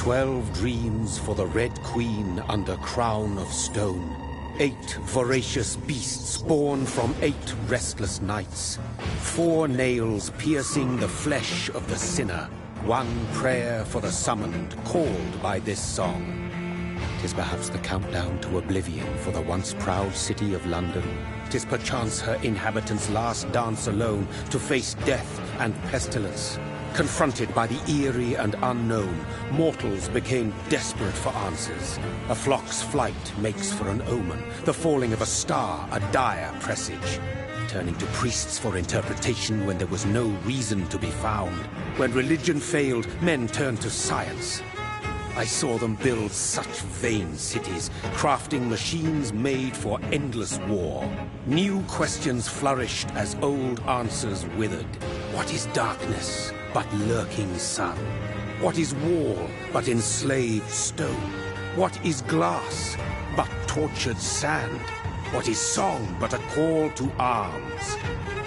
12 dreams for the Red Queen under crown of stone. 8 voracious beasts born from 8 restless nights. 4 nails piercing the flesh of the sinner. 1 prayer for the summoned, called by this song. 'Tis perhaps the countdown to oblivion for the once proud city of London. 'Tis perchance her inhabitants' last dance alone to face death and pestilence. Confronted by the eerie and unknown, mortals became desperate for answers. A flock's flight makes for an omen, the falling of a star a dire presage. Turning to priests for interpretation when there was no reason to be found. When religion failed, men turned to science. I saw them build such vain cities, crafting machines made for endless war. New questions flourished as old answers withered. What is darkness but lurking sun? What is wall but enslaved stone? What is glass but tortured sand? What is song but a call to arms?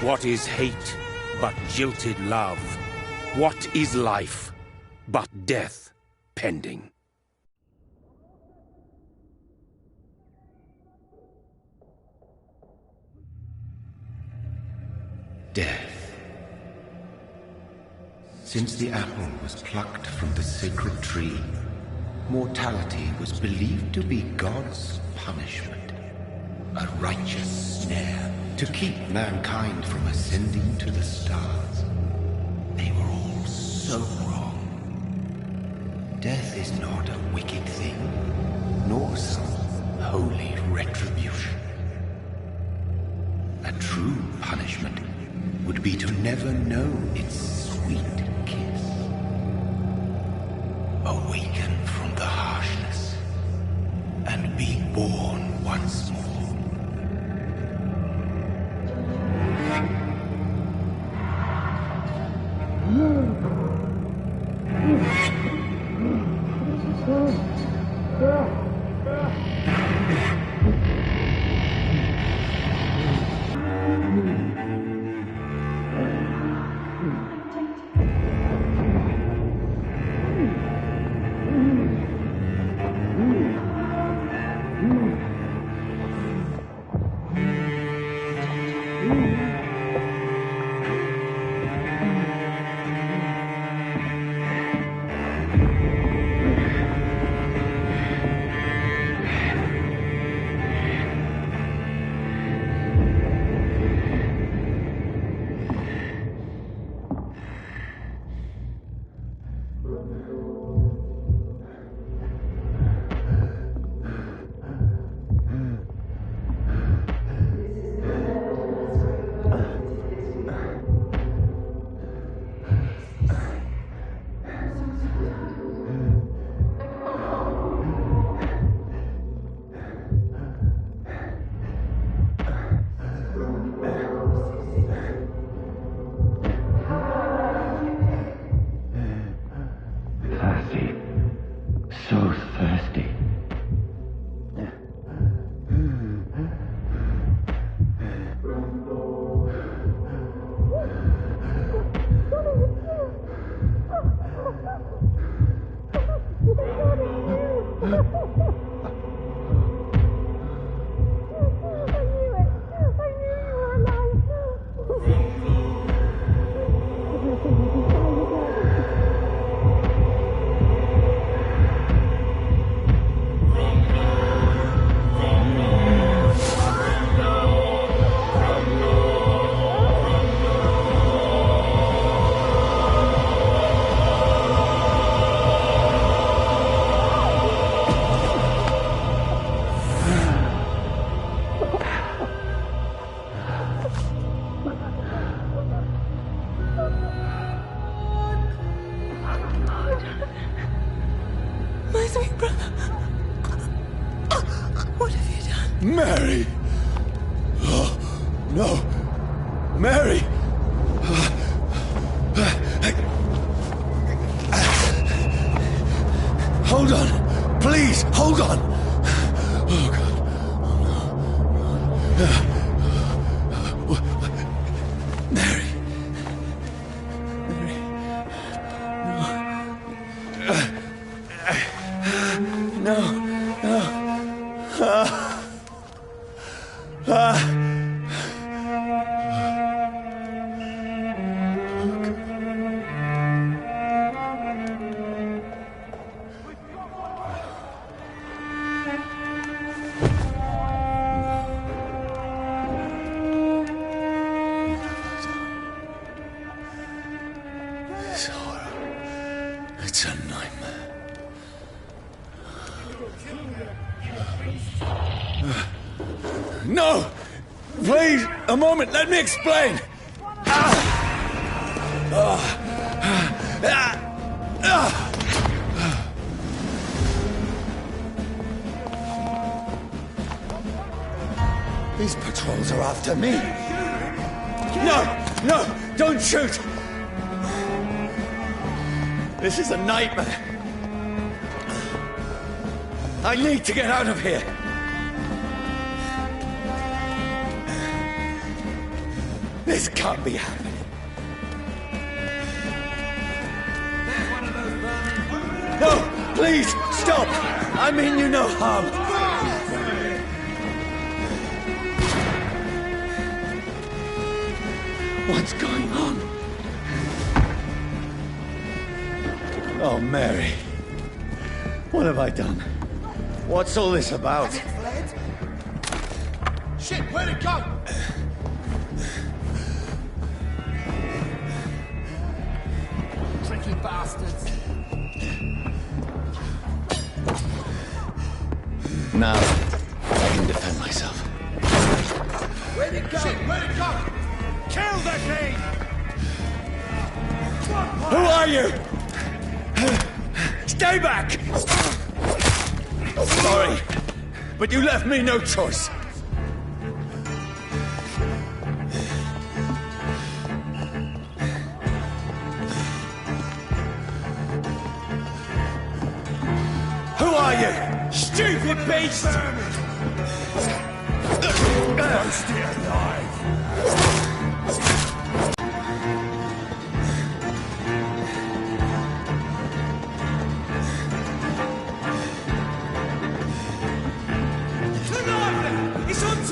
What is hate but jilted love? What is life but death pending? Death. Since the apple was plucked from the sacred tree, mortality was believed to be God's punishment, a righteous snare to keep mankind from ascending to the stars. They were all so wrong. Death is not a wicked thing, nor some holy retribution. A true punishment would be to never know its sweet kiss. Awaken from the harshness and be born once more. Mary! Oh, no! Mary! Hold on! Please, hold on! Oh, God. Oh, no. Mary. Mary. No. No. This horror. It's a nightmare. No! Please, a moment, let me explain! These patrols are after me. No! No! Don't shoot! This is a nightmare. I need to get out of here. This can't be happening. No, please, stop! I mean you no harm. What's going on? Oh, Mary. What have I done? What's all this about? Has it fled? Shit, where'd it go? Tricky bastards. Now, I can defend myself. Where'd it go? Shit, where'd it go? Kill the thing! Who are you? Stay back! Sorry, but you left me no choice. Who are you? Stupid beast! Stay alive!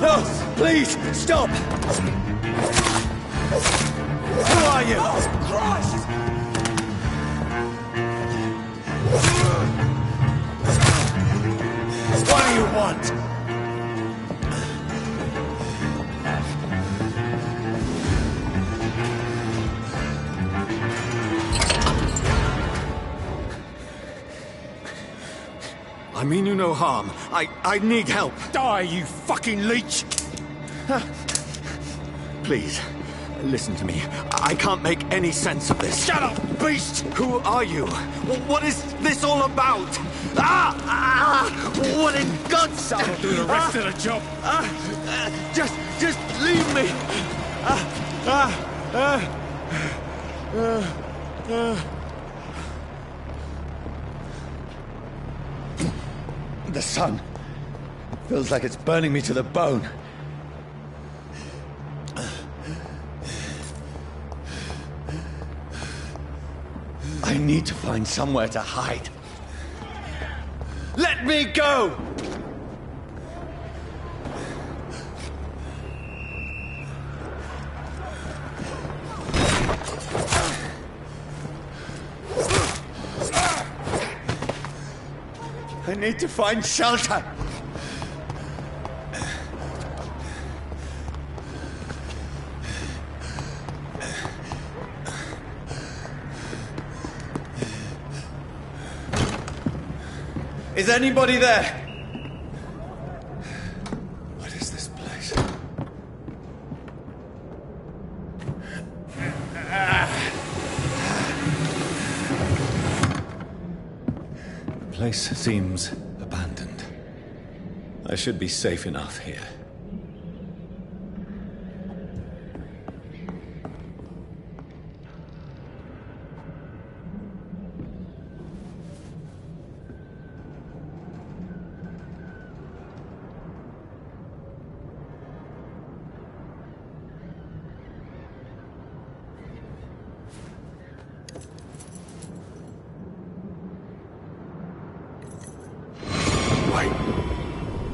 No, please, stop! Who are you? Oh, Christ! What do you want? I mean you no harm. I need help. Die, you fucking leech! Please, listen to me. I can't make any sense of this. Shut up, beast! Who are you? What is this all about? What in God's name? I'll do the rest of the job. Just leave me. The sun feels like it's burning me to the bone. I need to find somewhere to hide. Let me go! I need to find shelter. Is anybody there? What is this place? The place seems abandoned. I should be safe enough here.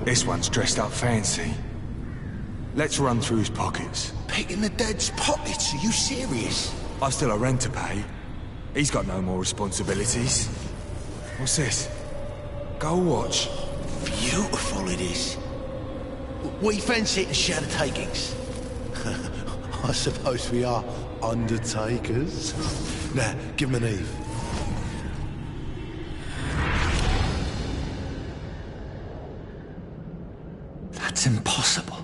This one's dressed up fancy. Let's run through his pockets. Picking the dead's pockets? Are you serious? I've still a rent to pay. He's got no more responsibilities. What's this? Gold watch. Beautiful it is. We fancy it and share the takings. I suppose we are undertakers. Now, give him an Eve. That's impossible.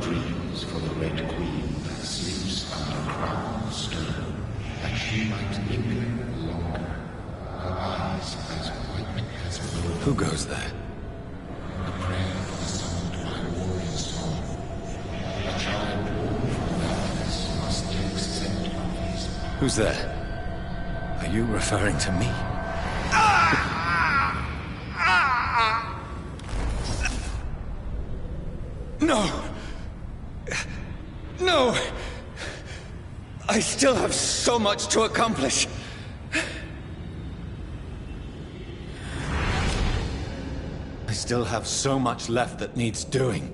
Dreams for the Red Queen that sleeps under crown stone, that she might linger longer, her eyes as white as blood. Who goes there? A prayer for the summoned by warrior song. A child born from darkness must take scent of his. Who's there? Are you referring to me? No! No! I still have so much to accomplish. I still have so much left that needs doing.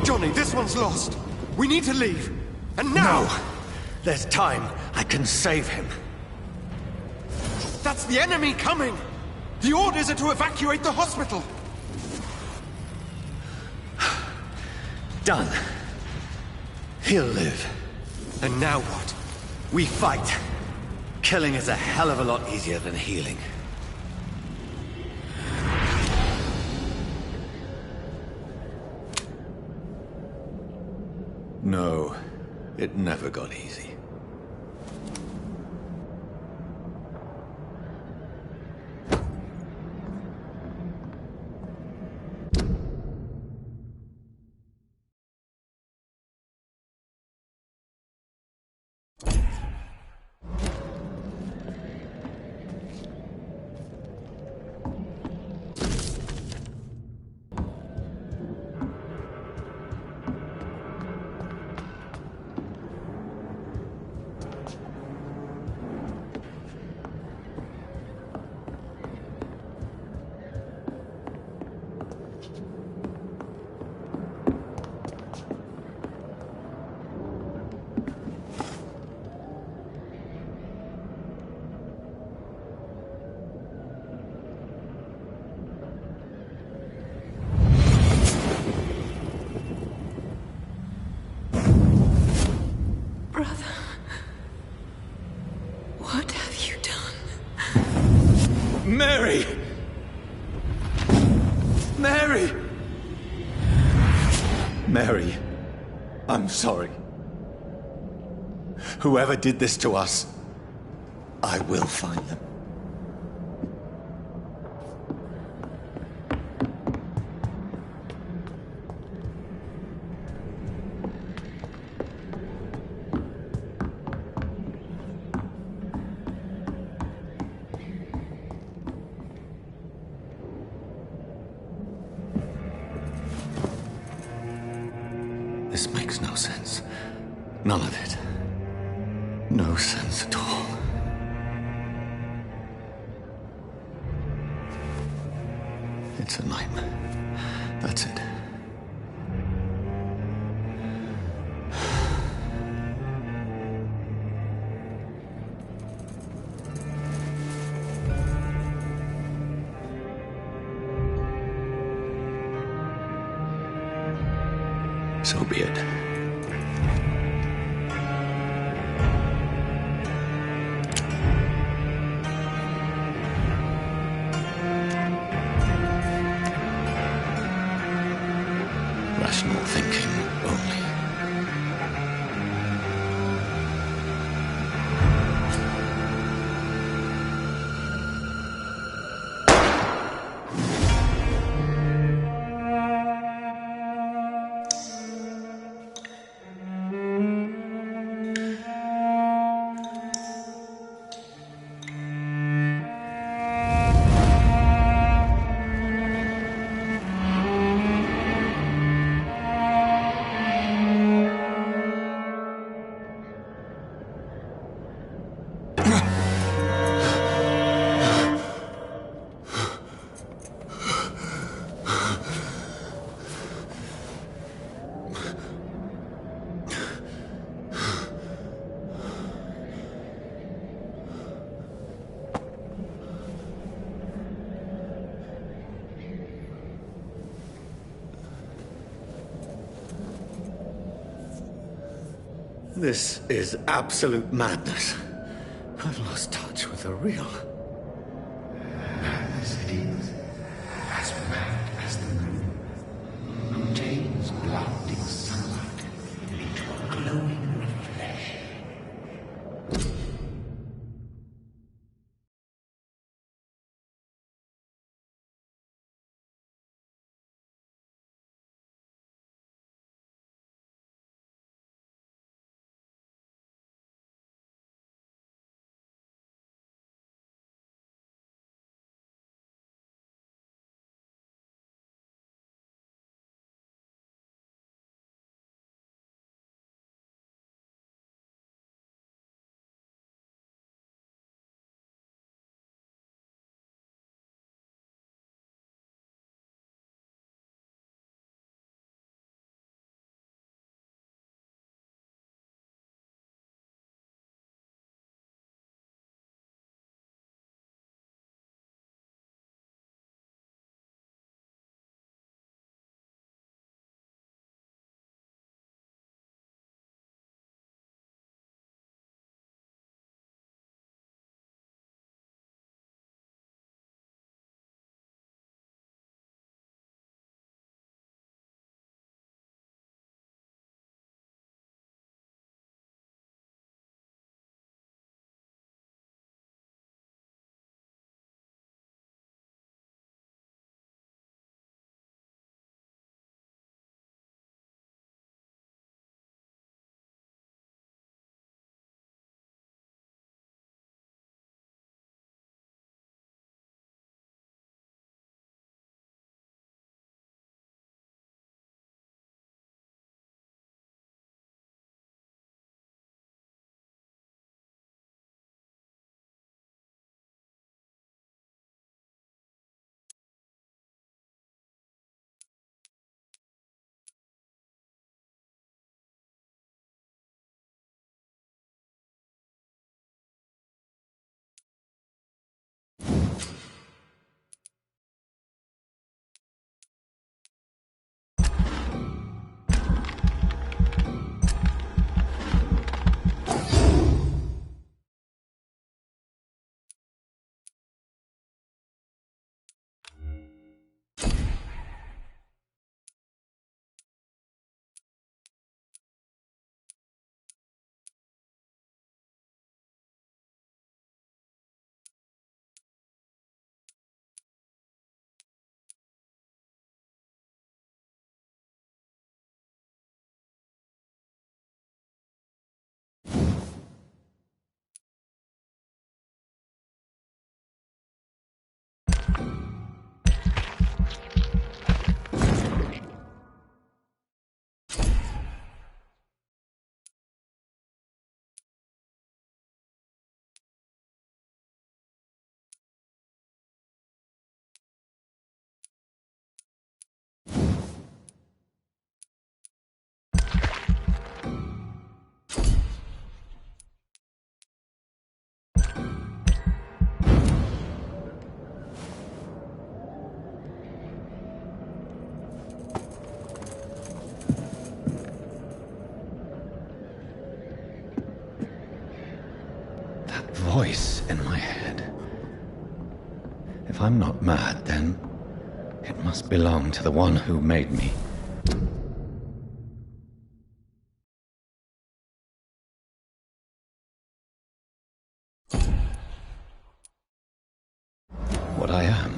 Johnny, this one's lost. We need to leave. And now! No! There's time. I can save him. That's the enemy coming! The orders are to evacuate the hospital! Done. He'll live. And now what? We fight. Killing is a hell of a lot easier than healing. No, it never got easy. Mary! Mary! Mary, I'm sorry. Whoever did this to us, I will find them. This makes no sense. None of it. No sense at all. It's a nightmare. That's it. So be it. Rational thinking only. This is absolute madness. I've lost touch with the real. Madness it is, as mad as the moon, who takes blinding sunlight into a glowing voice in my head. If I'm not mad, then it must belong to the one who made me. What I am.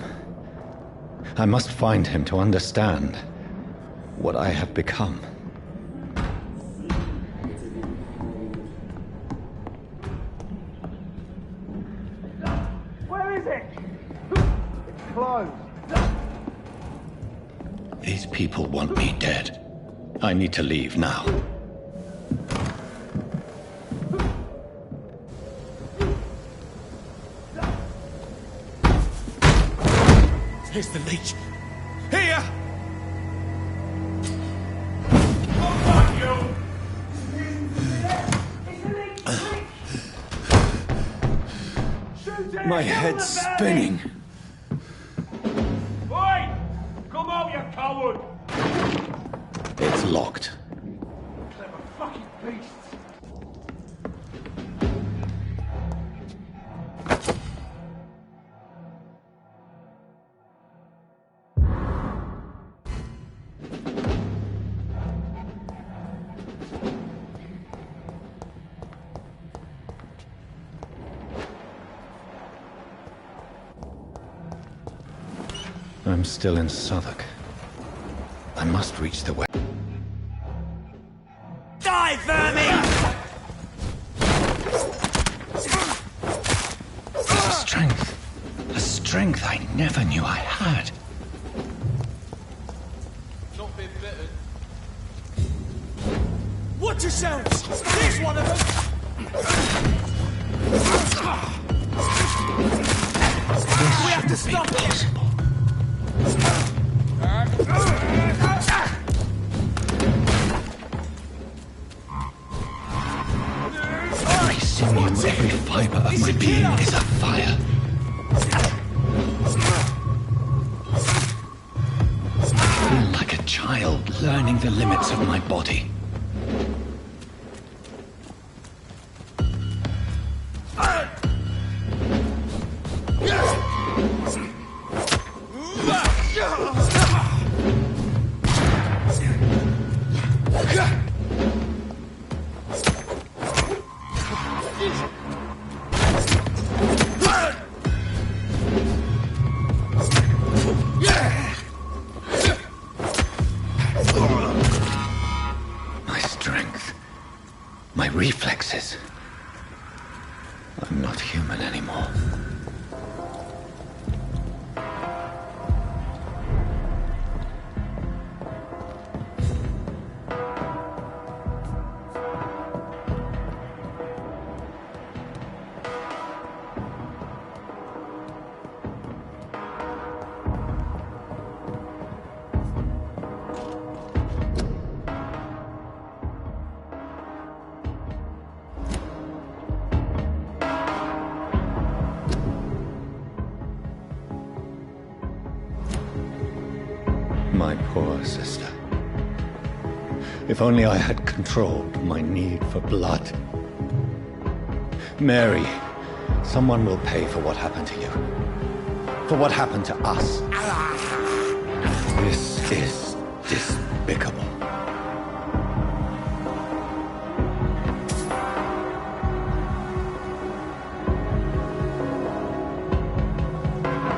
I must find him to understand what I have become. Where is it? It's closed. These people want me dead. I need to leave now. Here's the leech. Here! My head's spinning. Oi! Come out, you coward! It's locked. Clever fucking beasts. I'm still in Southwark. I must reach the west. Die, vermin! A strength I never knew I had. Not been bitten. Watch yourselves! Here's one of them! We have to stop it! Every sinew, every fiber of my being is afire. I feel like a child learning the limits of my body. My strength, my reflexes. I'm not human anymore. My poor sister. If only I had controlled my need for blood. Mary, someone will pay for what happened to you. For what happened to us. This is despicable.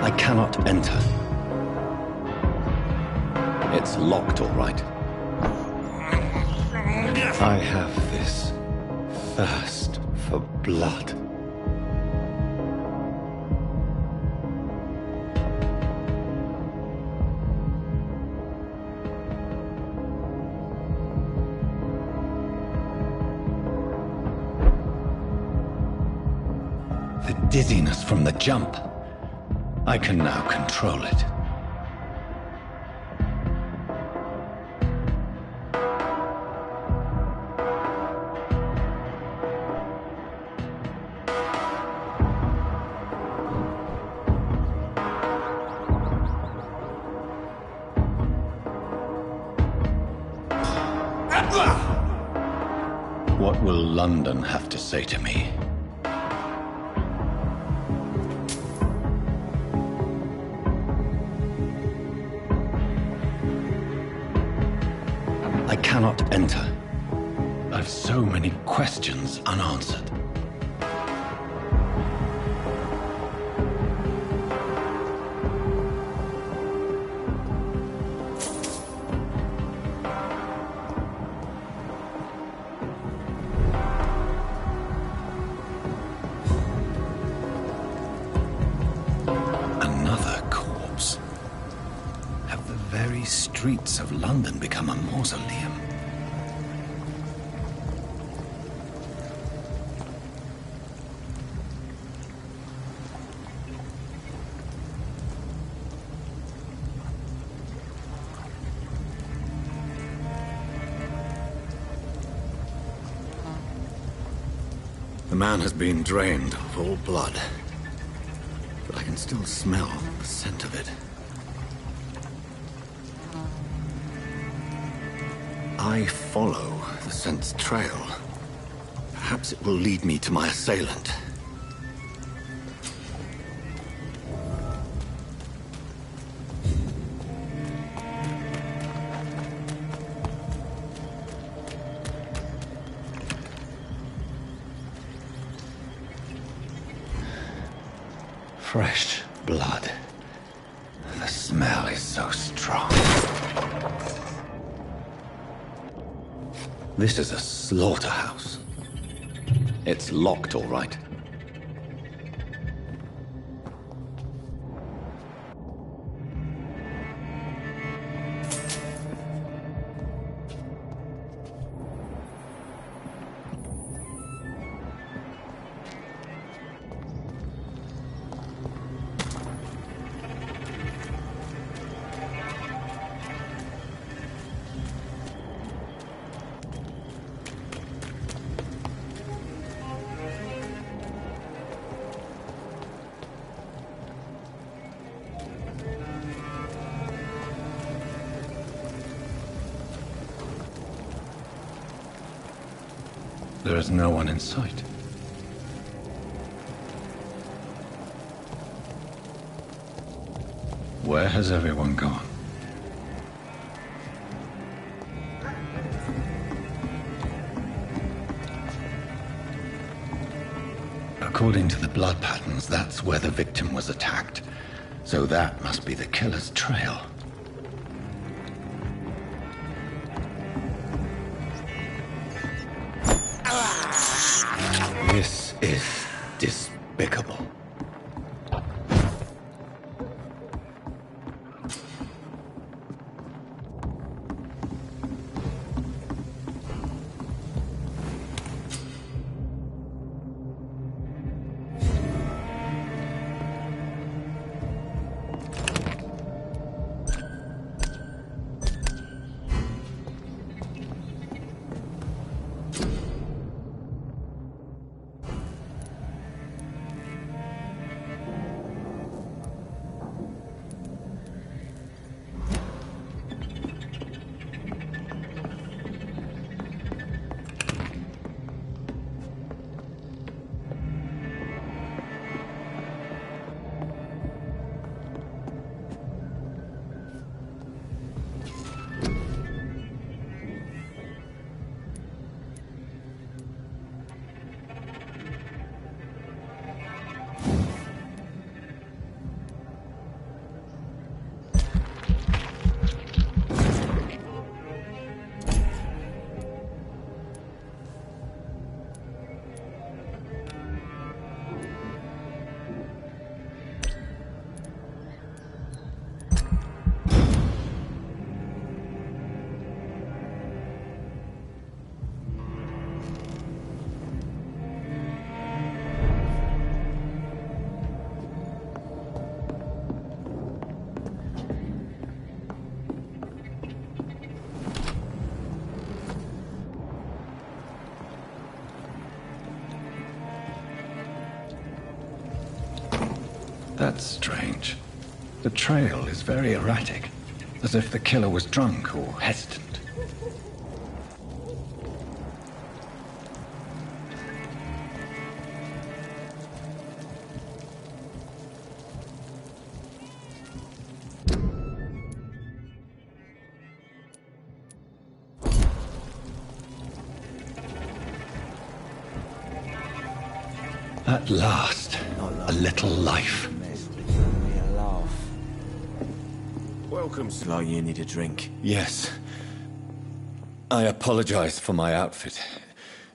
I cannot enter. It's locked, all right. I have this thirst for blood. The dizziness from the jump. I can now control it. What will London have to say to me? I cannot enter. I've so many questions unanswered. Streets of London become a mausoleum. The man has been drained of all blood, but I can still smell the scent of it. I follow the scent's trail. Perhaps it will lead me to my assailant. Fresh blood. The smell is so strong. This is a slaughterhouse. It's locked, all right. There is no one in sight. Where has everyone gone? According to the blood patterns, that's where the victim was attacked. So that must be the killer's trail. This is despicable. That's strange. The trail is very erratic, as if the killer was drunk or hesitant. At last, a little life. Welcome, sir. Like you need a drink. Yes. I apologize for my outfit.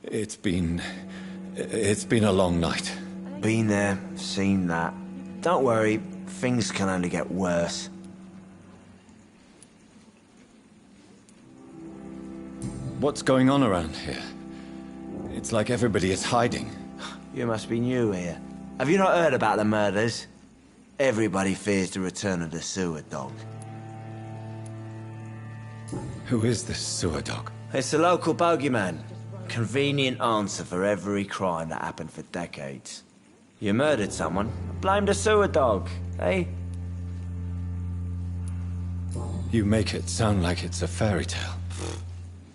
It's been a long night. Been there, seen that. Don't worry, things can only get worse. What's going on around here? It's like everybody is hiding. You must be new here. Have you not heard about the murders? Everybody fears the return of the sewer dog. Who is this sewer dog? It's the local bogeyman. Convenient answer for every crime that happened for decades. You murdered someone, blame the sewer dog, eh? You make it sound like it's a fairy tale.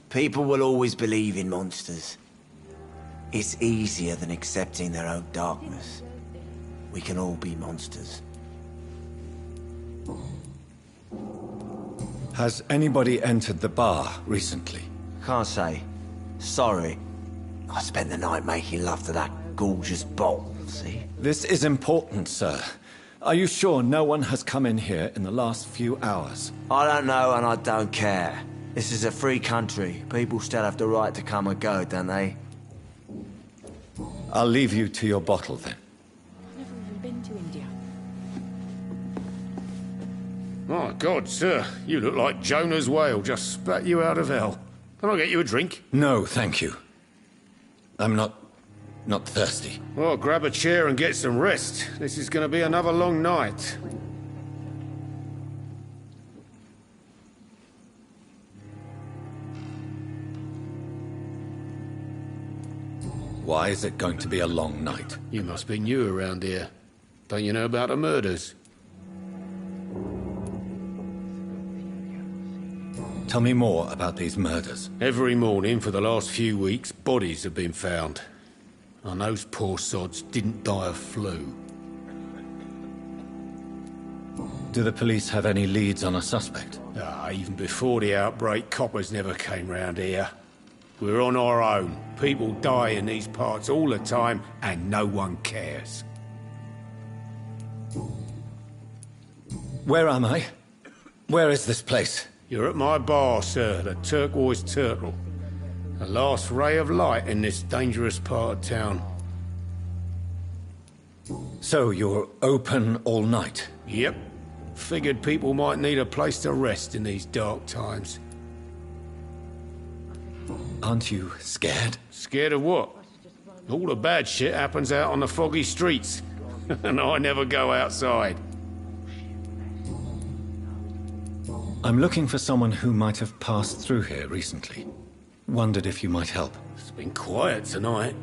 People will always believe in monsters. It's easier than accepting their own darkness. We can all be monsters. Has anybody entered the bar recently? Can't say. Sorry. I spent the night making love to that gorgeous bottle, see? This is important, sir. Are you sure no one has come in here in the last few hours? I don't know and I don't care. This is a free country. People still have the right to come and go, don't they? I'll leave you to your bottle then. Never even been to India. My God, sir, you look like Jonah's whale just spat you out of hell. Can I get you a drink? No, thank you. I'm not thirsty. Well, grab a chair and get some rest. This is going to be another long night. Why is it going to be a long night? You must be new around here. Don't you know about the murders? Tell me more about these murders. Every morning for the last few weeks, bodies have been found. And those poor sods didn't die of flu. Do the police have any leads on a suspect? Even before the outbreak, coppers never came round here. We're on our own. People die in these parts all the time, and no one cares. Where am I? Where is this place? You're at my bar, sir, the Turquoise Turtle. The last ray of light in this dangerous part of town. So you're open all night? Yep. Figured people might need a place to rest in these dark times. Aren't you scared? Scared of what? All the bad shit happens out on the foggy streets. And I never go outside. I'm looking for someone who might have passed through here recently. Wondered if you might help. It's been quiet tonight.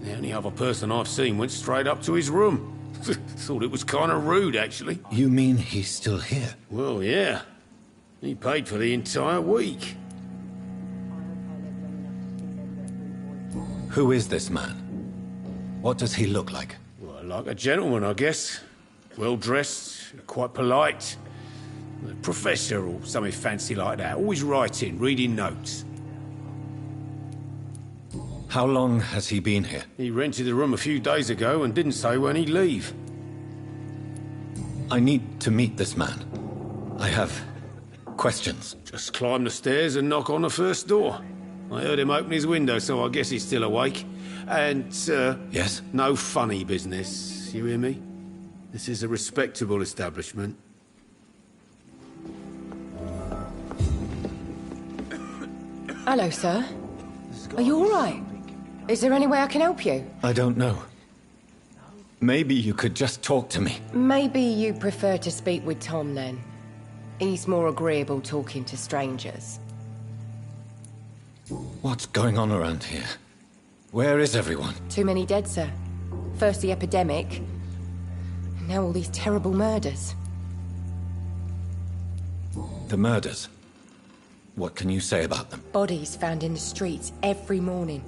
The only other person I've seen went straight up to his room. Thought it was kind of rude, actually. You mean he's still here? Well, yeah. He paid for the entire week. Who is this man? What does he look like? Well, like a gentleman, I guess. Well-dressed, quite polite. A professor or something fancy like that. Always writing, reading notes. How long has he been here? He rented the room a few days ago and didn't say when he'd leave. I need to meet this man. I have questions. Just climb the stairs and knock on the first door. I heard him open his window, so I guess he's still awake. And, sir... Yes? No funny business, you hear me? This is a respectable establishment. Hello, sir. Are you all right? Is there any way I can help you? I don't know. Maybe you could just talk to me. Maybe you prefer to speak with Tom, then. He's more agreeable talking to strangers. What's going on around here? Where is everyone? Too many dead, sir. First the epidemic, and now all these terrible murders. The murders. What can you say about them? Bodies found in the streets every morning.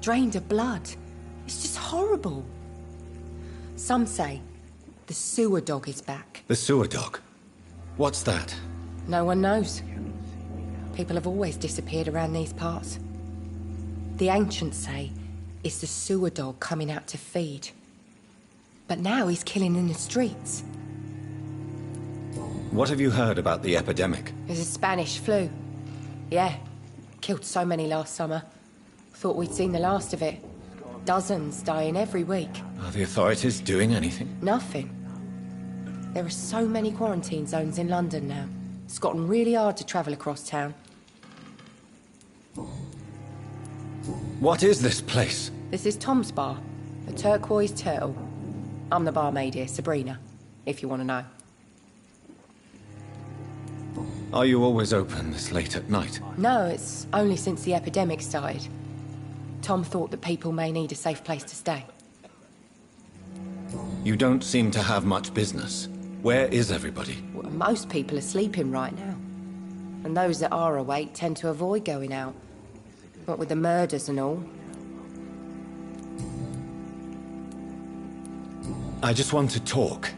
Drained of blood. It's just horrible. Some say the sewer dog is back. The sewer dog? What's that? No one knows. People have always disappeared around these parts. The ancients say It's the sewer dog coming out to feed. But now he's killing in the streets. What have you heard about the epidemic? There's a Spanish flu. Yeah. Killed so many last summer. Thought we'd seen the last of it. Dozens dying every week. Are the authorities doing anything? Nothing. There are so many quarantine zones in London now. It's gotten really hard to travel across town. What is this place? This is Tom's bar, the Turquoise Turtle. I'm the barmaid here, Sabrina, if you want to know. Are you always open this late at night? No, it's only since the epidemic started. Tom thought that people may need a safe place to stay. You don't seem to have much business. Where is everybody? Well, most people are sleeping right now. And those that are awake tend to avoid going out. What with the murders and all. I just want to talk.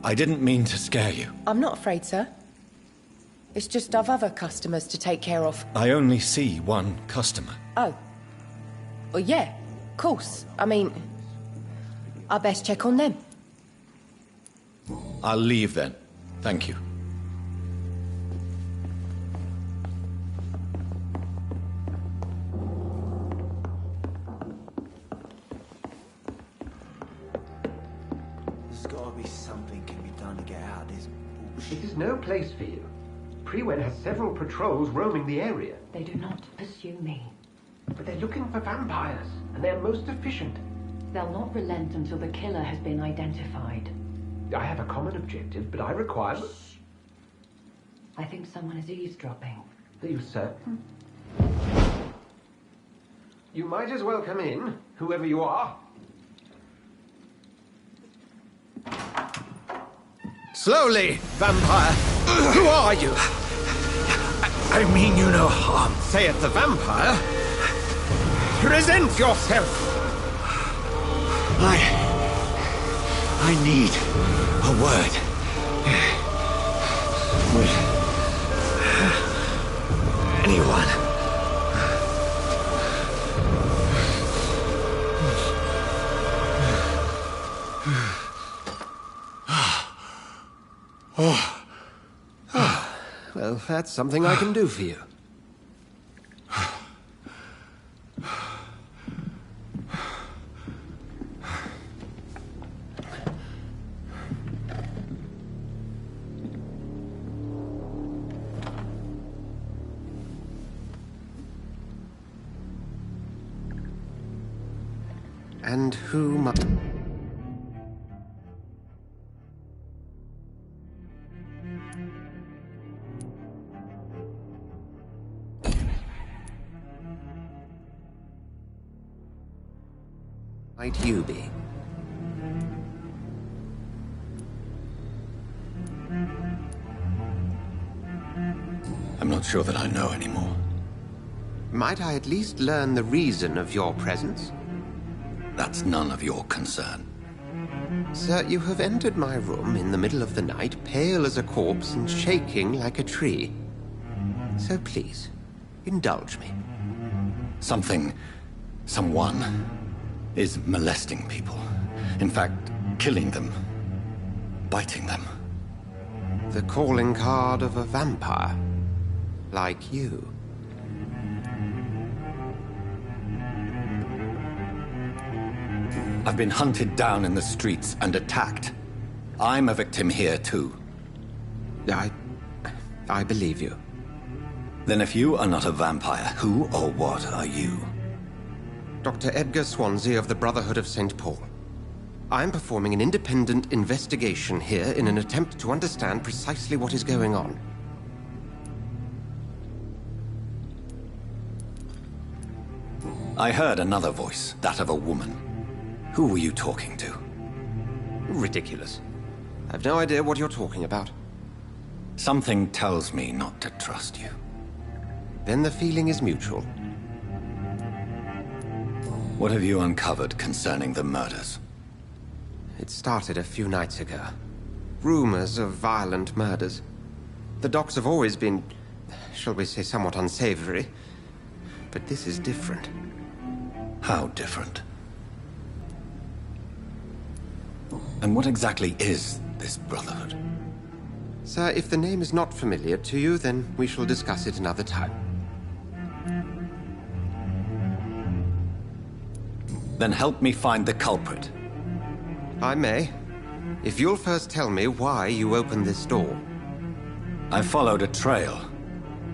I didn't mean to scare you. I'm not afraid, sir. It's just I've other customers to take care of. I only see one customer. Oh. Well, yeah, of course. I mean, I best check on them. I'll leave then. Thank you. There's gotta be something can be done to get out of this bullshit. It is no place for you. Prewen has several patrols roaming the area. They do not pursue me. But they're looking for vampires, and they're most efficient. They'll not relent until the killer has been identified. I have a common objective, but I require... I think someone is eavesdropping. Are you certain? You might as well come in, whoever you are. Slowly, vampire! Who are you? I mean you no harm. Saith the vampire. Present yourself! I need a word. With anyone. Well, that's something I can do for you. And who must... might you be? I'm not sure that I know anymore. Might I at least learn the reason of your presence? That's none of your concern. Sir, you have entered my room in the middle of the night, pale as a corpse and shaking like a tree. So please, indulge me. Someone is molesting people. In fact, killing them. Biting them. The calling card of a vampire. Like you. I've been hunted down in the streets and attacked. I'm a victim here, too. I believe you. Then if you are not a vampire, who or what are you? Dr. Edgar Swansea of the Brotherhood of St. Paul. I'm performing an independent investigation here in an attempt to understand precisely what is going on. I heard another voice, that of a woman. Who were you talking to? Ridiculous. I've no idea what you're talking about. Something tells me not to trust you. Then the feeling is mutual. What have you uncovered concerning the murders? It started a few nights ago. Rumors of violent murders. The docks have always been, shall we say, somewhat unsavory. But this is different. How different? And what exactly is this Brotherhood? Sir, if the name is not familiar to you, then we shall discuss it another time. Then help me find the culprit. I may. If you'll first tell me why you opened this door. I followed a trail.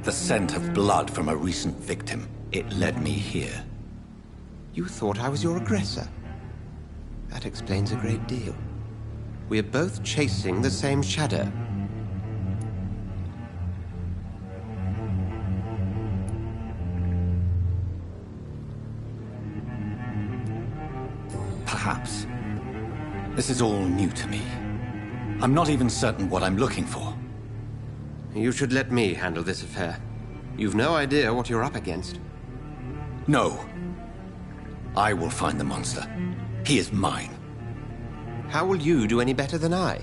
The scent of blood from a recent victim. It led me here. You thought I was your aggressor. That explains a great deal. We are both chasing the same shadow. Perhaps. This is all new to me. I'm not even certain what I'm looking for. You should let me handle this affair. You've no idea what you're up against. No. I will find the monster. He is mine. How will you do any better than I?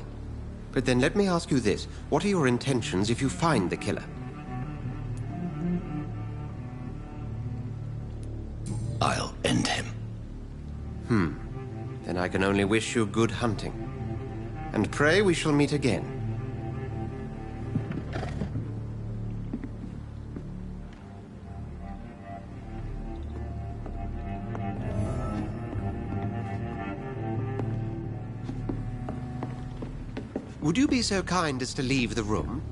But then let me ask you this. What are your intentions if you find the killer? I'll end him. Then I can only wish you good hunting. And pray we shall meet again. Would you be so kind as to leave the room?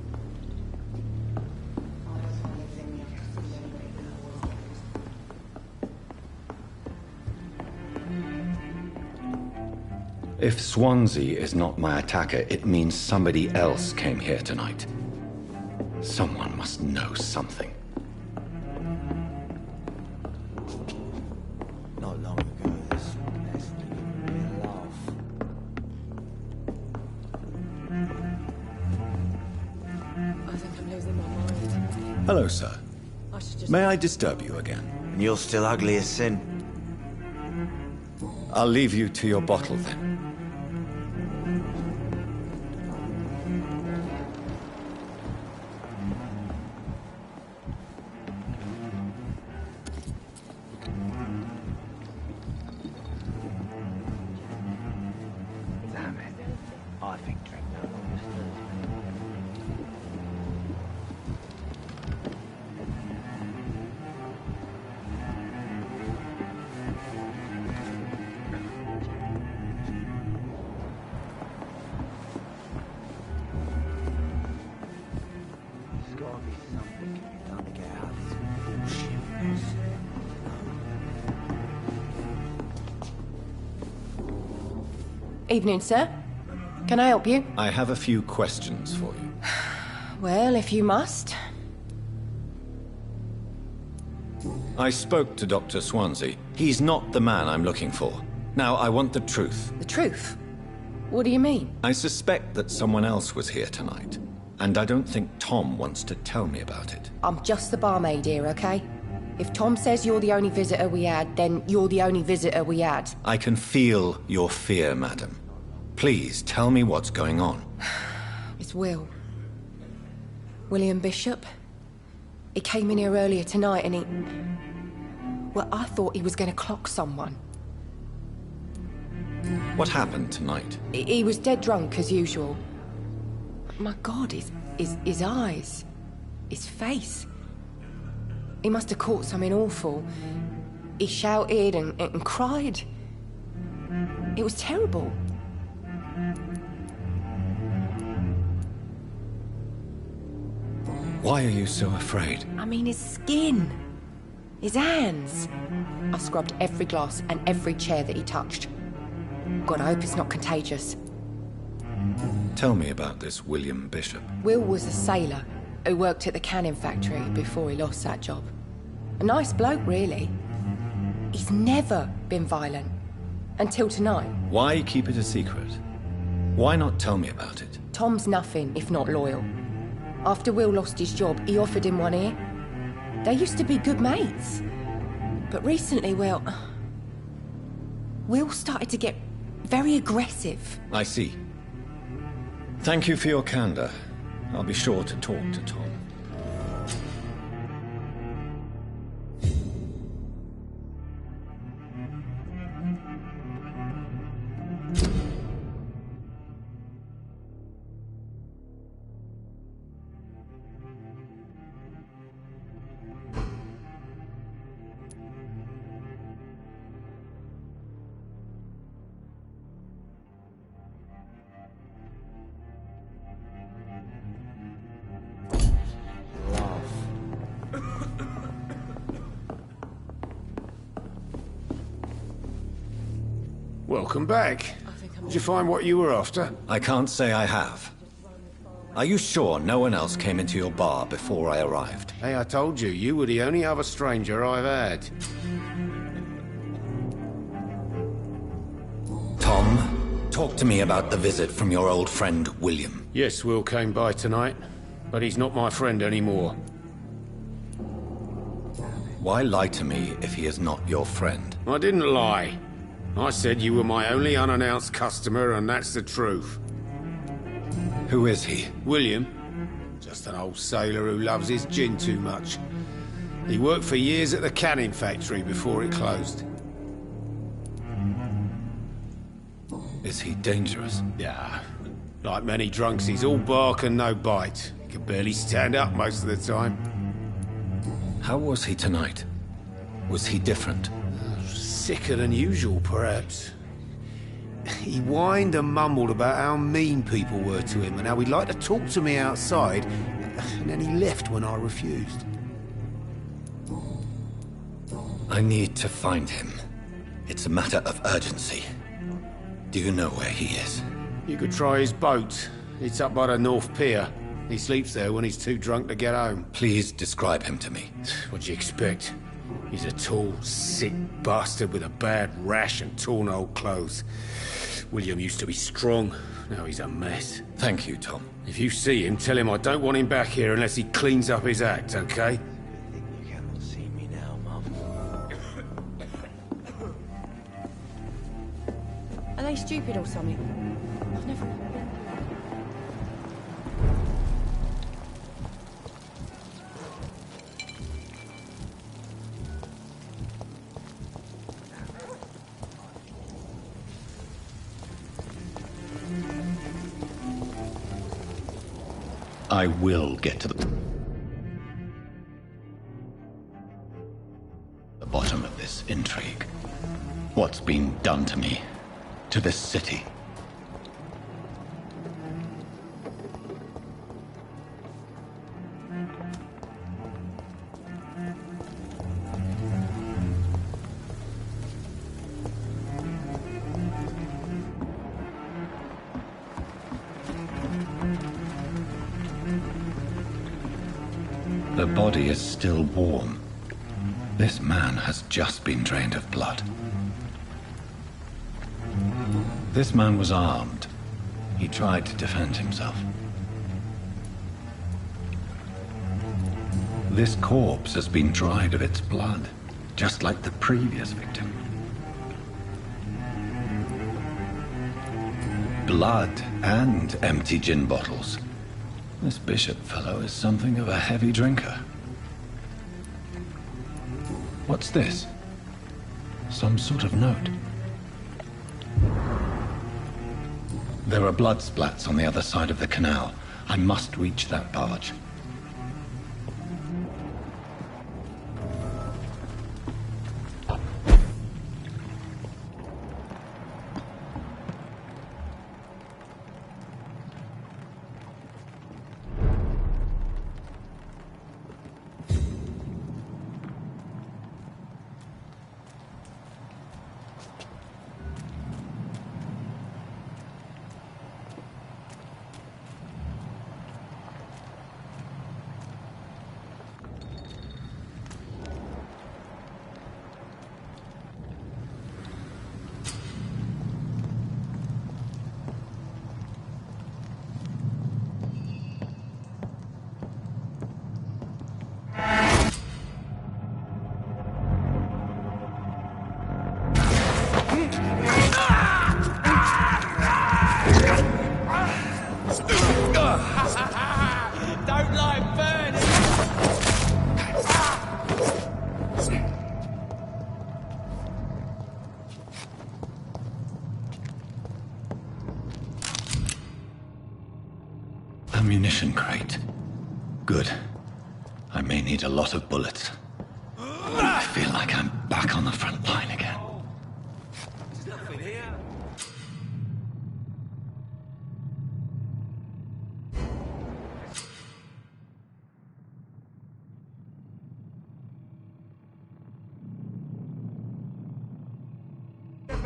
If Swansea is not my attacker, it means somebody else came here tonight. Someone must know something. Not long ago, this nest gave me a laugh. I think I'm losing my mind. Hello, sir. I should just... May I disturb you again? And you're still ugly as sin. I'll leave you to your bottle, then. Damn it. I think drink no longer stirs There's gotta be something can be done to get out of this bullshit. Evening, sir. Can I help you? I have a few questions for you. Well, if you must. I spoke to Dr. Swansea. He's not the man I'm looking for. Now, I want the truth. The truth? What do you mean? I suspect that someone else was here tonight, and I don't think Tom wants to tell me about it. I'm just the barmaid here, okay? If Tom says you're the only visitor we had, then you're the only visitor we had. I can feel your fear, madam. Please, tell me what's going on. It's Will. William Bishop. He came in here earlier tonight and he... Well, I thought he was going to clock someone. What happened tonight? He was dead drunk, as usual. My God, his eyes. His face. He must have caught something awful. He shouted and cried. It was terrible. Why are you so afraid? I mean, his skin. His hands. I scrubbed every glass and every chair that he touched. God, I hope it's not contagious. Tell me about this William Bishop. Will was a sailor who worked at the canning factory before he lost that job. A nice bloke, really. He's never been violent. Until tonight. Why keep it a secret? Why not tell me about it? Tom's nothing if not loyal. After Will lost his job, he offered him one ear. They used to be good mates. But recently, well... Will started to get very aggressive. I see. Thank you for your candor. I'll be sure to talk to Tom. Welcome back. Did you find what you were after? I can't say I have. Are you sure no one else came into your bar before I arrived? Hey, I told you, you were the only other stranger I've had. Tom, talk to me about the visit from your old friend, William. Yes, Will came by tonight, but he's not my friend anymore. Why lie to me if he is not your friend? I didn't lie. I said you were my only unannounced customer, and that's the truth. Who is he? William. Just an old sailor who loves his gin too much. He worked for years at the canning factory before it closed. Is he dangerous? Yeah. Like many drunks, he's all bark and no bite. He can barely stand up most of the time. How was he tonight? Was he different? Sicker than usual, perhaps. He whined and mumbled about how mean people were to him and how he'd like to talk to me outside, and then he left when I refused. I need to find him. It's a matter of urgency. Do you know where he is? You could try his boat. It's up by the North Pier. He sleeps there when he's too drunk to get home. Please describe him to me. What'd you expect? He's a tall, sick bastard with a bad rash and torn old clothes. William used to be strong. Now he's a mess. Thank you, Tom. If you see him, tell him I don't want him back here unless he cleans up his act, okay? You cannot see me now, Mum. Are they stupid or something? I've never... I will get to the bottom of this intrigue. What's been done to me, to this city? The body is still warm. This man has just been drained of blood. This man was armed. He tried to defend himself. This corpse has been dried of its blood, just like the previous victim. Blood and empty gin bottles. This Bishop fellow is something of a heavy drinker. What's this? Some sort of note. There are blood splats on the other side of the canal. I must reach that barge. Don't like burning. Ammunition crate. Good. I may need a lot of bullets. I feel like I'm back on the front line again. There's nothing here.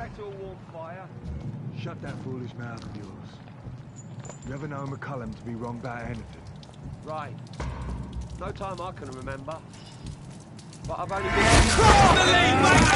back to a warm fire. Shut that foolish mouth of yours. You ever know McCullum to be wrong about anything? Right. No time I can remember. But I've only been... the lead,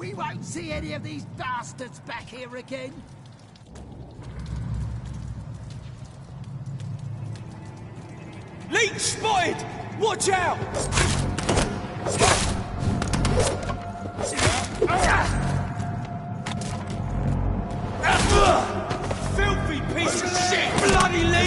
We won't see any of these bastards back here again. Leech spotted! Watch out! Filthy piece of shit! Bloody leech!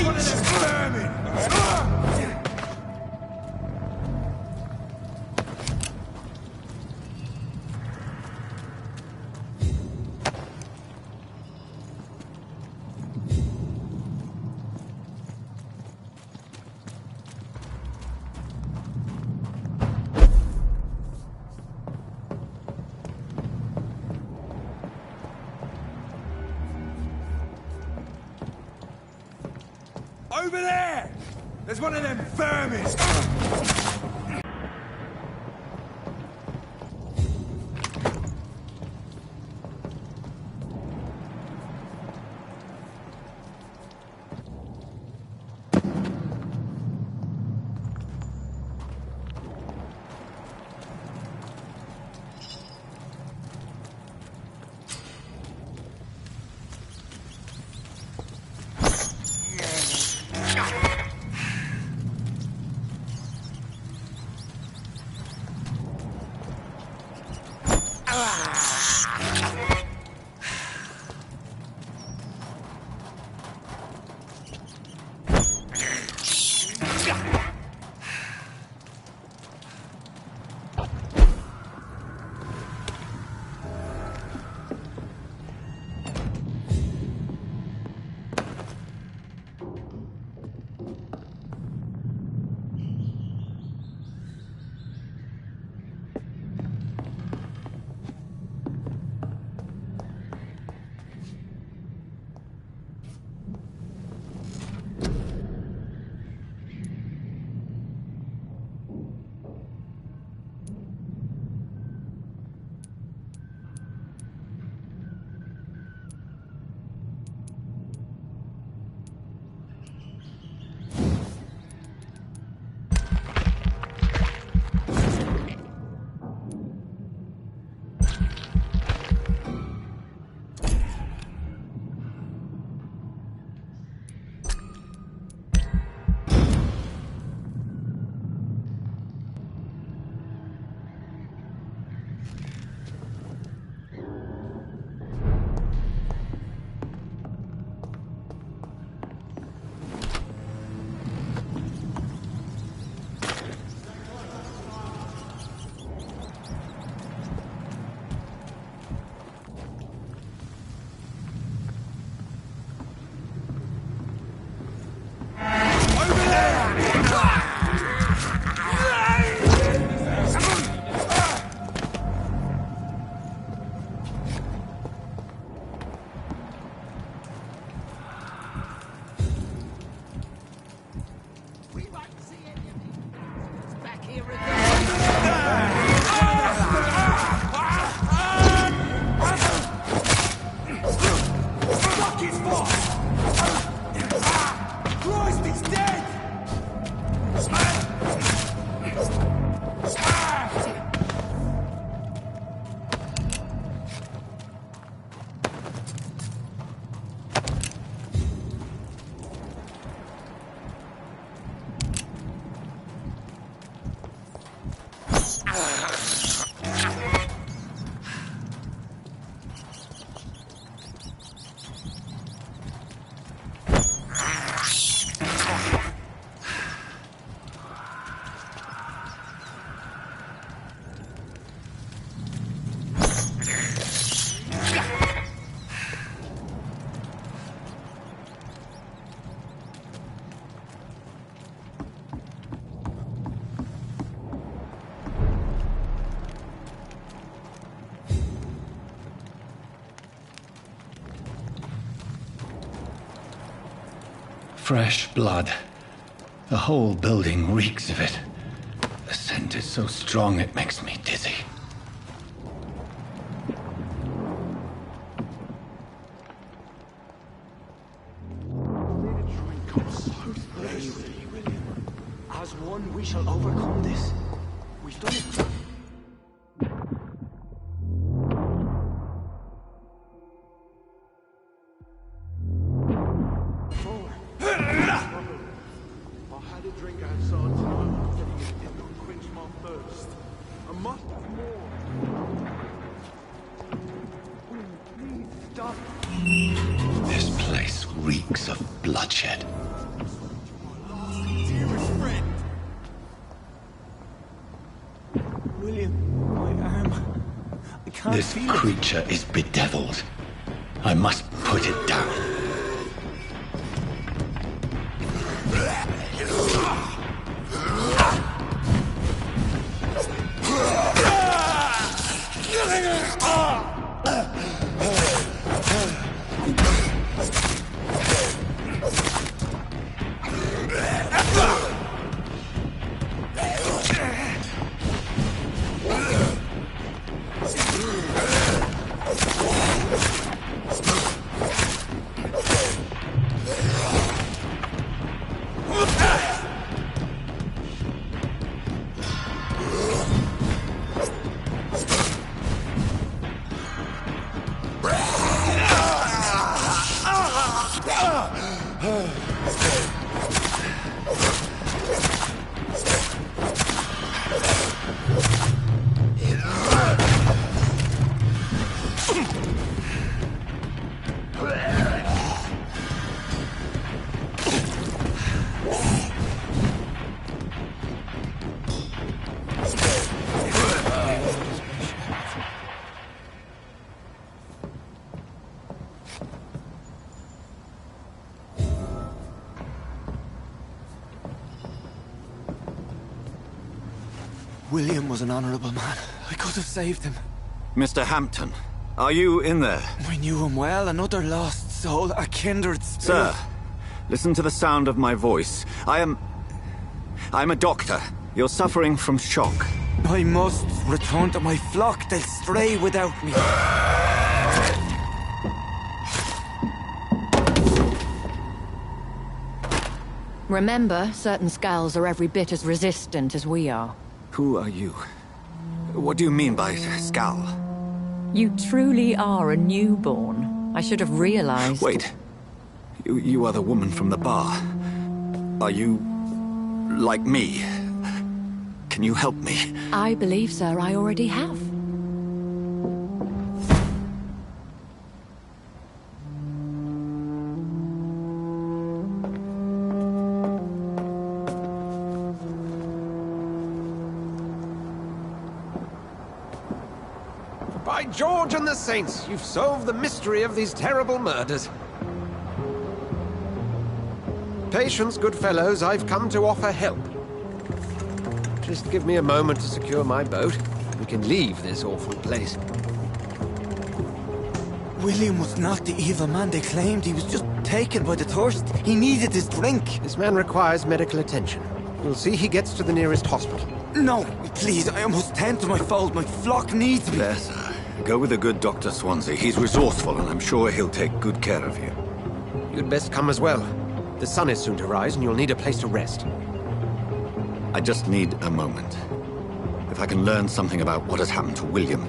Over there! There's one of them vermin! Fresh blood. The whole building reeks of it. The scent is so strong it makes me dizzy. As one, we shall overcome this. We've done it. I had a drink outside tonight, but it did not quench my thirst. I must have more. Please stop. This place reeks of bloodshed. Dearest friend. William, my arm. I can't This feel it. creature is bedeviled. I must put it down. William was an honorable man. I could have saved him. Mr. Hampton, are you in there? I knew him well, another lost soul, a kindred spirit. Sir, listen to the sound of my voice. I'm a doctor. You're suffering from shock. I must return to my flock. They'll stray without me. Remember, certain skulls are every bit as resistant as we are. Who are you? What do you mean by Skal? You truly are a newborn. I should have realized. Wait. You are the woman from the bar. Are you... like me? Can you help me? I believe, sir, I already have. By George and the Saints, you've solved the mystery of these terrible murders. Patience, good fellows, I've come to offer help. Just give me a moment to secure my boat. We can leave this awful place. William was not the evil man they claimed. He was just taken by the thirst. He needed his drink. This man requires medical attention. We'll see he gets to the nearest hospital. No, please, I must tend to my fold. My flock needs me. There, sir. Go with the good Dr. Swansea. He's resourceful, and I'm sure he'll take good care of you. You'd best come as well. The sun is soon to rise, and you'll need a place to rest. I just need a moment. If I can learn something about what has happened to William,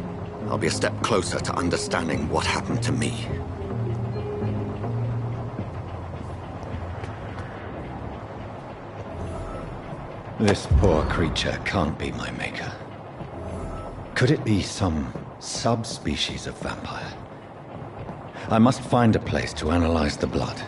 I'll be a step closer to understanding what happened to me. This poor creature can't be my maker. Could it be some subspecies of vampire? I must find a place to analyze the blood.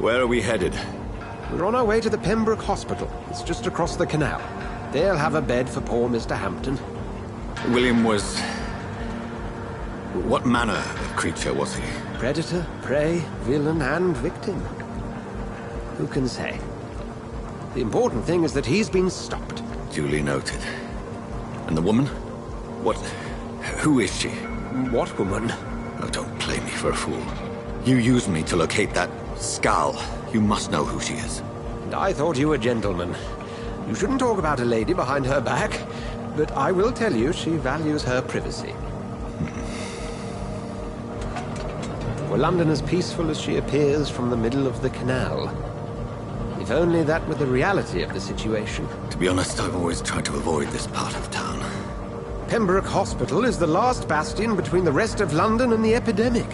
Where are we headed? We're on our way to the Pembroke Hospital. It's just across the canal. They'll have a bed for poor Mr. Hampton. William was... What manner of creature was he? Predator, prey, villain, and victim. Who can say? The important thing is that he's been stopped. Duly noted. And the woman? What... Who is she? What woman? Oh, don't play me for a fool. You used me to locate that skull. You must know who she is. And I thought you a gentleman. You shouldn't talk about a lady behind her back, but I will tell you she values her privacy. Were London as peaceful as she appears from the middle of the canal? If only that were the reality of the situation. To be honest, I've always tried to avoid this part of town. Pembroke Hospital is the last bastion between the rest of London and the epidemic.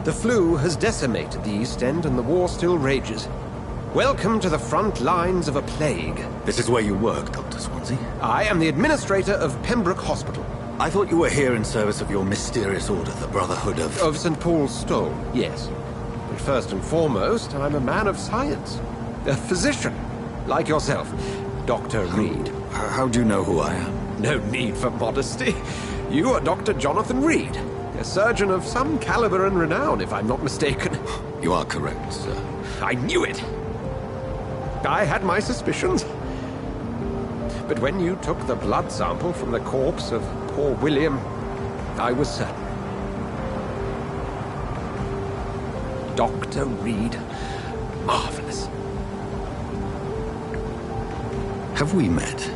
The flu has decimated the East End and the war still rages. Welcome to the front lines of a plague. This is where you work, Dr. Swansea? I am the administrator of Pembroke Hospital. I thought you were here in service of your mysterious order, the Brotherhood of... Of St. Paul's Stole, yes. But first and foremost, I'm a man of science. A physician, like yourself, Dr. Reed. How do you know who I am? No need for modesty. You are Dr. Jonathan Reed, a surgeon of some caliber and renown, if I'm not mistaken. You are correct, sir. I knew it! I had my suspicions. But when you took the blood sample from the corpse of poor William, I was certain. Dr. Reed. Marvelous. Have we met?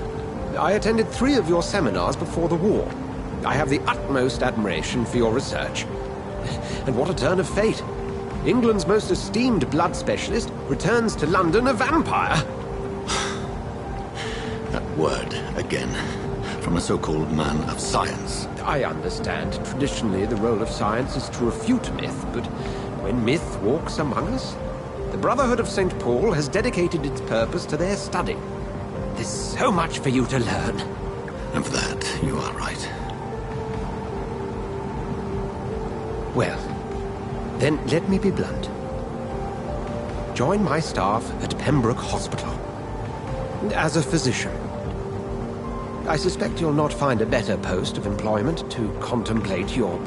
I attended 3 of your seminars before the war. I have the utmost admiration for your research. And what a turn of fate. England's most esteemed blood specialist returns to London a vampire. That word, again, from a so-called man of science. I understand. Traditionally, the role of science is to refute myth, but when myth walks among us, the Brotherhood of St. Paul has dedicated its purpose to their study. There's so much for you to learn. Of that, you are right. Well, then let me be blunt. Join my staff at Pembroke Hospital. As a physician. I suspect you'll not find a better post of employment to contemplate your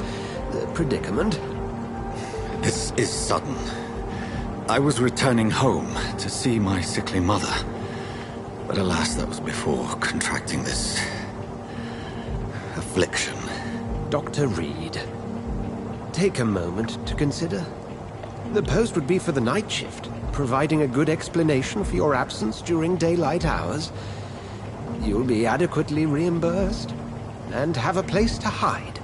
predicament. This is sudden. I was returning home to see my sickly mother. But alas, that was before contracting this... affliction. Dr. Reed, take a moment to consider. The post would be for the night shift, providing a good explanation for your absence during daylight hours. You'll be adequately reimbursed, and have a place to hide.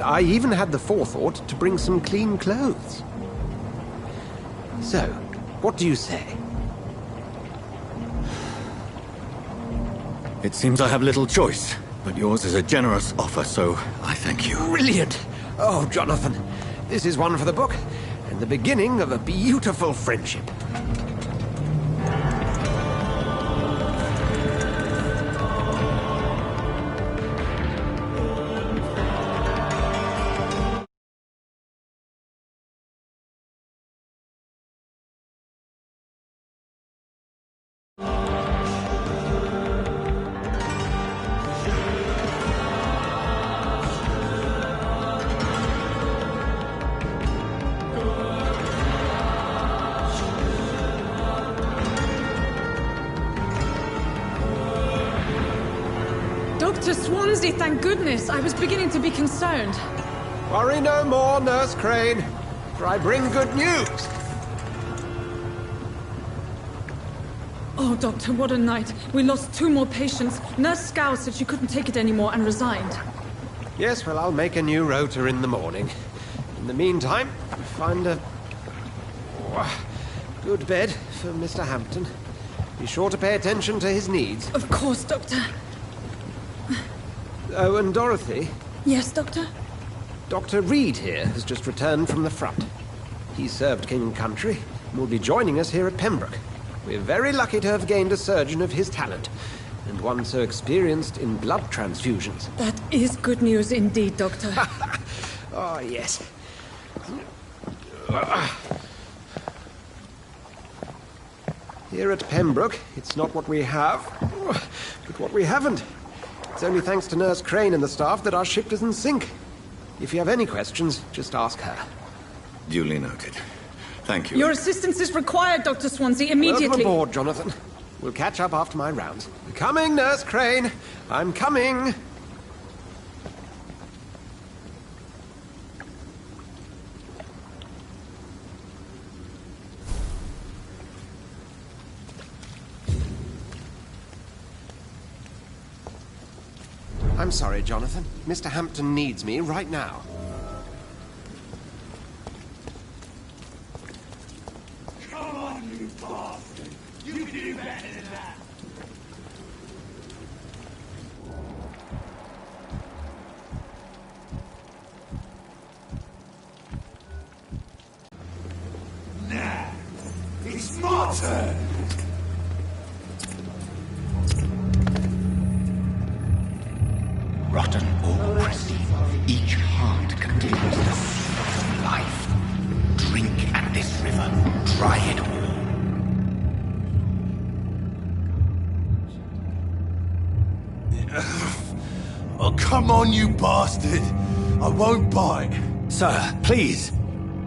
I even had the forethought to bring some clean clothes. So, what do you say? It seems I have little choice, but yours is a generous offer, so I thank you. Brilliant! Oh, Jonathan, this is one for the book, and the beginning of a beautiful friendship. Dr. Swansea, thank goodness. I was beginning to be concerned. Worry no more, Nurse Crane, for I bring good news. Oh, Doctor, what a night. We lost 2 more patients. Nurse Scow said she couldn't take it anymore and resigned. Yes, well, I'll make a new rota in the morning. In the meantime, find a good bed for Mr. Hampton. Be sure to pay attention to his needs. Of course, Doctor. Oh, and Dorothy? Yes, Doctor? Dr. Reed here has just returned from the front. He served King and Country and will be joining us here at Pembroke. We're very lucky to have gained a surgeon of his talent, and one so experienced in blood transfusions. That is good news indeed, Doctor. Oh, yes. Here at Pembroke, it's not what we have, but what we haven't. It's only thanks to Nurse Crane and the staff that our ship doesn't sink. If you have any questions, just ask her. Duly noted. Thank you. Your assistance is required, Dr. Swansea, immediately. Welcome aboard, Jonathan. We'll catch up after my rounds. Coming, Nurse Crane. I'm coming. I'm sorry, Jonathan. Mr. Hampton needs me right now. Come on, you bastard! You can do better than that! Now, it's my turn! Rotten autocracy. Each heart contains the source of life. Drink at this river. Try it all. Oh, come on, you bastard! I won't bite. Sir, please.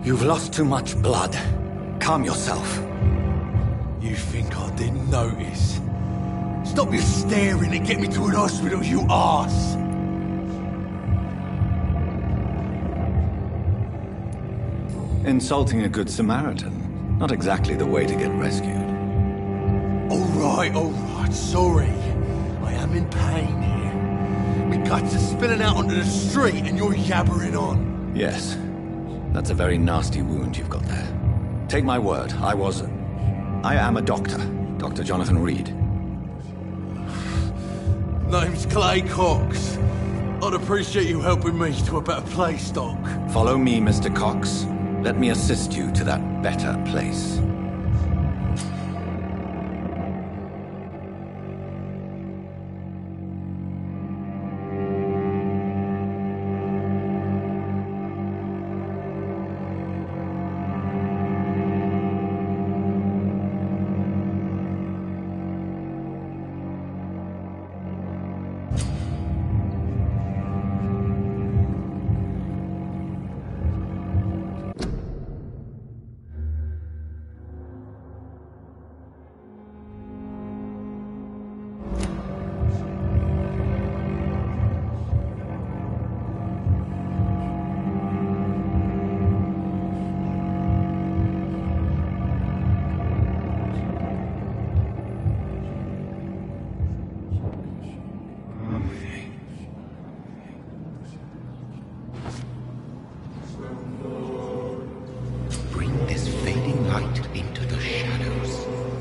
You've lost too much blood. Calm yourself. You think I didn't notice? Stop your staring and get me to an hospital, you arse! Insulting a good Samaritan. Not exactly the way to get rescued. All right, sorry. I am in pain here. My guts are spilling out onto the street and you're yabbering on. Yes. That's a very nasty wound you've got there. Take my word, I am a doctor. Dr. Jonathan Reed. Name's Clay Cox. I'd appreciate you helping me to a better place, Doc. Follow me, Mr. Cox. Let me assist you to that better place.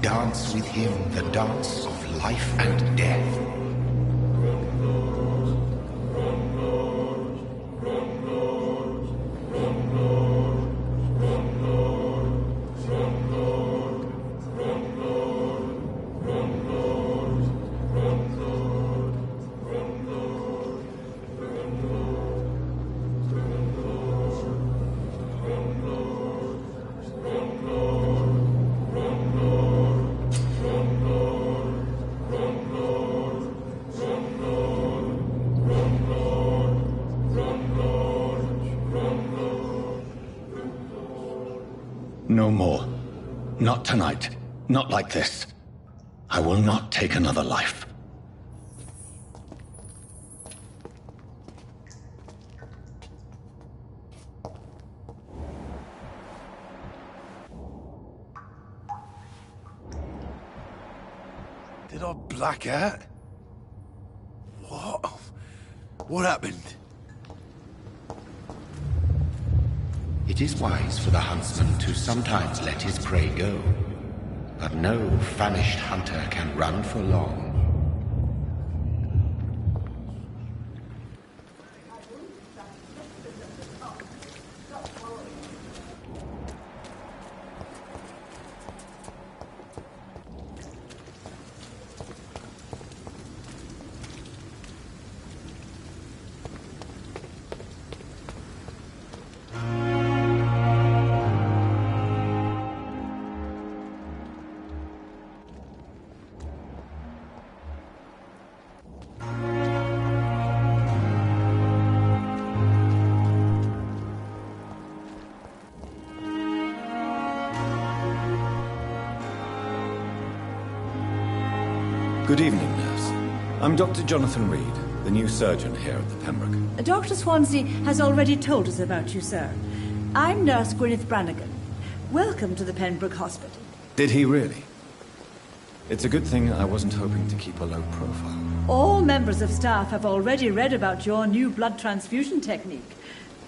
Dance with him the dance of life and death. No more. Not tonight. Not like this. I will not take another life. Did I black out? What? What happened? It is wise for the huntsman to sometimes let his prey go, but no famished hunter can run for long. Good evening, nurse. I'm Dr. Jonathan Reed, the new surgeon here at the Pembroke. Dr. Swansea has already told us about you, sir. I'm Nurse Gwyneth Brannigan. Welcome to the Pembroke Hospital. Did he really? It's a good thing I wasn't hoping to keep a low profile. All members of staff have already read about your new blood transfusion technique.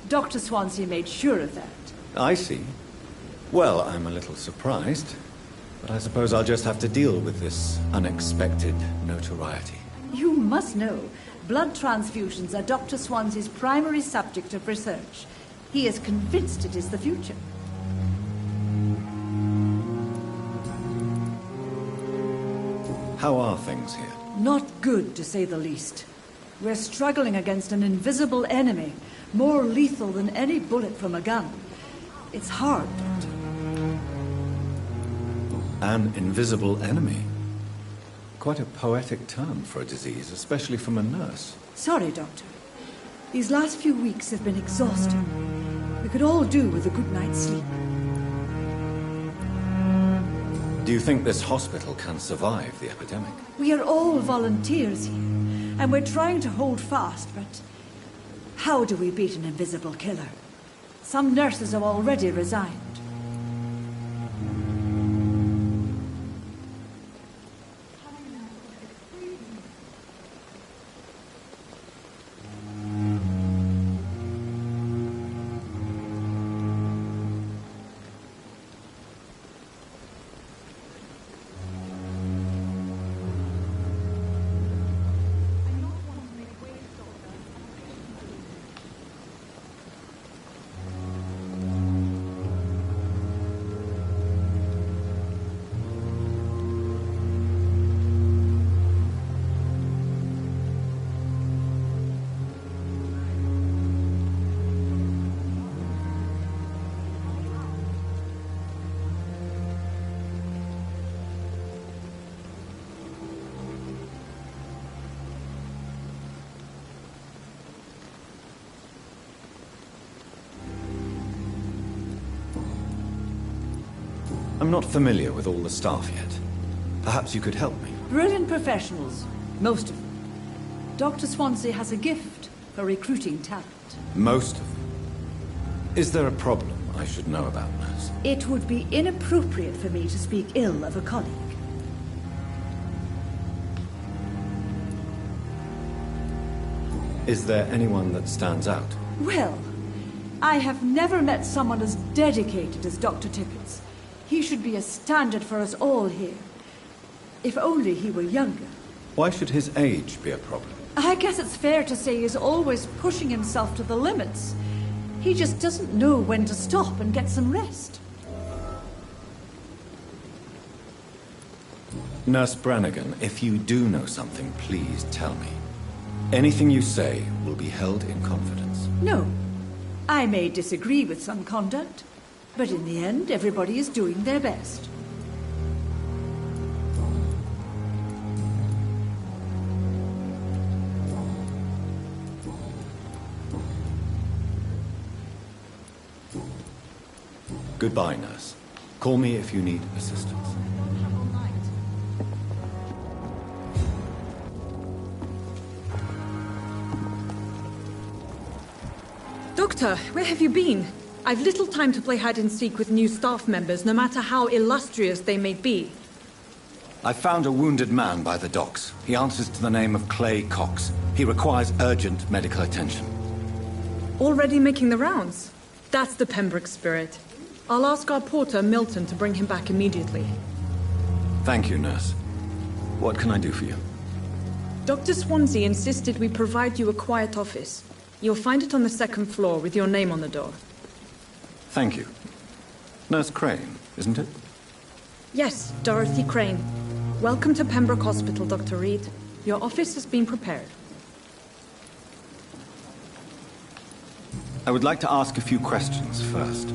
Dr. Swansea made sure of that. I see. Well, I'm a little surprised, but I suppose I'll just have to deal with this unexpected notoriety. You must know, blood transfusions are Dr. Swansea's primary subject of research. He is convinced it is the future. How are things here? Not good, to say the least. We're struggling against an invisible enemy, more lethal than any bullet from a gun. It's hard, Doctor. An invisible enemy? Quite a poetic term for a disease, especially from a nurse. Sorry, Doctor. These last few weeks have been exhausting. We could all do with a good night's sleep. Do you think this hospital can survive the epidemic? We are all volunteers here, and we're trying to hold fast, but how do we beat an invisible killer? Some nurses have already resigned. I'm not familiar with all the staff yet. Perhaps you could help me. Brilliant professionals, most of them. Dr. Swansea has a gift for recruiting talent. Most of them? Is there a problem I should know about, nurse? It would be inappropriate for me to speak ill of a colleague. Is there anyone that stands out? Well, I have never met someone as dedicated as Dr. Tippett. He should be a standard for us all here. If only he were younger. Why should his age be a problem? I guess it's fair to say he's always pushing himself to the limits. He just doesn't know when to stop and get some rest. Nurse Brannigan, if you do know something, please tell me. Anything you say will be held in confidence. No. I may disagree with some conduct, but in the end, everybody is doing their best. Goodbye, nurse. Call me if you need assistance. Doctor, where have you been? I've little time to play hide-and-seek with new staff members, no matter how illustrious they may be. I found a wounded man by the docks. He answers to the name of Clay Cox. He requires urgent medical attention. Already making the rounds? That's the Pembroke spirit. I'll ask our porter, Milton, to bring him back immediately. Thank you, nurse. What can I do for you? Dr. Swansea insisted we provide you a quiet office. You'll find it on the second floor with your name on the door. Thank you. Nurse Crane, isn't it? Yes, Dorothy Crane. Welcome to Pembroke Hospital, Dr. Reed. Your office has been prepared. I would like to ask a few questions first.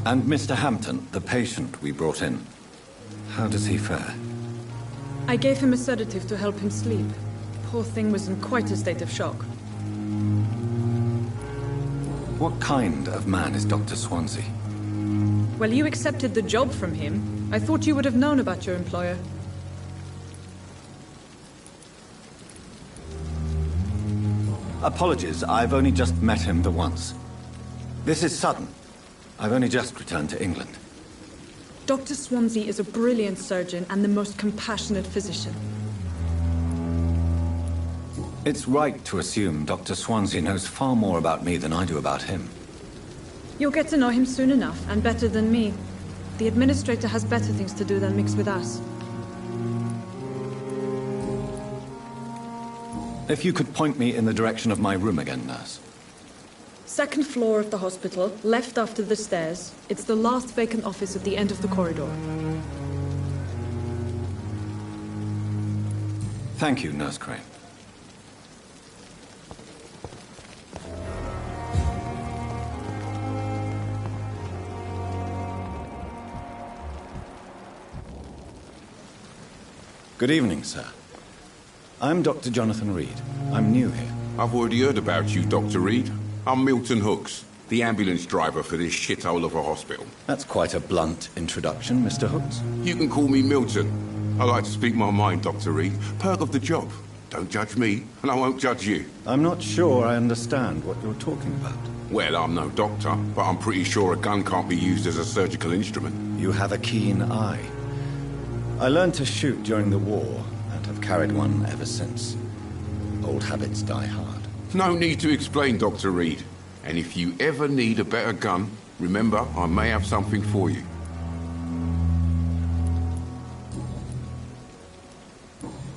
And Mr. Hampton, the patient we brought in, how does he fare? I gave him a sedative to help him sleep. Poor thing was in quite a state of shock. What kind of man is Dr. Swansea? Well, you accepted the job from him. I thought you would have known about your employer. Apologies, I've only just met him the once. This is sudden. I've only just returned to England. Dr. Swansea is a brilliant surgeon and the most compassionate physician. It's right to assume Dr. Swansea knows far more about me than I do about him. You'll get to know him soon enough, and better than me. The administrator has better things to do than mix with us. If you could point me in the direction of my room again, nurse. Second floor of the hospital, left after the stairs. It's the last vacant office at the end of the corridor. Thank you, Nurse Crane. Good evening, sir. I'm Dr. Jonathan Reed. I'm new here. I've already heard about you, Dr. Reed. I'm Milton Hooks, the ambulance driver for this shithole of a hospital. That's quite a blunt introduction, Mr. Hooks. You can call me Milton. I like to speak my mind, Dr. Reed. Perk of the job. Don't judge me, and I won't judge you. I'm not sure I understand what you're talking about. Well, I'm no doctor, but I'm pretty sure a gun can't be used as a surgical instrument. You have a keen eye. I learned to shoot during the war, and have carried one ever since. Old habits die hard. No need to explain, Dr. Reed. And if you ever need a better gun, remember, I may have something for you.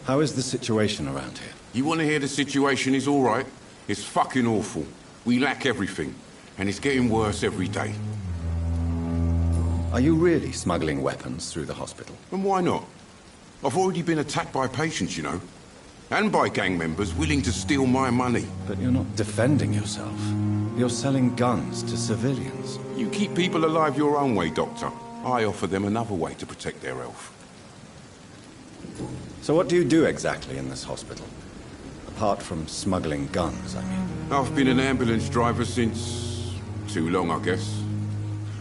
How is the situation around here? You want to hear the situation is all right? It's fucking awful. We lack everything, and it's getting worse every day. Are you really smuggling weapons through the hospital? And why not? I've already been attacked by patients, you know. And by gang members willing to steal my money. But you're not defending yourself. You're selling guns to civilians. You keep people alive your own way, Doctor. I offer them another way to protect their health. So what do you do exactly in this hospital? Apart from smuggling guns, I mean. I've been an ambulance driver since... too long, I guess.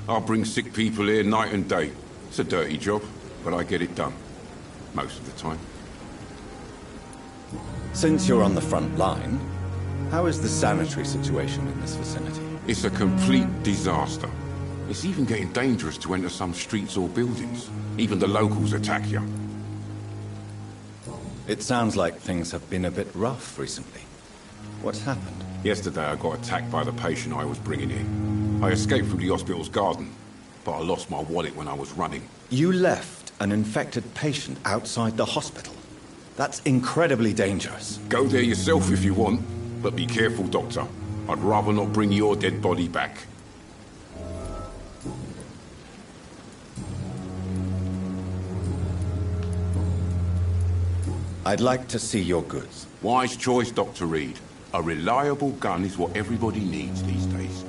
I bring sick people here night and day. It's a dirty job, but I get it done. Most of the time. Since you're on the front line, how is the sanitary situation in this vicinity? It's a complete disaster. It's even getting dangerous to enter some streets or buildings. Even the locals attack you. It sounds like things have been a bit rough recently. What's happened? Yesterday I got attacked by the patient I was bringing in. I escaped through the hospital's garden, but I lost my wallet when I was running. You left an infected patient outside the hospital? That's incredibly dangerous. Go there yourself if you want, but be careful, Doctor. I'd rather not bring your dead body back. I'd like to see your goods. Wise choice, Dr. Reed. A reliable gun is what everybody needs these days.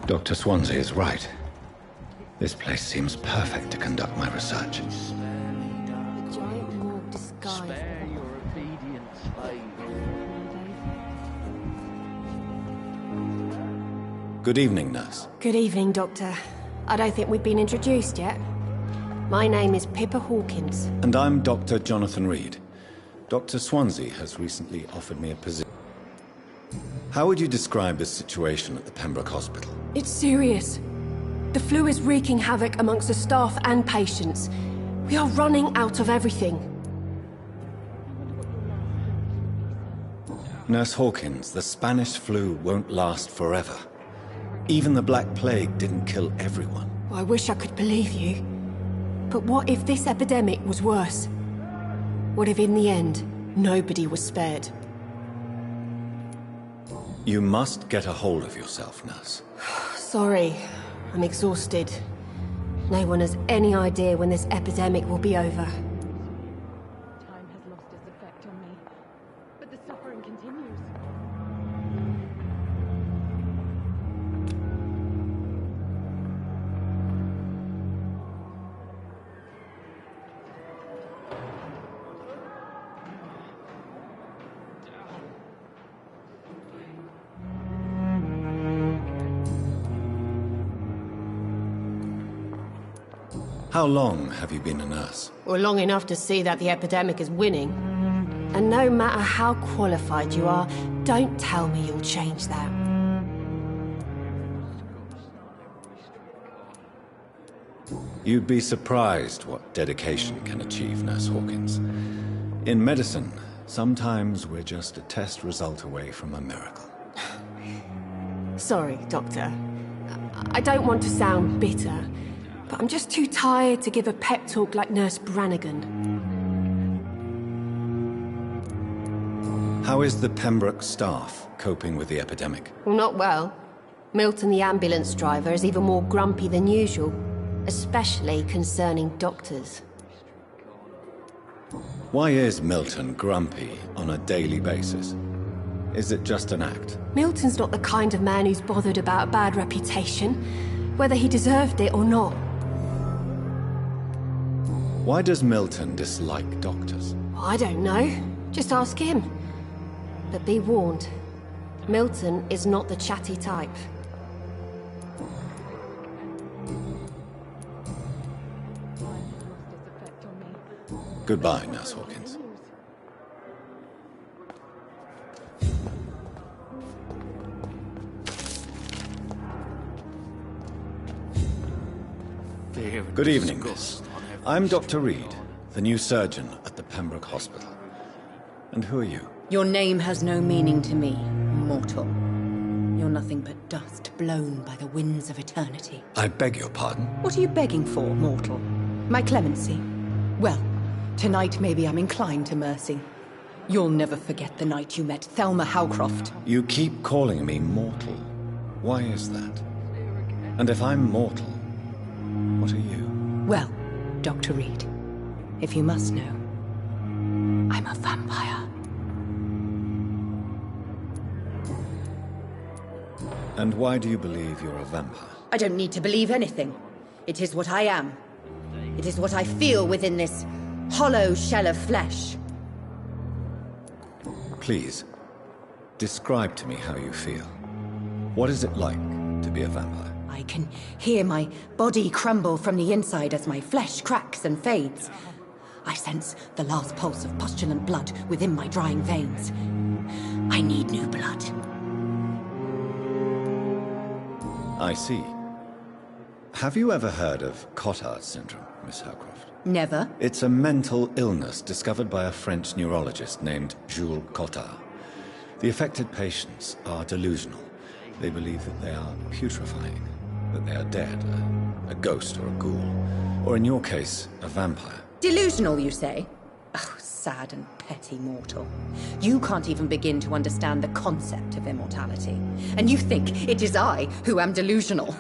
Dr. Swansea is right. This place seems perfect to conduct my research. Spare your obedient slave. Good evening, nurse. Good evening, Doctor. I don't think we've been introduced yet. My name is Pippa Hawkins. And I'm Dr. Jonathan Reed. Dr. Swansea has recently offered me a position. How would you describe the situation at the Pembroke Hospital? It's serious. The flu is wreaking havoc amongst the staff and patients. We are running out of everything. Nurse Hawkins, the Spanish flu won't last forever. Even the Black Plague didn't kill everyone. I wish I could believe you. But what if this epidemic was worse? What if in the end, nobody was spared? You must get a hold of yourself, nurse. Sorry, I'm exhausted. No one has any idea when this epidemic will be over. Time has lost its effect on me, but the suffering continues. How long have you been a nurse? Well, long enough to see that the epidemic is winning. And no matter how qualified you are, don't tell me you'll change that. You'd be surprised what dedication can achieve, Nurse Hawkins. In medicine, sometimes we're just a test result away from a miracle. Sorry, Doctor. I don't want to sound bitter, but I'm just too tired to give a pep talk like Nurse Brannigan. How is the Pembroke staff coping with the epidemic? Well, not well. Milton, the ambulance driver, is even more grumpy than usual, especially concerning doctors. Why is Milton grumpy on a daily basis? Is it just an act? Milton's not the kind of man who's bothered about a bad reputation, whether he deserved it or not. Why does Milton dislike doctors? I don't know. Just ask him. But be warned, Milton is not the chatty type. Goodbye, Nurse Hawkins. Good evening, miss. I'm Dr. Reed, the new surgeon at the Pembroke Hospital. And who are you? Your name has no meaning to me, mortal. You're nothing but dust blown by the winds of eternity. I beg your pardon? What are you begging for, mortal? My clemency? Well, tonight maybe I'm inclined to mercy. You'll never forget the night you met Thelma Howcroft. You keep calling me mortal. Why is that? And if I'm mortal, what are you? Well, Dr. Reed, if you must know, I'm a vampire. And why do you believe you're a vampire? I don't need to believe anything. It is what I am. It is what I feel within this hollow shell of flesh. Please, describe to me how you feel. What is it like to be a vampire? I can hear my body crumble from the inside as my flesh cracks and fades. I sense the last pulse of postulant blood within my drying veins. I need new blood. I see. Have you ever heard of Cotard syndrome, Miss Howcroft? Never. It's a mental illness discovered by a French neurologist named Jules Cotard. The affected patients are delusional. They believe that they are putrefying, that they are dead, a ghost or a ghoul, or in your case, a vampire. Delusional, you say? Oh, sad and petty mortal. You can't even begin to understand the concept of immortality. And you think it is I who am delusional.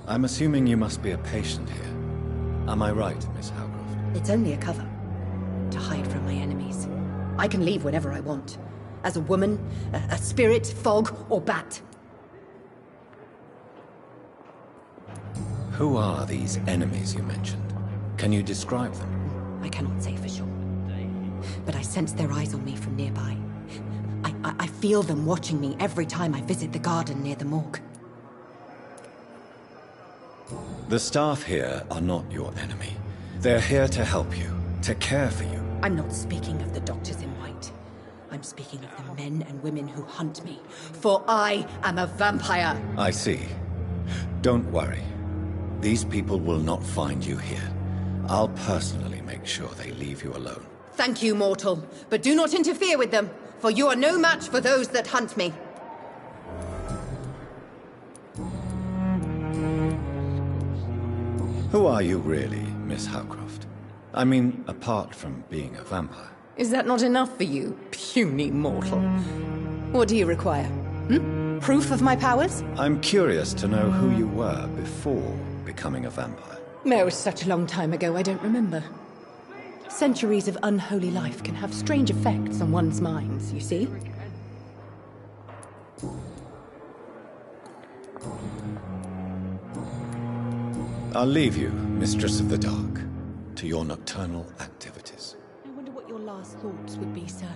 I'm assuming you must be a patient here. Am I right, Miss Howcroft? It's only a cover. To hide from my enemies. I can leave whenever I want. As a woman, a spirit, fog, or bat? Who are these enemies you mentioned? Can you describe them? I cannot say for sure. But I sense their eyes on me from nearby. I feel them watching me every time I visit the garden near the morgue. The staff here are not your enemy. They're here to help you, to care for you. I'm not speaking of the doctors in white. I'm speaking of the men and women who hunt me. For I am a vampire! I see. Don't worry. These people will not find you here. I'll personally make sure they leave you alone. Thank you, mortal. But do not interfere with them, for you are no match for those that hunt me. Who are you really, Miss Howcroft? I mean, apart from being a vampire. Is that not enough for you, puny mortal? What do you require? Proof of my powers? I'm curious to know who you were before becoming a vampire. It was such a long time ago, I don't remember. Centuries of unholy life can have strange effects on one's minds, you see? I'll leave you, Mistress of the Dark, to your nocturnal activities. I wonder what your last thoughts would be, sir.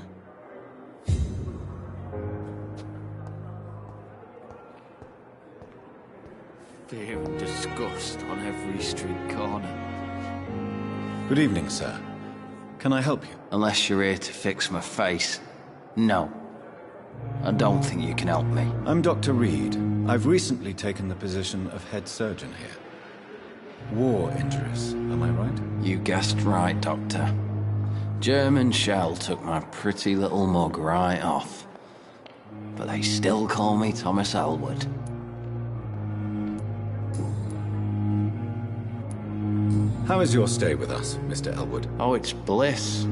Fear and disgust on every street corner. Good evening, sir. Can I help you? Unless you're here to fix my face. No. I don't think you can help me. I'm Dr. Reed. I've recently taken the position of head surgeon here. War injuries, am I right? You guessed right, Doctor. German shell took my pretty little mug right off. But they still call me Thomas Elwood. How is your stay with us, Mr. Elwood? Oh, it's bliss.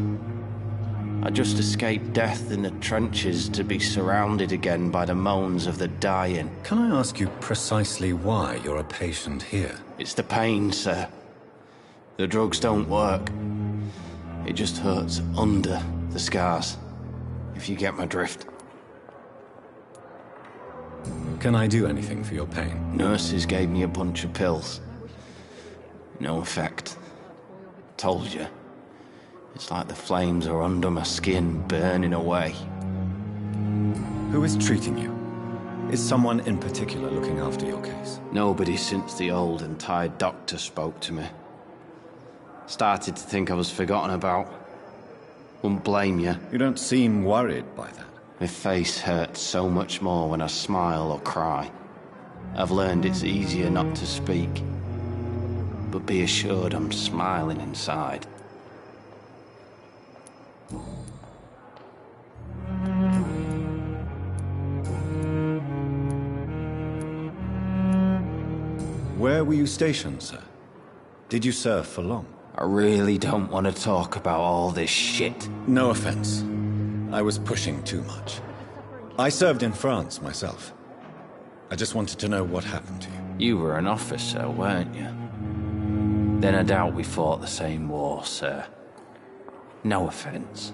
I just escaped death in the trenches to be surrounded again by the moans of the dying. Can I ask you precisely why you're a patient here? It's the pain, sir. The drugs don't work. It just hurts under the scars, if you get my drift. Can I do anything for your pain? Nurses gave me a bunch of pills. No effect. Told you. It's like the flames are under my skin, burning away. Who is treating you? Is someone in particular looking after your case? Nobody since the old and tired doctor spoke to me. Started to think I was forgotten about. Wouldn't blame you. You don't seem worried by that. My face hurts so much more when I smile or cry. I've learned it's easier not to speak. But be assured I'm smiling inside. Where were you stationed, sir? Did you serve for long? I really don't want to talk about all this shit. No offense. I was pushing too much. I served in France myself. I just wanted to know what happened to you. You were an officer, weren't you? Then I doubt we fought the same war, sir. No offense.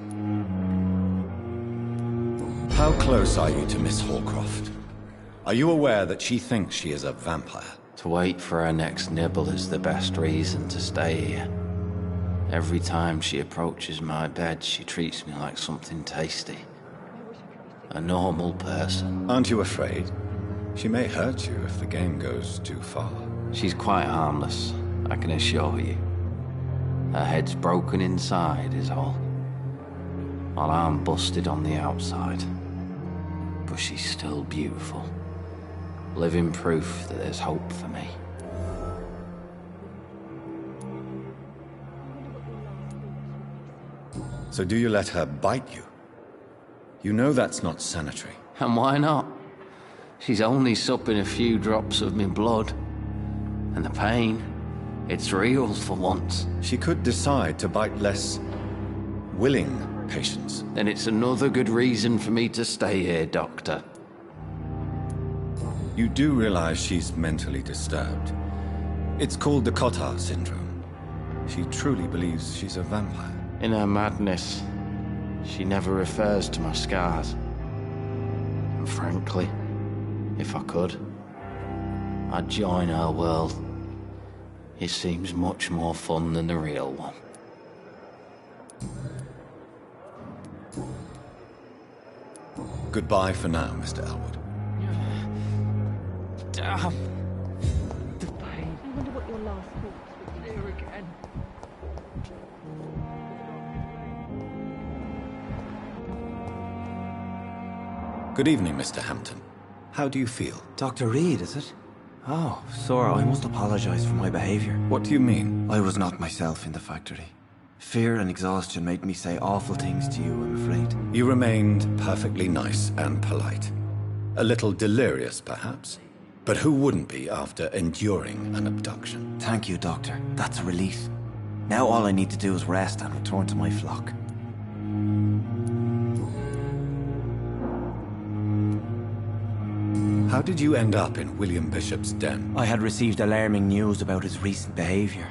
How close are you to Miss Hallcroft? Are you aware that she thinks she is a vampire? To wait for her next nibble is the best reason to stay here. Every time she approaches my bed, she treats me like something tasty. A normal person. Aren't you afraid? She may hurt you if the game goes too far. She's quite harmless, I can assure you. Her head's broken inside is all. While I'm busted on the outside. But she's still beautiful. Living proof that there's hope for me. So do you let her bite you? You know that's not sanitary. And why not? She's only supping a few drops of me blood. And the pain, it's real for once. She could decide to bite less willing patients. Then it's another good reason for me to stay here, Doctor. You do realize she's mentally disturbed. It's called the Cotard syndrome. She truly believes she's a vampire. In her madness, she never refers to my scars. And frankly, if I could, I'd join her world. It seems much more fun than the real one. Goodbye for now, Mr. Elwood. Damn. The pain. I wonder what your last thoughts were here again. Good evening, Mr. Hampton. How do you feel? Dr. Reed, is it? Oh, sir, I must apologize for my behavior. What do you mean? I was not myself in the factory. Fear and exhaustion made me say awful things to you, I'm afraid. You remained perfectly nice and polite. A little delirious, perhaps. But who wouldn't be after enduring an abduction? Thank you, Doctor. That's a relief. Now all I need to do is rest and return to my flock. How did you end up in William Bishop's den? I had received alarming news about his recent behavior.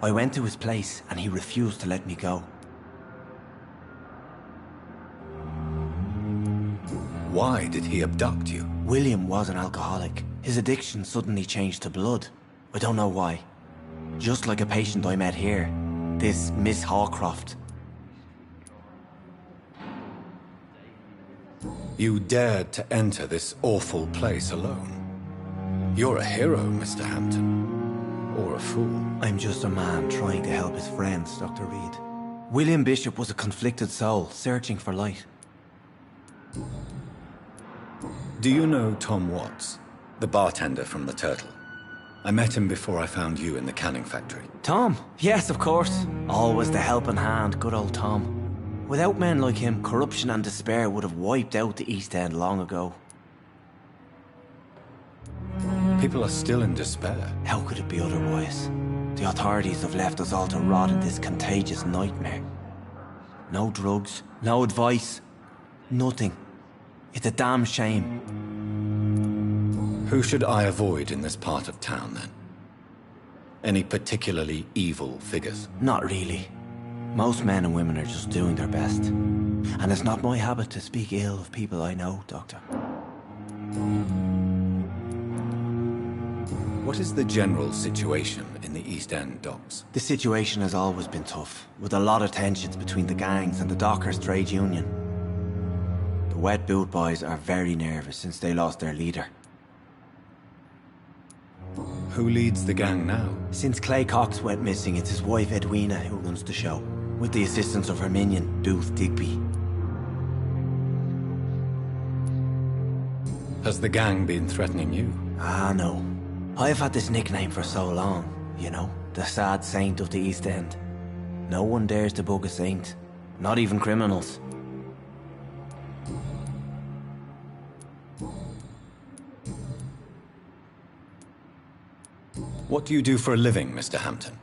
I went to his place and he refused to let me go. Why did he abduct you? William was an alcoholic. His addiction suddenly changed to blood. I don't know why. Just like a patient I met here. This Miss Hawcroft. You dared to enter this awful place alone. You're a hero, Mr. Hampton. Or a fool. I'm just a man trying to help his friends, Dr. Reed. William Bishop was a conflicted soul, searching for light. Do you know Tom Watts, the bartender from the Turtle? I met him before I found you in the canning factory. Tom? Yes, of course. Always the helping hand, good old Tom. Without men like him, corruption and despair would have wiped out the East End long ago. People are still in despair. How could it be otherwise? The authorities have left us all to rot in this contagious nightmare. No drugs, no advice, nothing. It's a damn shame. Who should I avoid in this part of town, then? Any particularly evil figures? Not really. Most men and women are just doing their best. And it's not my habit to speak ill of people I know, Doctor. What is the general situation in the East End docks? The situation has always been tough, with a lot of tensions between the gangs and the dockers' trade union. The Wet Boot Boys are very nervous since they lost their leader. Who leads the gang now? Since Clay Cox went missing, it's his wife Edwina who runs the show, with the assistance of her minion, Dooth Digby. Has the gang been threatening you? Ah, no. I've had this nickname for so long, you know, the sad saint of the East End. No one dares to bug a saint, not even criminals. What do you do for a living, Mr. Hampton?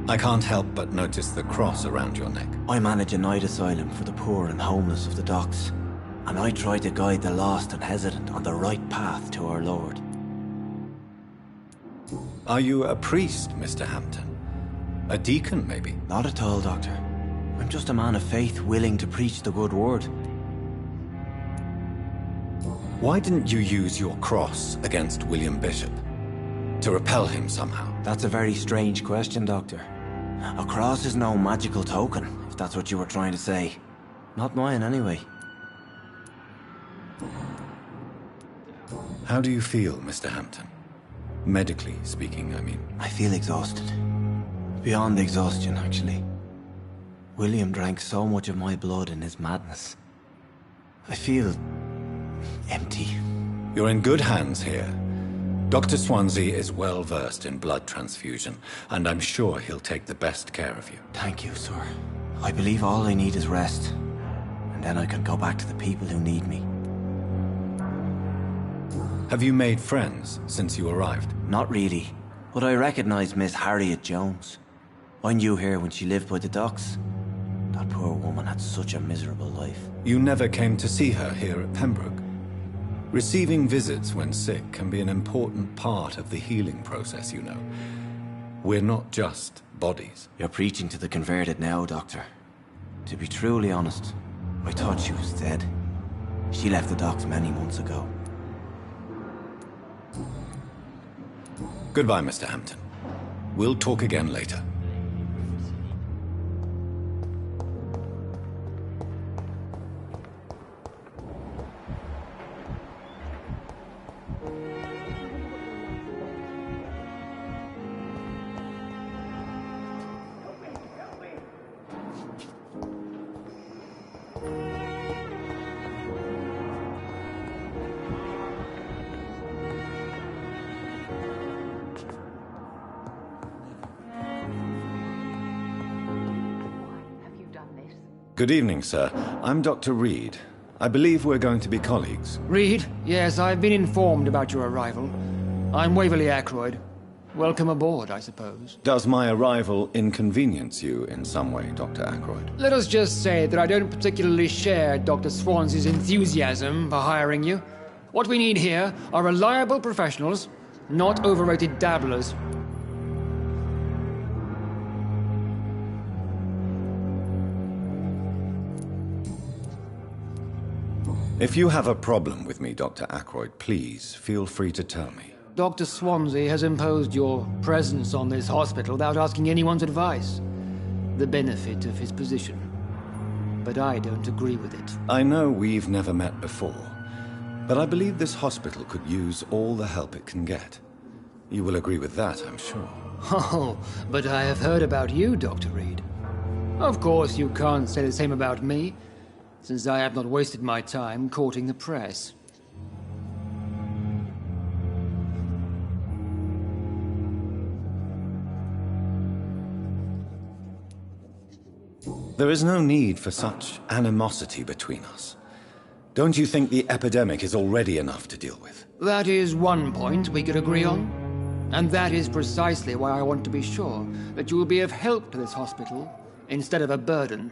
I can't help but notice the cross around your neck. I manage a night asylum for the poor and homeless of the docks, and I try to guide the lost and hesitant on the right path to our Lord. Are you a priest, Mr. Hampton? A deacon, maybe? Not at all, Doctor. I'm just a man of faith willing to preach the good word. Why didn't you use your cross against William Bishop? To repel him somehow? That's a very strange question, Doctor. A cross is no magical token, if that's what you were trying to say. Not mine, anyway. How do you feel, Mr. Hampton? Medically speaking, I mean. I feel exhausted. Beyond exhaustion, actually. William drank so much of my blood in his madness. I feel empty. You're in good hands here. Dr. Swansea is well versed in blood transfusion, and I'm sure he'll take the best care of you. Thank you, sir. I believe all I need is rest, and then I can go back to the people who need me. Have you made friends since you arrived? Not really, but I recognize Miss Harriet Jones. I knew her when she lived by the docks. That poor woman had such a miserable life. You never came to see her here at Pembroke? Receiving visits when sick can be an important part of the healing process, you know. We're not just bodies. You're preaching to the converted now, Doctor. To be truly honest, I thought she was dead. She left the docks many months ago. Goodbye, Mr. Hampton. We'll talk again later. Good evening, sir. I'm Dr. Reed. I believe we're going to be colleagues. Reed? Yes, I've been informed about your arrival. I'm Waverly Ackroyd. Welcome aboard, I suppose. Does my arrival inconvenience you in some way, Dr. Ackroyd? Let us just say that I don't particularly share Dr. Swansea's enthusiasm for hiring you. What we need here are reliable professionals, not overrated dabblers. If you have a problem with me, Dr. Ackroyd, please feel free to tell me. Dr. Swansea has imposed your presence on this hospital without asking anyone's advice. The benefit of his position. But I don't agree with it. I know we've never met before, but I believe this hospital could use all the help it can get. You will agree with that, I'm sure. Oh, but I have heard about you, Dr. Reed. Of course, you can't say the same about me, since I have not wasted my time courting the press. There is no need for such animosity between us. Don't you think the epidemic is already enough to deal with? That is one point we could agree on. And that is precisely why I want to be sure that you will be of help to this hospital, instead of a burden.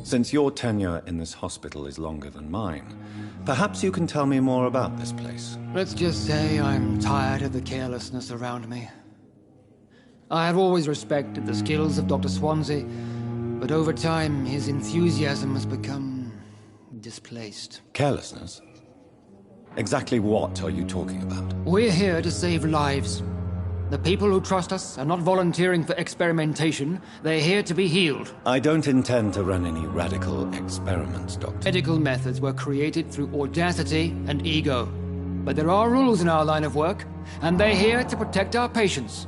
Since your tenure in this hospital is longer than mine, perhaps you can tell me more about this place. Let's just say I'm tired of the carelessness around me. I have always respected the skills of Dr. Swansea, but over time his enthusiasm has become displaced. Carelessness? Exactly what are you talking about? We're here to save lives. The people who trust us are not volunteering for experimentation. They're here to be healed. I don't intend to run any radical experiments, Doctor. Medical methods were created through audacity and ego. But there are rules in our line of work, and they're here to protect our patients.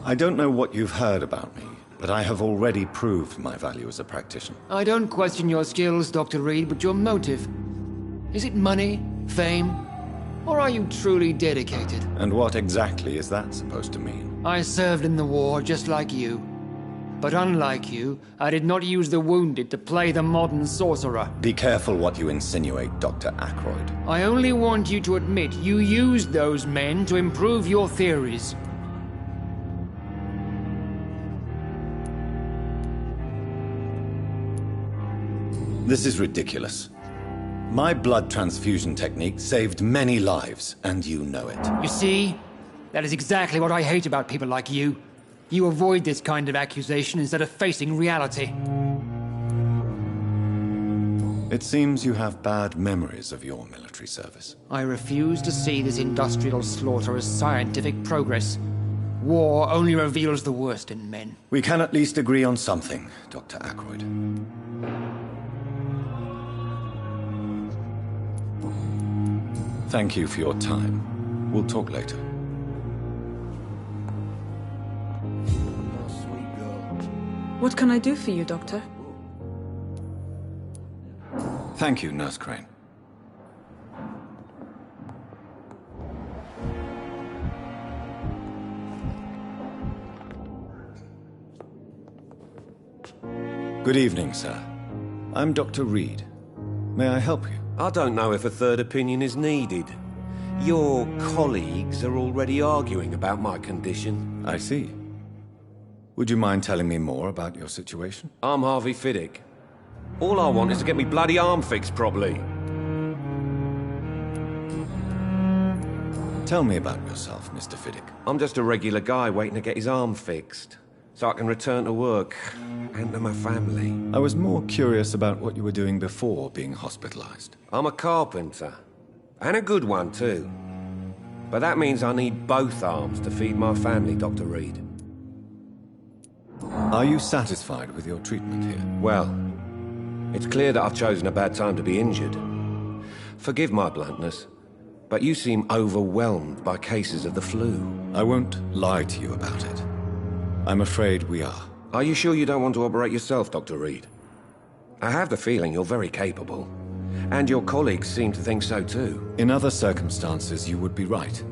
I don't know what you've heard about me, but I have already proved my value as a practitioner. I don't question your skills, Dr. Reed, but your motive. Is it money, fame, or are you truly dedicated? And what exactly is that supposed to mean? I served in the war just like you. But unlike you, I did not use the wounded to play the modern sorcerer. Be careful what you insinuate, Dr. Ackroyd. I only want you to admit you used those men to improve your theories. This is ridiculous. My blood transfusion technique saved many lives, and you know it. You see? That is exactly what I hate about people like you. You avoid this kind of accusation instead of facing reality. It seems you have bad memories of your military service. I refuse to see this industrial slaughter as scientific progress. War only reveals the worst in men. We can at least agree on something, Dr. Ackroyd. Thank you for your time. We'll talk later. What can I do for you, Doctor? Thank you, Nurse Crane. Good evening, sir. I'm Dr. Reed. May I help you? I don't know if a third opinion is needed. Your colleagues are already arguing about my condition. I see. Would you mind telling me more about your situation? I'm Harvey Fiddick. All I want is to get me bloody arm fixed properly. Tell me about yourself, Mr. Fiddick. I'm just a regular guy waiting to get his arm fixed, so I can return to work and to my family. I was more curious about what you were doing before being hospitalized. I'm a carpenter, and a good one too. But that means I need both arms to feed my family, Dr. Reed. Are you satisfied with your treatment here? Well, it's clear that I've chosen a bad time to be injured. Forgive my bluntness, but you seem overwhelmed by cases of the flu. I won't lie to you about it. I'm afraid we are. Are you sure you don't want to operate yourself, Dr. Reed? I have the feeling you're very capable, and your colleagues seem to think so too. In other circumstances, you would be right.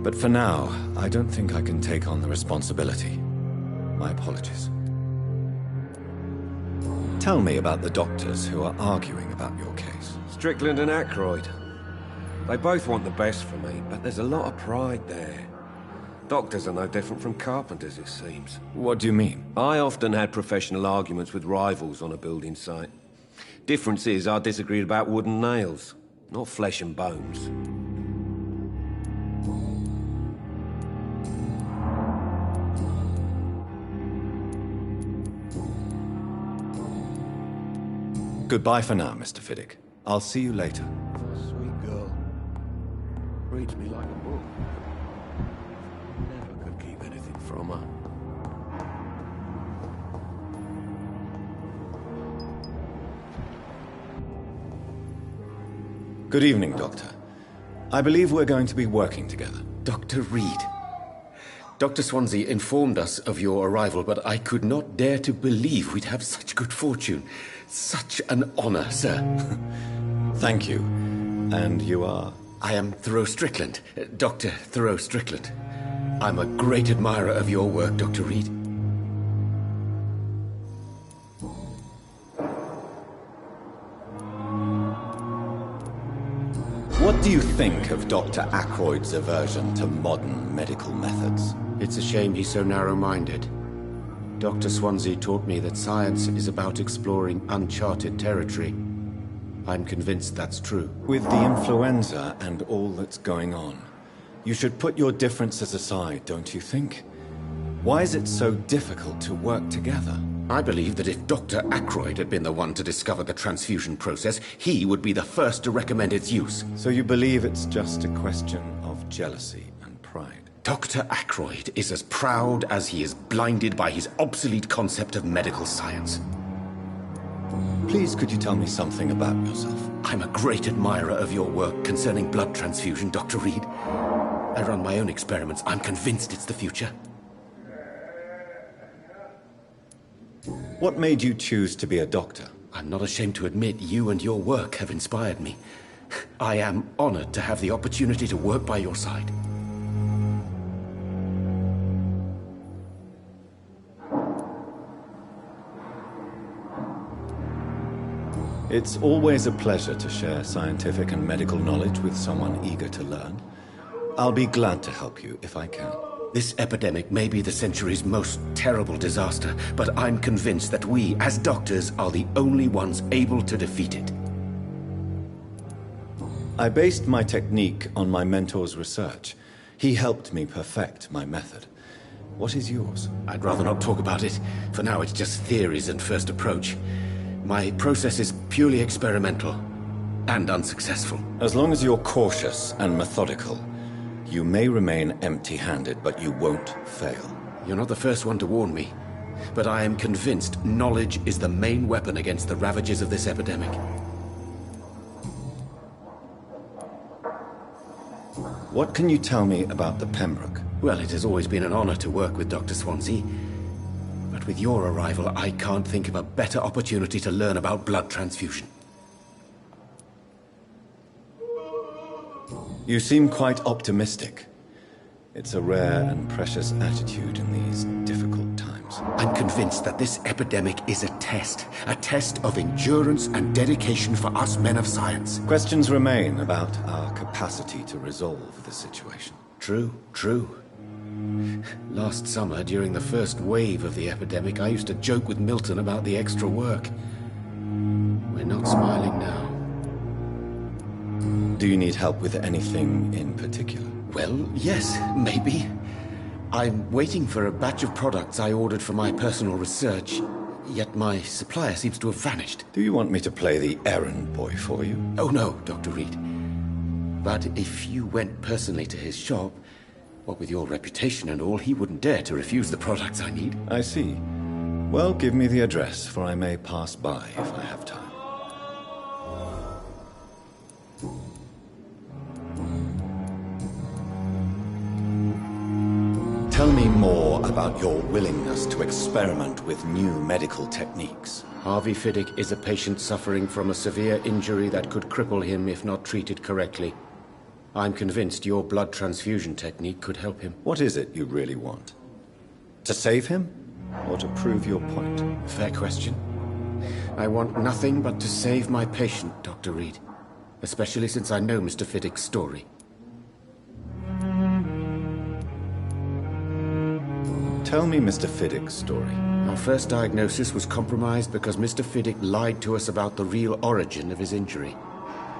But for now, I don't think I can take on the responsibility. My apologies. Tell me about the doctors who are arguing about your case. Strickland and Aykroyd. They both want the best for me, but there's a lot of pride there. Doctors are no different from carpenters, it seems. What do you mean? I often had professional arguments with rivals on a building site. Difference is, I disagreed about wood and nails, not flesh and bones. Goodbye for now, Mr. Fiddick. I'll see you later. Sweet girl. Reads me like a book. Never could keep anything from her. Good evening, Doctor. I believe we're going to be working together. Dr. Reed. Dr. Swansea informed us of your arrival, but I could not dare to believe we'd have such good fortune. Such an honor, sir. Thank you. And you are? I am Thoreau Strickland, Dr. Thoreau Strickland. I'm a great admirer of your work, Dr. Reed. What do you think of Dr. Aykroyd's aversion to modern medical methods? It's a shame he's so narrow-minded. Dr. Swansea taught me that science is about exploring uncharted territory. I'm convinced that's true. With the influenza and all that's going on, you should put your differences aside, don't you think? Why is it so difficult to work together? I believe that if Dr. Aykroyd had been the one to discover the transfusion process, he would be the first to recommend its use. So you believe it's just a question of jealousy and pride? Dr. Aykroyd is as proud as he is blinded by his obsolete concept of medical science. Please, could you tell me something about yourself? I'm a great admirer of your work concerning blood transfusion, Dr. Reed. I run my own experiments. I'm convinced it's the future. What made you choose to be a doctor? I'm not ashamed to admit you and your work have inspired me. I am honored to have the opportunity to work by your side. It's always a pleasure to share scientific and medical knowledge with someone eager to learn. I'll be glad to help you if I can. This epidemic may be the century's most terrible disaster, but I'm convinced that we, as doctors, are the only ones able to defeat it. I based my technique on my mentor's research. He helped me perfect my method. What is yours? I'd rather not talk about it. For now, it's just theories and first approach. My process is purely experimental and unsuccessful. As long as you're cautious and methodical, you may remain empty-handed, but you won't fail. You're not the first one to warn me, but I am convinced knowledge is the main weapon against the ravages of this epidemic. What can you tell me about the Pembroke? Well, it has always been an honor to work with Dr. Swansea. But with your arrival, I can't think of a better opportunity to learn about blood transfusion. You seem quite optimistic. It's a rare and precious attitude in these difficult times. symptoms. I'm convinced that this epidemic is a test of endurance and dedication for us men of science. Questions remain about our capacity to resolve the situation. True, true. Last summer, during the first wave of the epidemic, I used to joke with Milton about the extra work. We're not smiling now. Do you need help with anything in particular? Well, yes, maybe. I'm waiting for a batch of products I ordered for my personal research, yet my supplier seems to have vanished. Do you want me to play the errand boy for you? Oh no, Dr. Reed. But if you went personally to his shop, what with your reputation and all, he wouldn't dare to refuse the products I need. I see. Well, give me the address, for I may pass by if I have time. Tell me more about your willingness to experiment with new medical techniques. Harvey Fiddick is a patient suffering from a severe injury that could cripple him if not treated correctly. I'm convinced your blood transfusion technique could help him. What is it you really want? To save him? Or to prove your point? Fair question. I want nothing but to save my patient, Dr. Reed. Especially since I know Mr. Fiddick's story. Tell me Mr. Fiddick's story. Our first diagnosis was compromised because Mr. Fiddick lied to us about the real origin of his injury.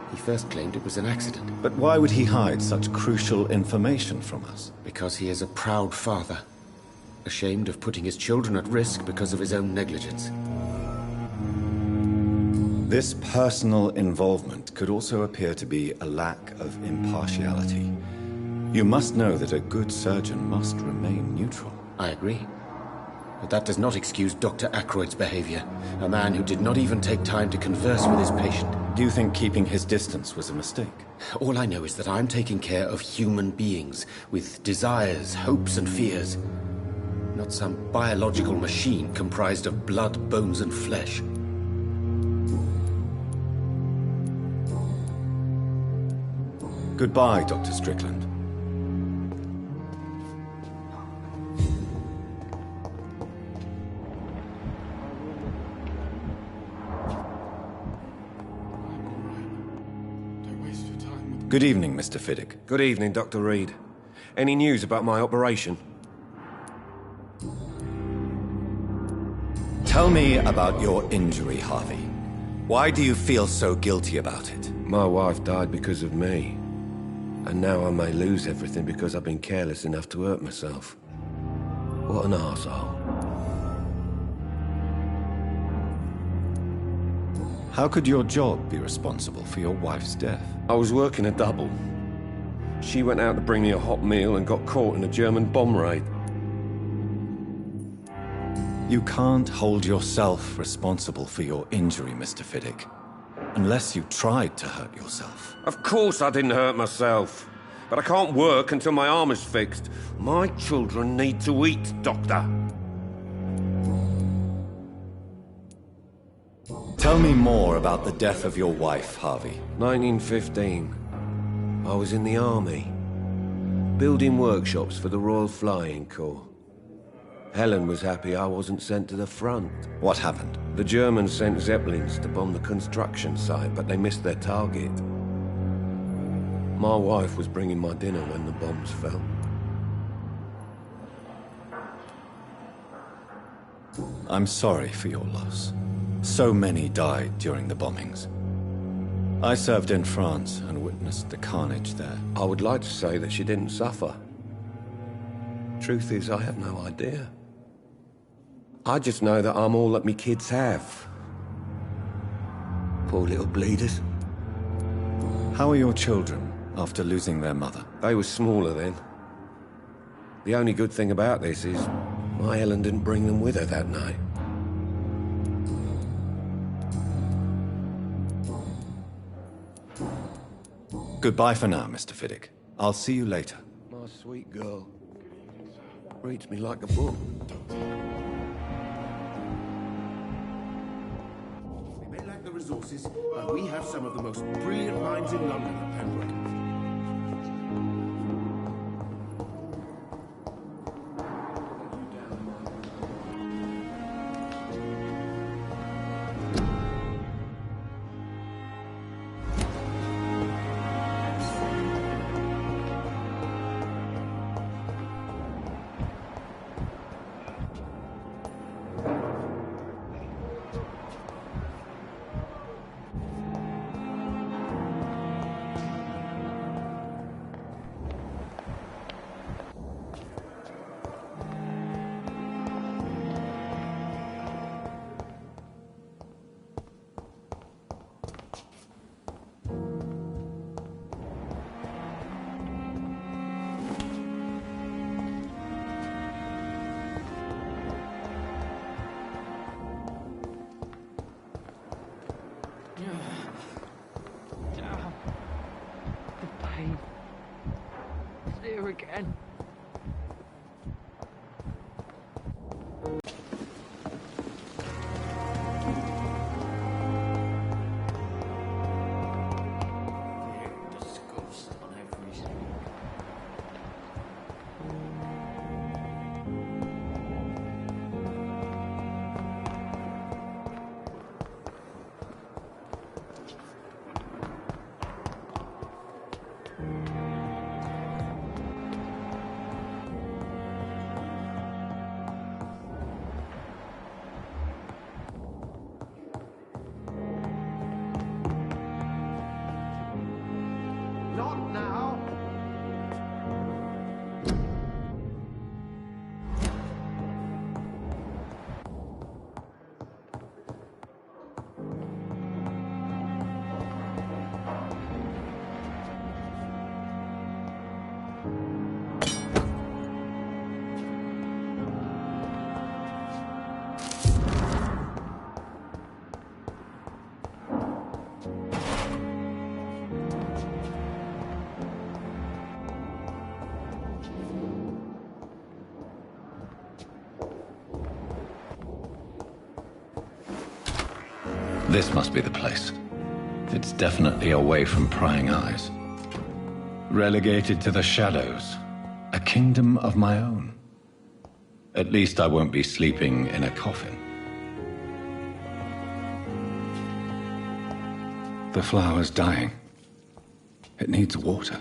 He first claimed it was an accident. But why would he hide such crucial information from us? Because he is a proud father, ashamed of putting his children at risk because of his own negligence. This personal involvement could also appear to be a lack of impartiality. You must know that a good surgeon must remain neutral. I agree. But that does not excuse Dr. Ackroyd's behavior. A man who did not even take time to converse with his patient. Do you think keeping his distance was a mistake? All I know is that I'm taking care of human beings with desires, hopes, and fears. Not some biological machine comprised of blood, bones, and flesh. Goodbye, Dr. Strickland. Good evening, Mr. Fiddick. Good evening, Dr. Reed. Any news about my operation? Tell me about your injury, Harvey. Why do you feel so guilty about it? My wife died because of me. And now I may lose everything because I've been careless enough to hurt myself. What an arsehole. How could your job be responsible for your wife's death? I was working a double. She went out to bring me a hot meal and got caught in a German bomb raid. You can't hold yourself responsible for your injury, Mr. Fiddick. Unless you tried to hurt yourself. Of course I didn't hurt myself. But I can't work until my arm is fixed. My children need to eat, Doctor. Tell me more about the death of your wife, Harvey. 1915. I was in the army. Building workshops for the Royal Flying Corps. Helen was happy I wasn't sent to the front. What happened? The Germans sent Zeppelins to bomb the construction site, but they missed their target. My wife was bringing my dinner when the bombs fell. I'm sorry for your loss. So many died during the bombings. I served in France and witnessed the carnage there. I would like to say that she didn't suffer. Truth is, I have no idea. I just know that I'm all that me kids have. Poor little bleeders. How are your children after losing their mother? They were smaller then. The only good thing about this is my Helen didn't bring them with her that night. Goodbye for now, Mr. Fiddick. I'll see you later. My sweet girl. Reads me like a book. We may lack the resources, but we have some of the most brilliant minds in London at Pembroke. again. Not now. This must be the place. It's definitely away from prying eyes. Relegated to the shadows. A kingdom of my own. At least I won't be sleeping in a coffin. The flower's dying. It needs water.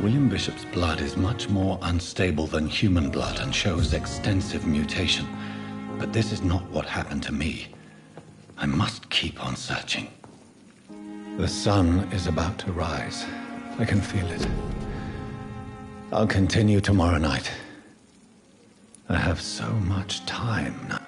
William Bishop's blood is much more unstable than human blood and shows extensive mutation. But this is not what happened to me. I must keep on searching. The sun is about to rise. I can feel it. I'll continue tomorrow night. I have so much time now.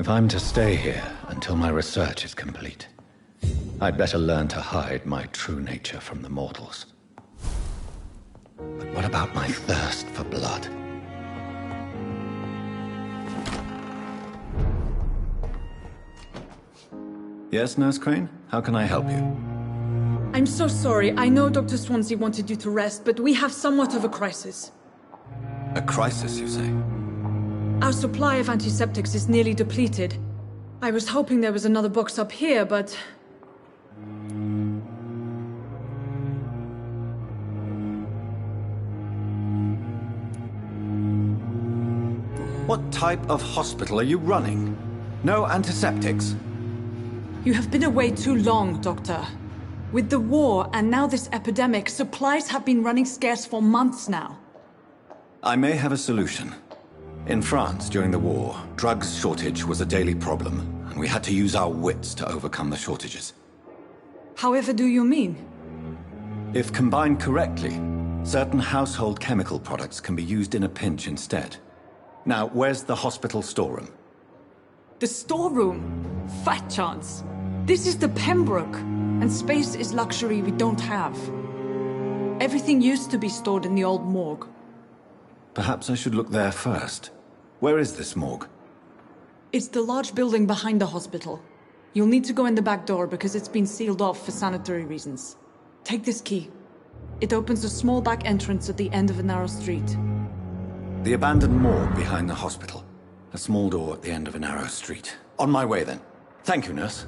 If I'm to stay here until my research is complete, I'd better learn to hide my true nature from the mortals. But what about my thirst for blood? Yes, Nurse Crane? How can I help you? I'm so sorry. I know Dr. Swansea wanted you to rest, but we have somewhat of a crisis. A crisis, you say? Our supply of antiseptics is nearly depleted. I was hoping there was another box up here, but... What type of hospital are you running? No antiseptics? You have been away too long, Doctor. With the war and now this epidemic, supplies have been running scarce for months now. I may have a solution. In France, during the war, drugs shortage was a daily problem, and we had to use our wits to overcome the shortages. However do you mean? If combined correctly, certain household chemical products can be used in a pinch instead. Now, where's the hospital storeroom? The storeroom? Fat chance. This is the Pembroke, and space is luxury we don't have. Everything used to be stored in the old morgue. Perhaps I should look there first. Where is this morgue? It's the large building behind the hospital. You'll need to go in the back door because it's been sealed off for sanitary reasons. Take this key. It opens a small back entrance at the end of a narrow street. The abandoned morgue behind the hospital. A small door at the end of a narrow street. On my way then. Thank you, nurse.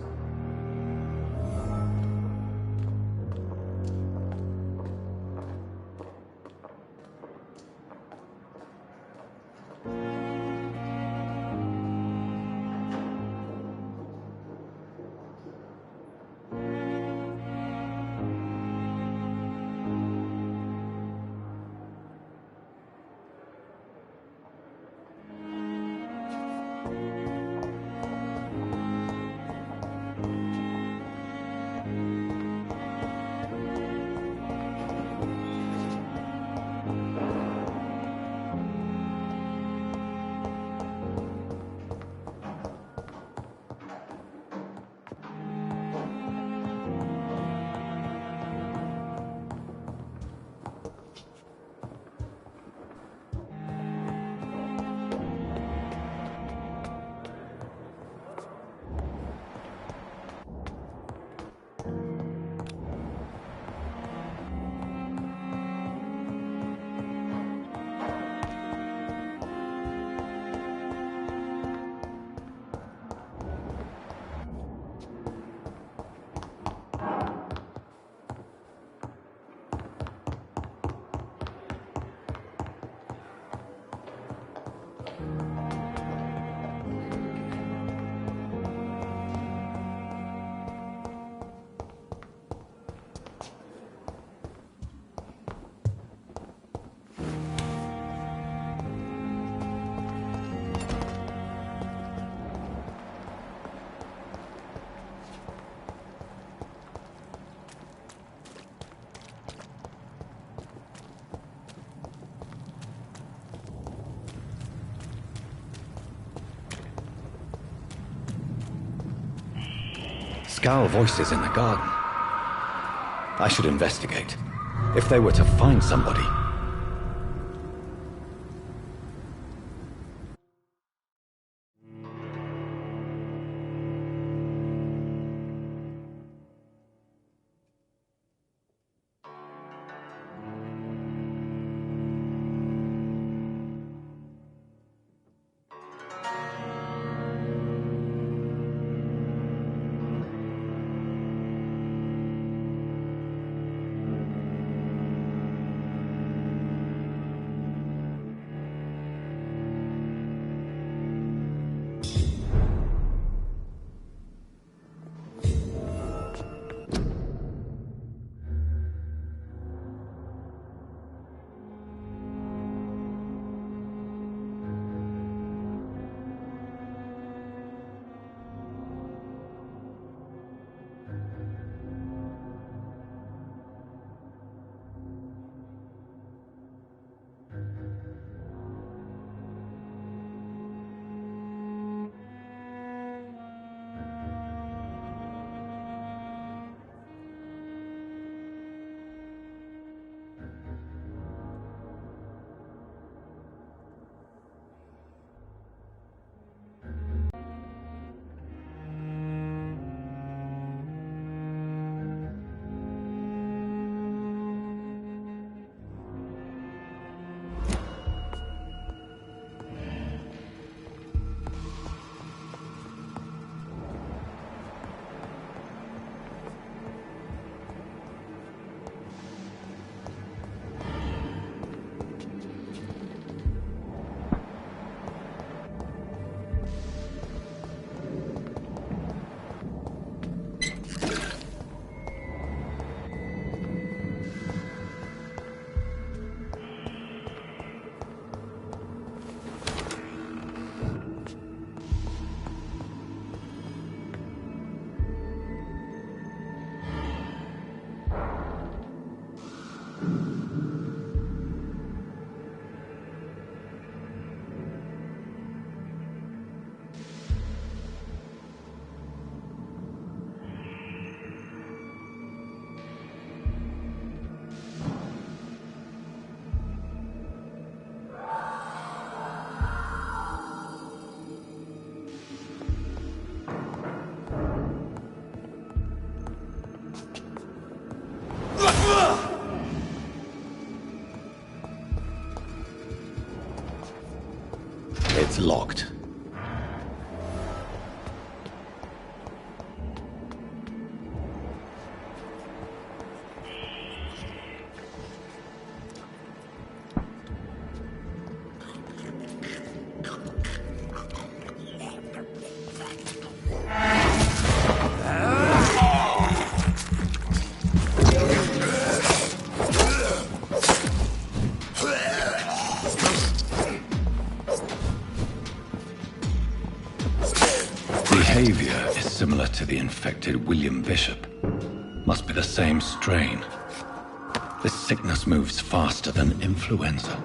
Skull voices in the garden. I should investigate. If they were to find somebody... It's locked. Behavior is similar to the infected William Bishop. Must be the same strain. This sickness moves faster than influenza.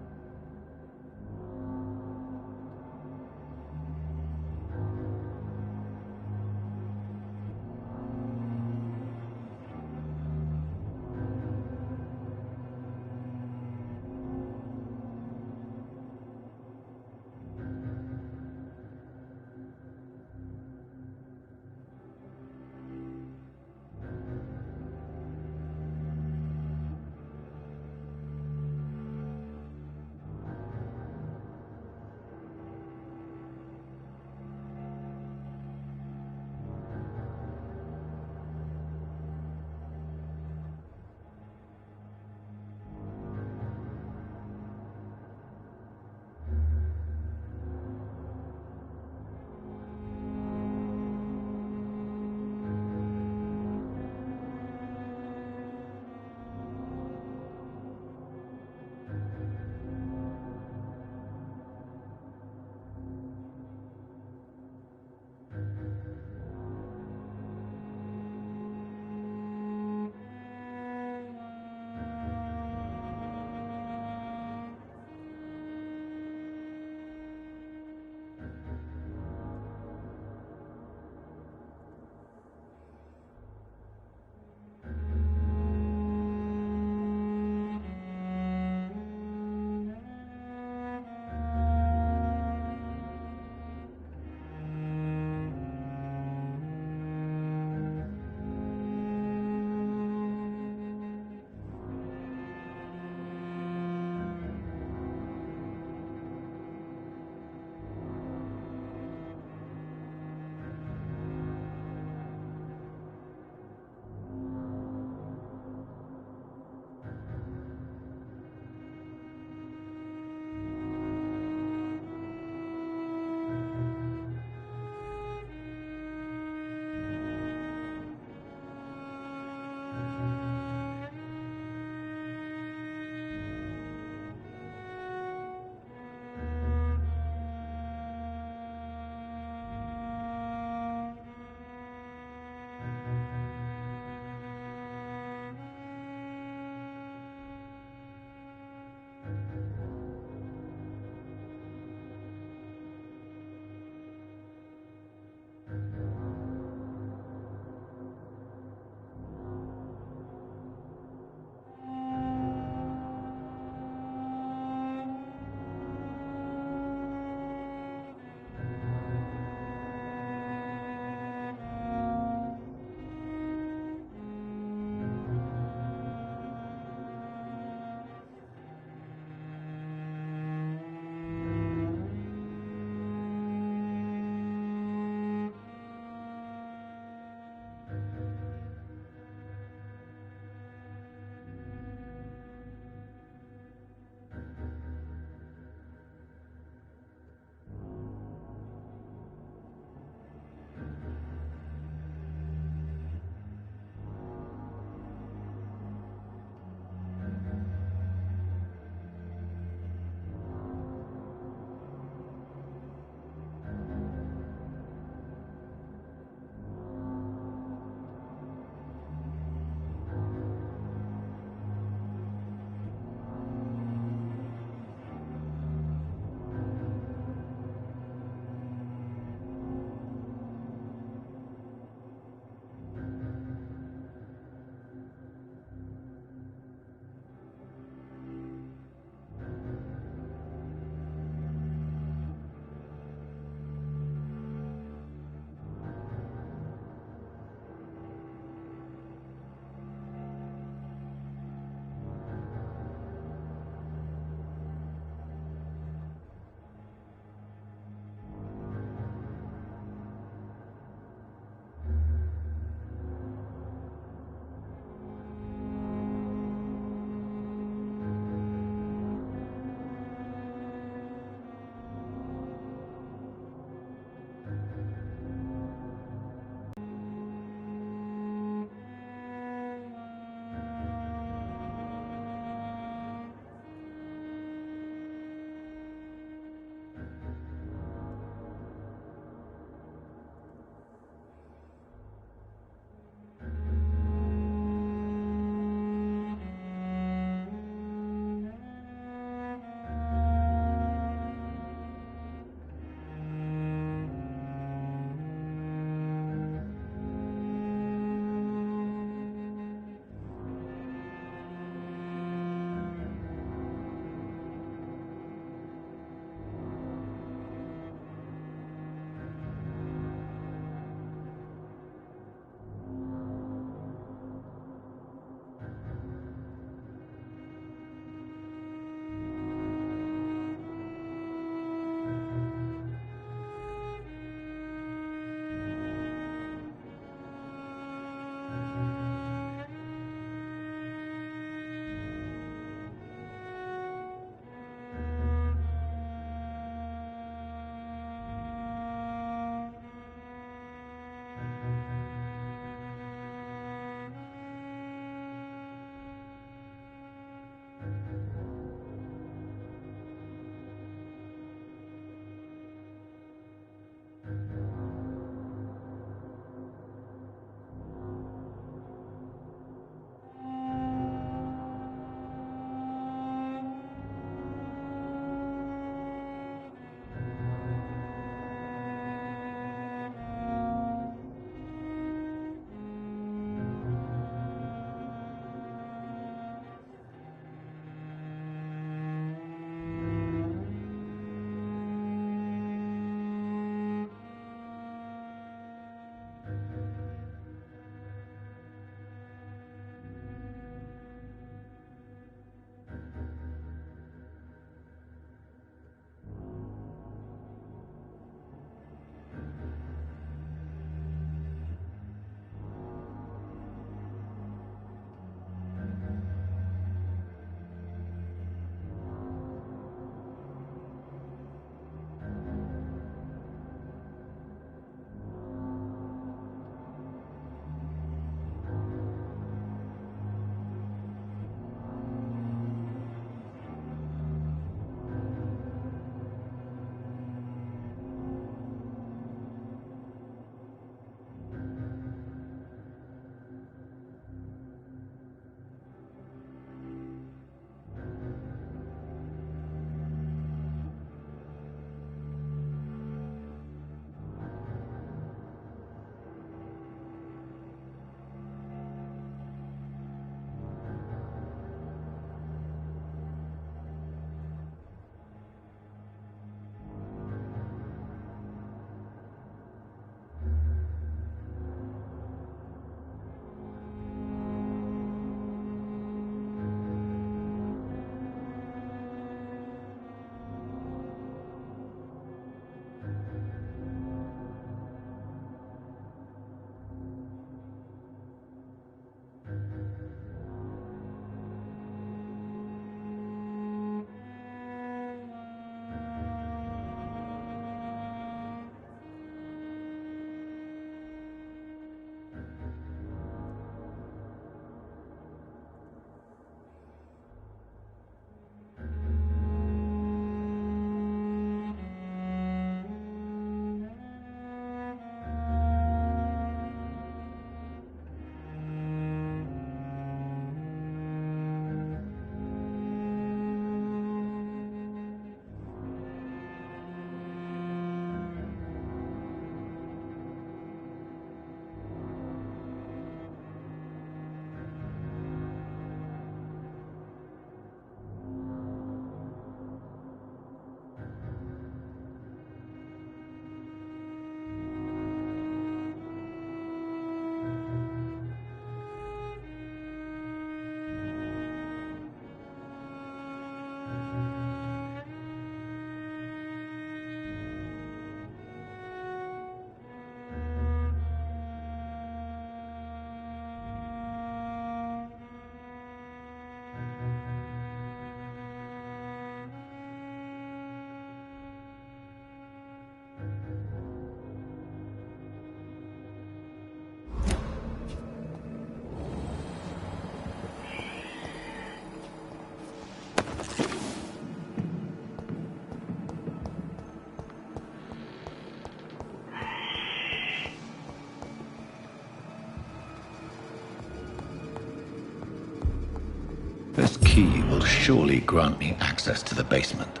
key will surely grant me access to the basement.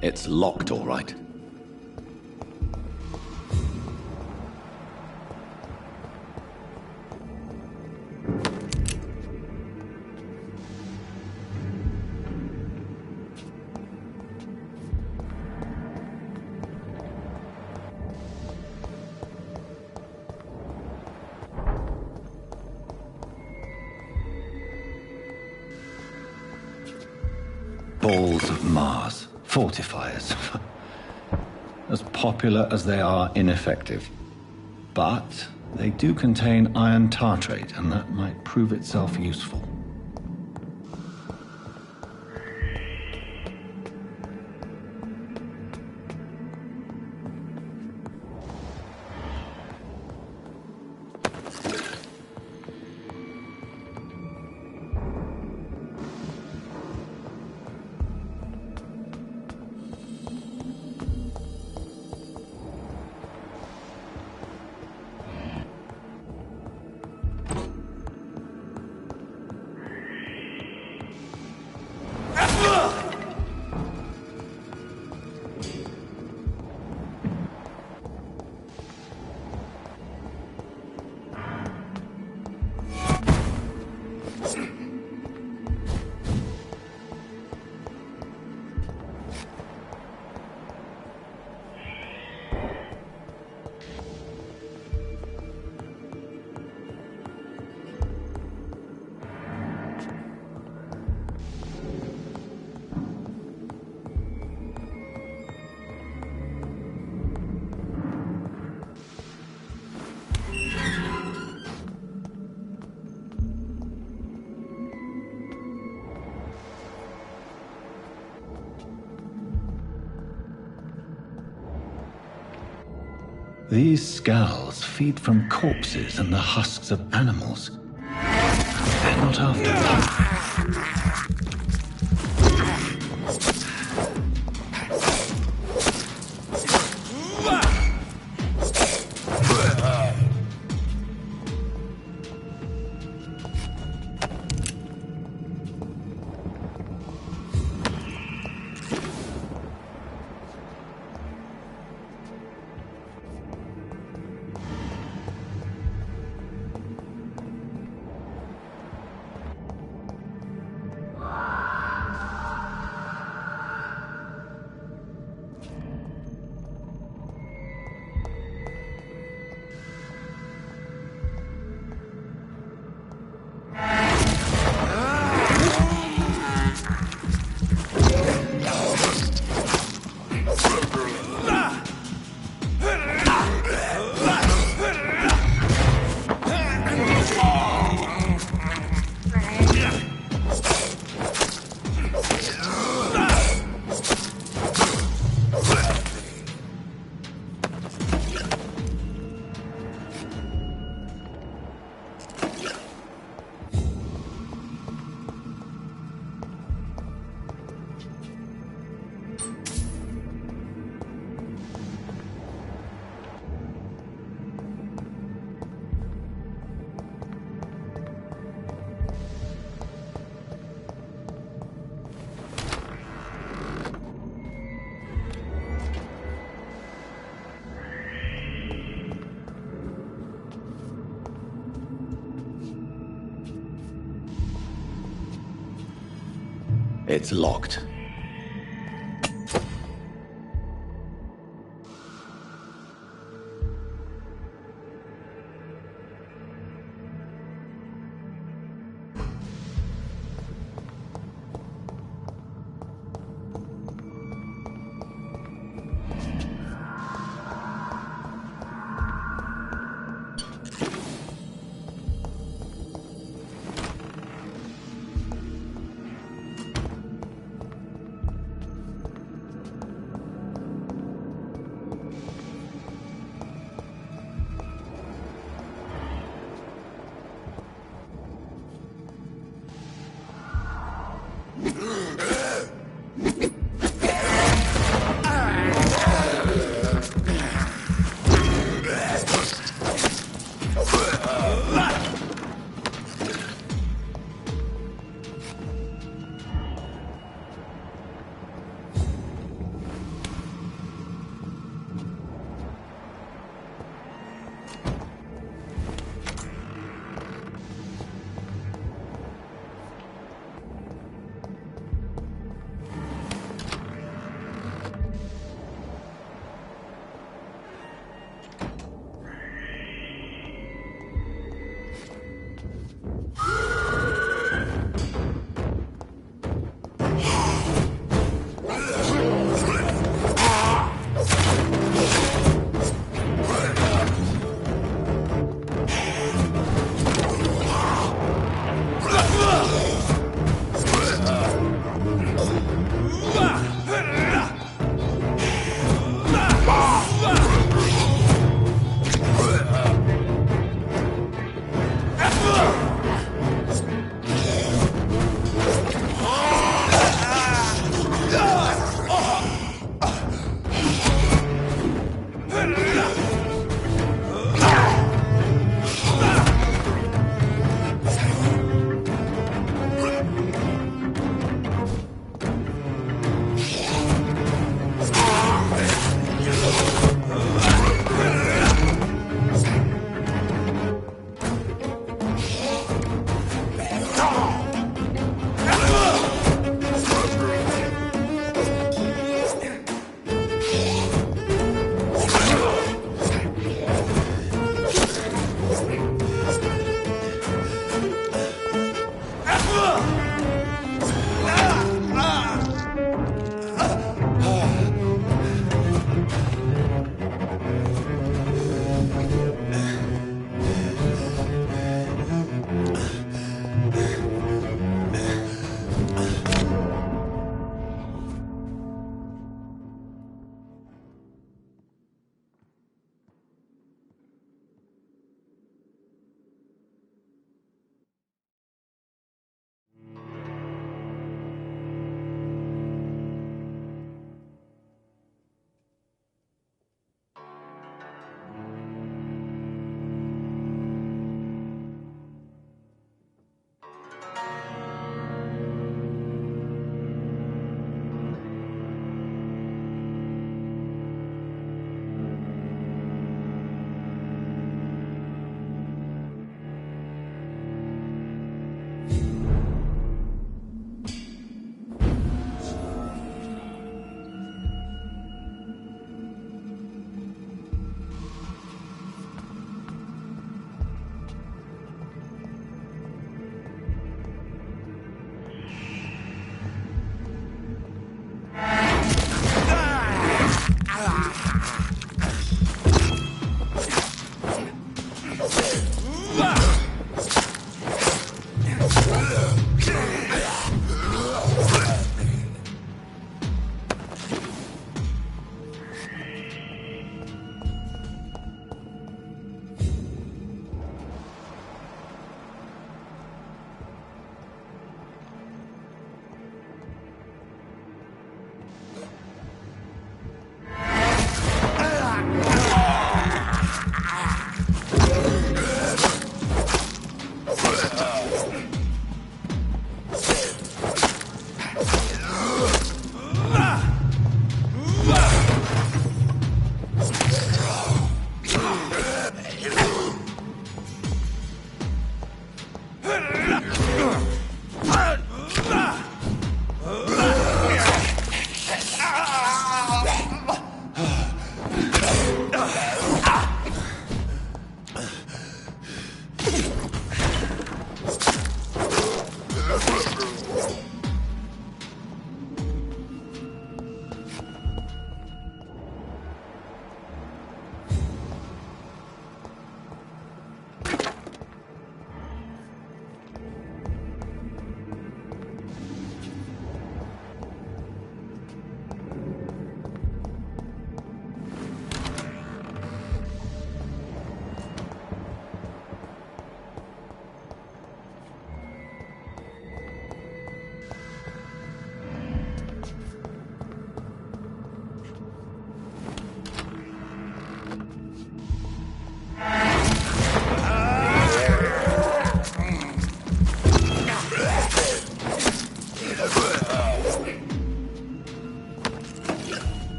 It's locked, all right. Balls of Mars. Fortifiers. As popular as they are ineffective. But they do contain iron tartrate, and that might prove itself useful. These skulls feed from corpses and the husks of animals. They're not after life. It's locked.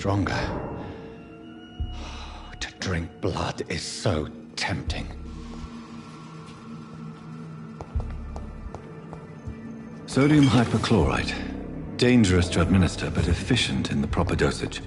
stronger. To drink blood is so tempting. Sodium hypochlorite. Dangerous to administer, but efficient in the proper dosage.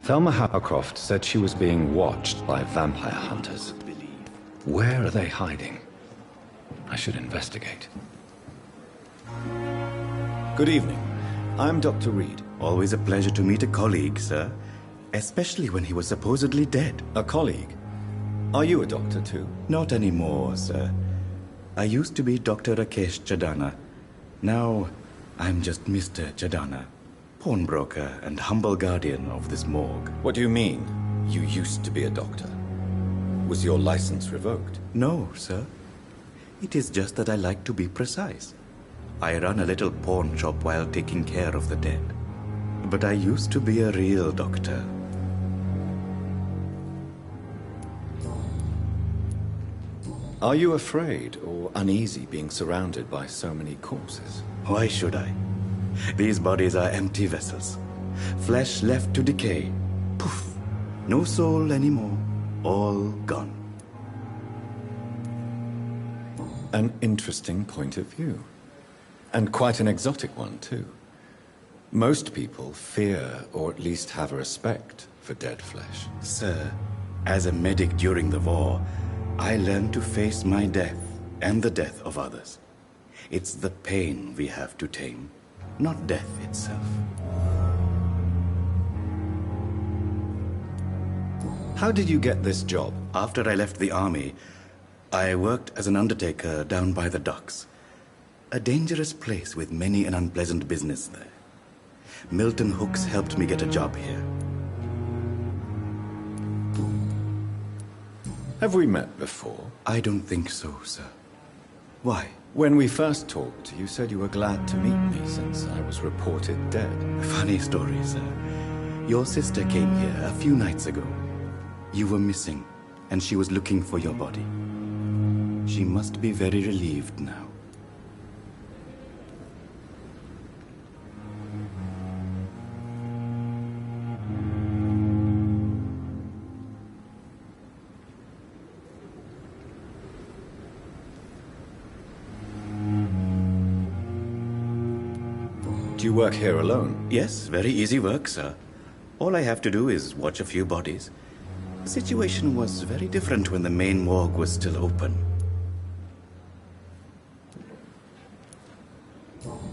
Thelma Happercroft said she was being watched by vampire hunters. Where are they hiding? I should investigate. Good evening. I'm Dr. Reed. Always a pleasure to meet a colleague, sir. Especially when he was supposedly dead. A colleague? Are you a doctor too? Not anymore, sir. I used to be Dr. Rakesh Chadana. Now, I'm just Mr. Chadana, pawnbroker and humble guardian of this morgue. What do you mean, you used to be a doctor? Was your license revoked? No, sir. It is just that I like to be precise. I run a little pawn shop while taking care of the dead. But I used to be a real doctor. Are you afraid or uneasy being surrounded by so many corpses? Why should I? These bodies are empty vessels. Flesh left to decay. Poof. No soul anymore. All gone. An interesting point of view. And quite an exotic one, too. Most people fear, or at least have a respect, for dead flesh. Sir, as a medic during the war, I learned to face my death and the death of others. It's the pain we have to tame, not death itself. How did you get this job? After I left the army, I worked as an undertaker down by the docks. A dangerous place with many an unpleasant business there. Milton Hooks helped me get a job here. Have we met before? I don't think so, sir. Why? When we first talked, you said you were glad to meet me since I was reported dead. Funny story, sir. Your sister came here a few nights ago. You were missing, and she was looking for your body. She must be very relieved now. Do you work here alone? Yes, very easy work, sir. All I have to do is watch a few bodies. The situation was very different when the main morgue was still open.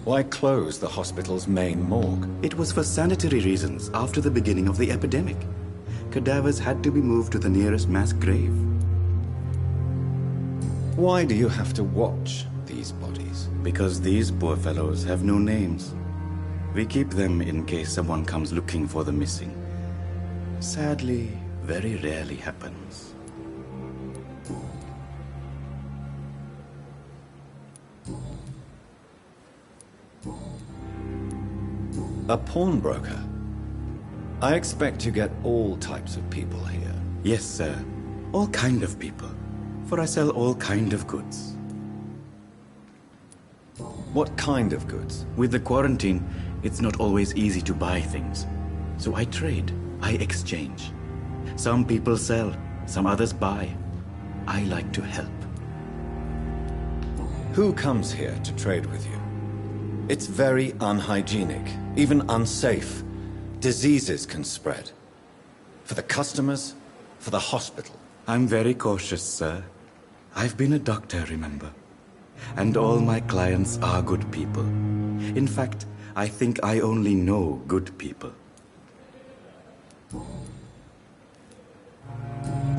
Why close the hospital's main morgue? It was for sanitary reasons after the beginning of the epidemic. Cadavers had to be moved to the nearest mass grave. Why do you have to watch these bodies? Because these poor fellows have no names. We keep them in case someone comes looking for the missing. Sadly, very rarely happens. A pawnbroker? I expect you get all types of people here. Yes, sir. All kind of people. For I sell all kind of goods. What kind of goods? With the quarantine, it's not always easy to buy things. So I trade. I exchange. Some people sell, some others buy. I like to help. Who comes here to trade with you? It's very unhygienic, even unsafe. Diseases can spread. For the customers, for the hospital. I'm very cautious, sir. I've been a doctor, remember? And all my clients are good people. In fact, I think I only know good people.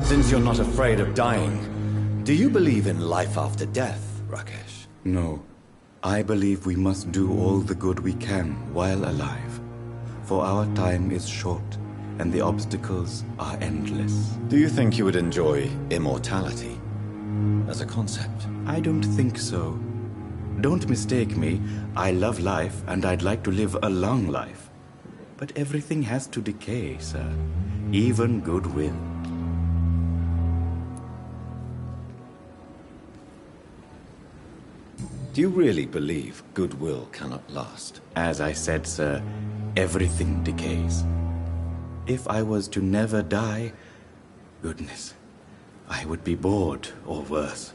Since you're not afraid of dying, do you believe in life after death, Rakesh? No. I believe we must do all the good we can while alive. For our time is short, and the obstacles are endless. Do you think you would enjoy immortality as a concept? I don't think so. Don't mistake me. I love life, and I'd like to live a long life. But everything has to decay, sir. Even goodwill. Do you really believe goodwill cannot last? As I said, sir, everything decays. If I was to never die, goodness, I would be bored or worse.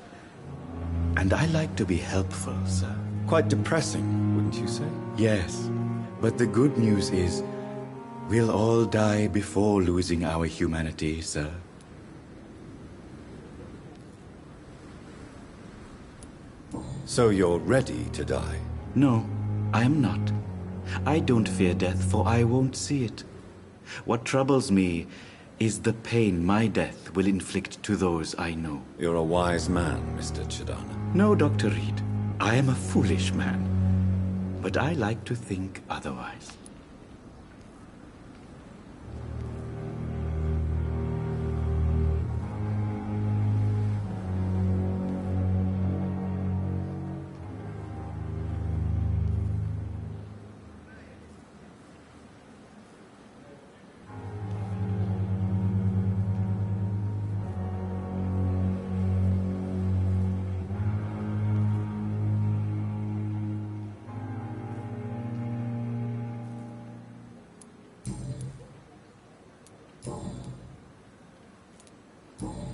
And I like to be helpful, sir. Quite depressing, wouldn't you say? Yes, but the good news is We'll all die before losing our humanity, sir. So you're ready to die? No, I am not. I don't fear death, for I won't see it. What troubles me is the pain my death will inflict to those I know. You're a wise man, Mr. Chidana. No, Dr. Reed. I am a foolish man. But I like to think otherwise.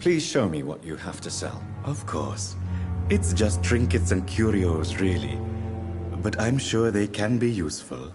Please show me what you have to sell. Of course. It's just trinkets and curios, really. But I'm sure they can be useful.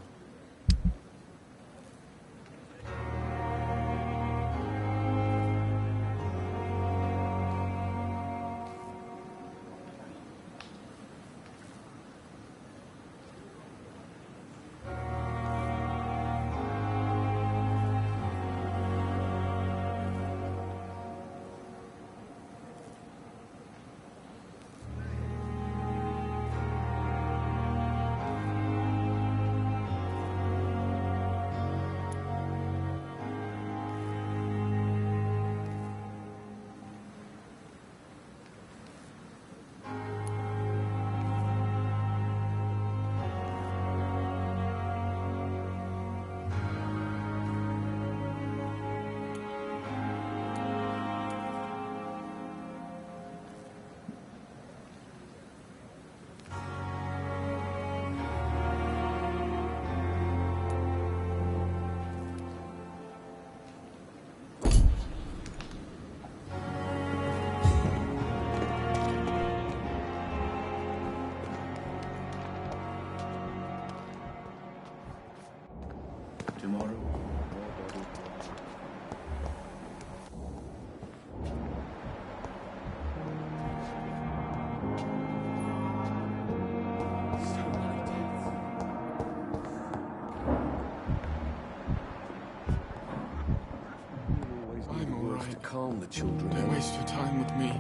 Calm the children. Don't waste your time with me.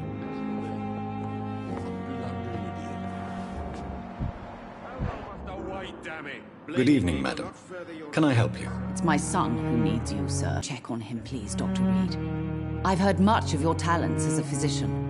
Good evening, madam. Can I help you? It's my son who needs you, sir. Check on him, please, Dr. Reed. I've heard much of your talents as a physician.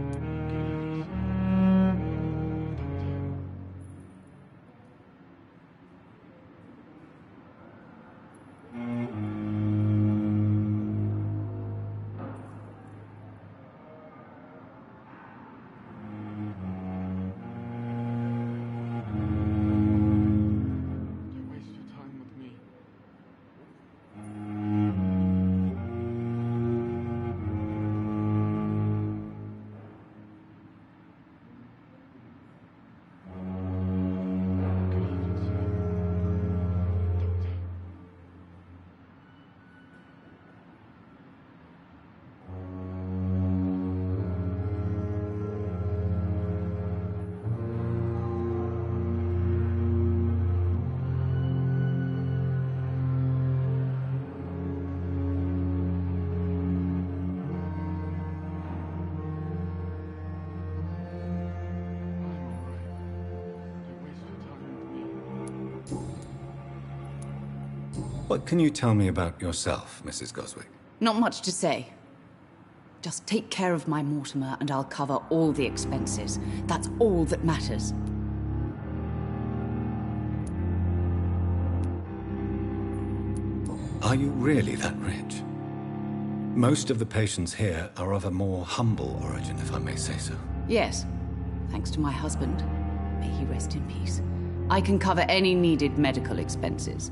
What can you tell me about yourself, Mrs. Goswick? Not much to say. Just take care of my Mortimer and I'll cover all the expenses. That's all that matters. Are you really that rich? Most of the patients here are of a more humble origin, if I may say so. Yes, thanks to my husband. May he rest in peace. I can cover any needed medical expenses.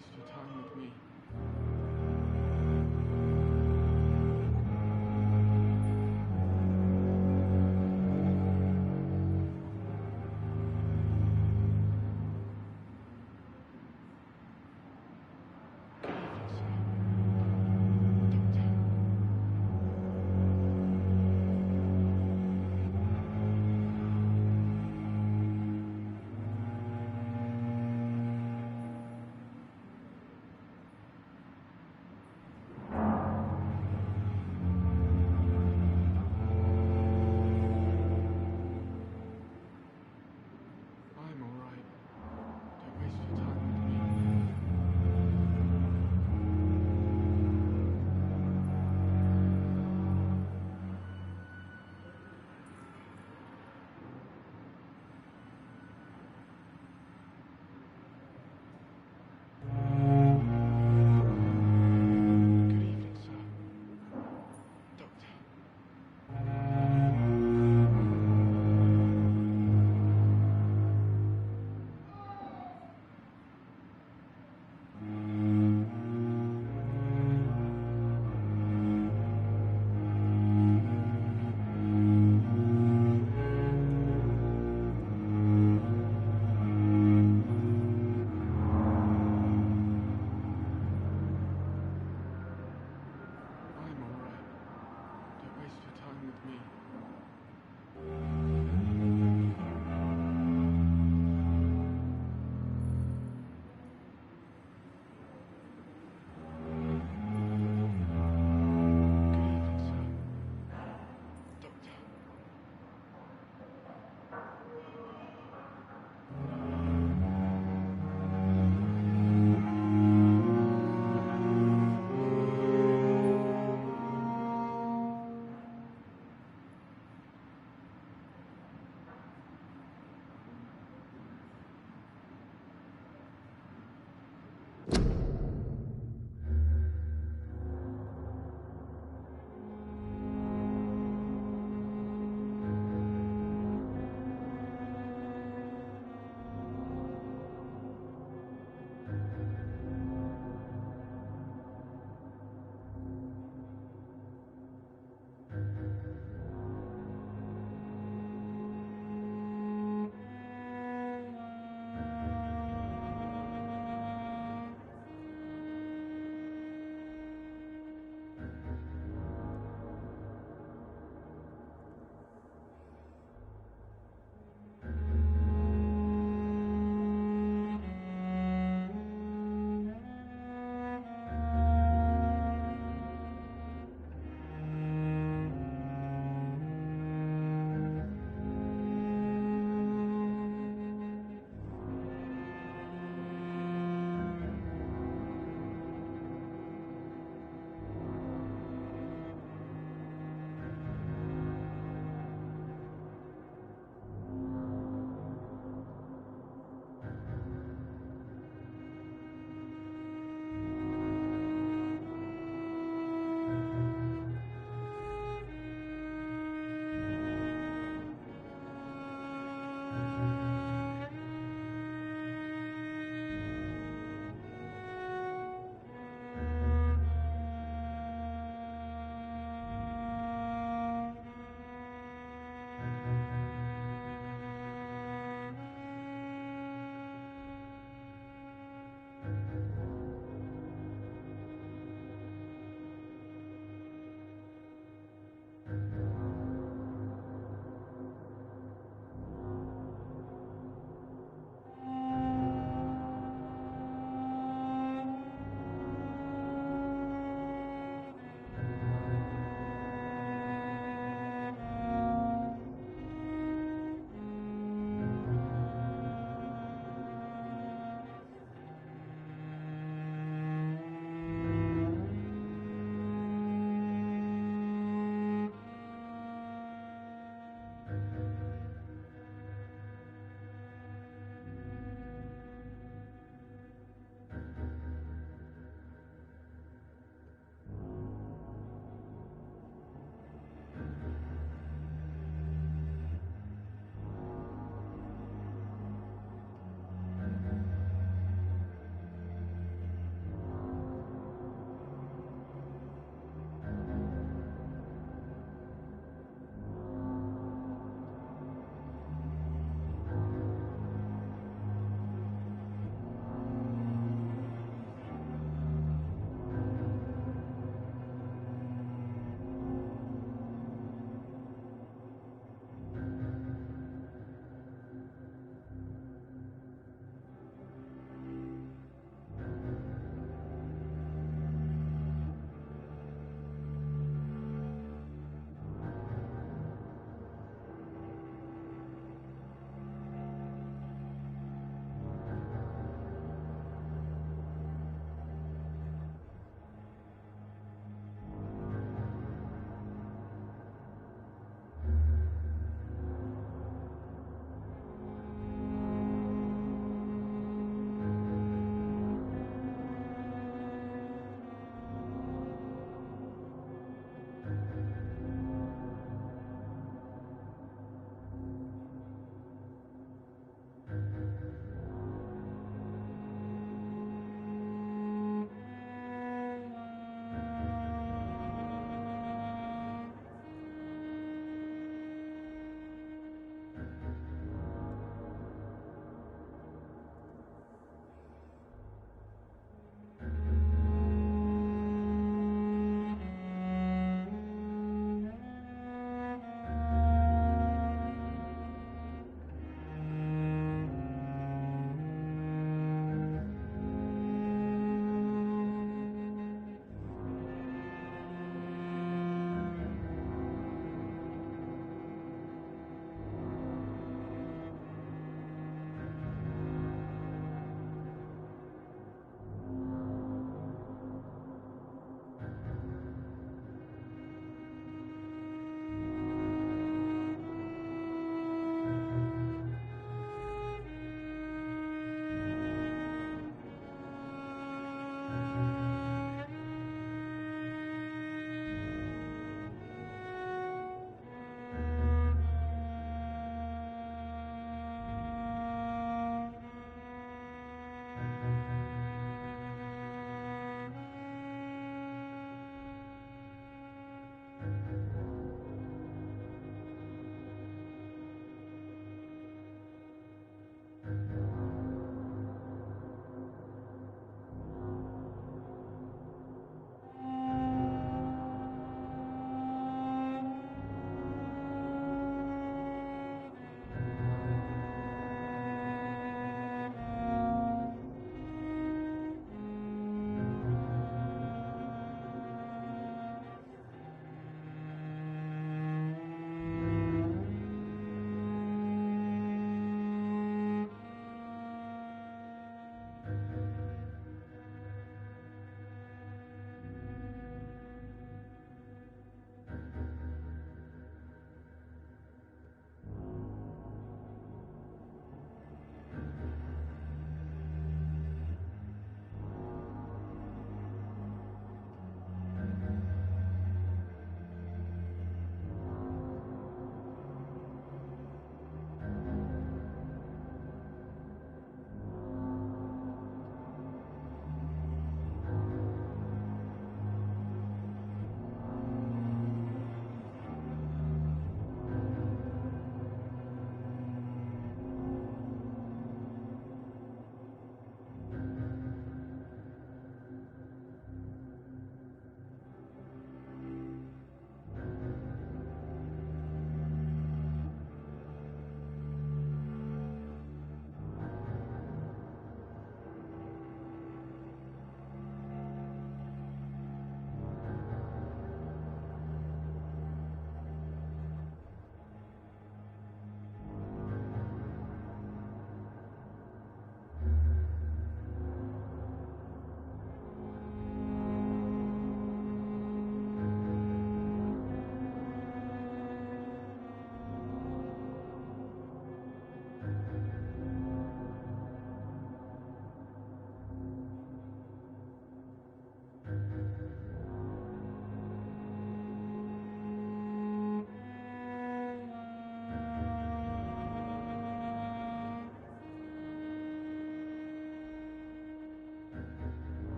waste your time with me.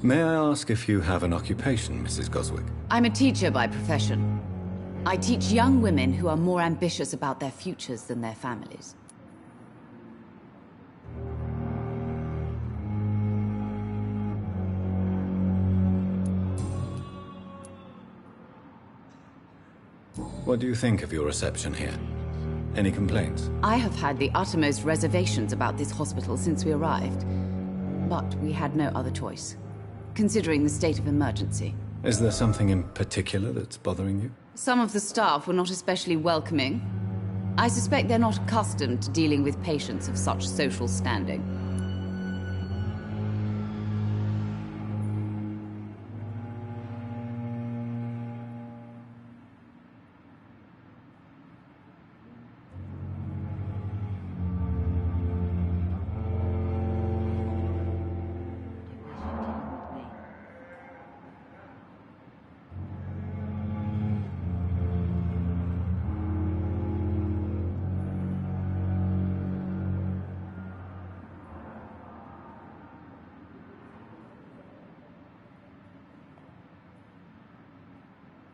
May I ask if you have an occupation, Mrs. Goswick? I'm a teacher by profession. I teach young women who are more ambitious about their futures than their families. What do you think of your reception here? Any complaints? I have had the uttermost reservations about this hospital since we arrived. But we had no other choice, considering the state of emergency. Is there something in particular that's bothering you? Some of the staff were not especially welcoming. I suspect they're not accustomed to dealing with patients of such social standing.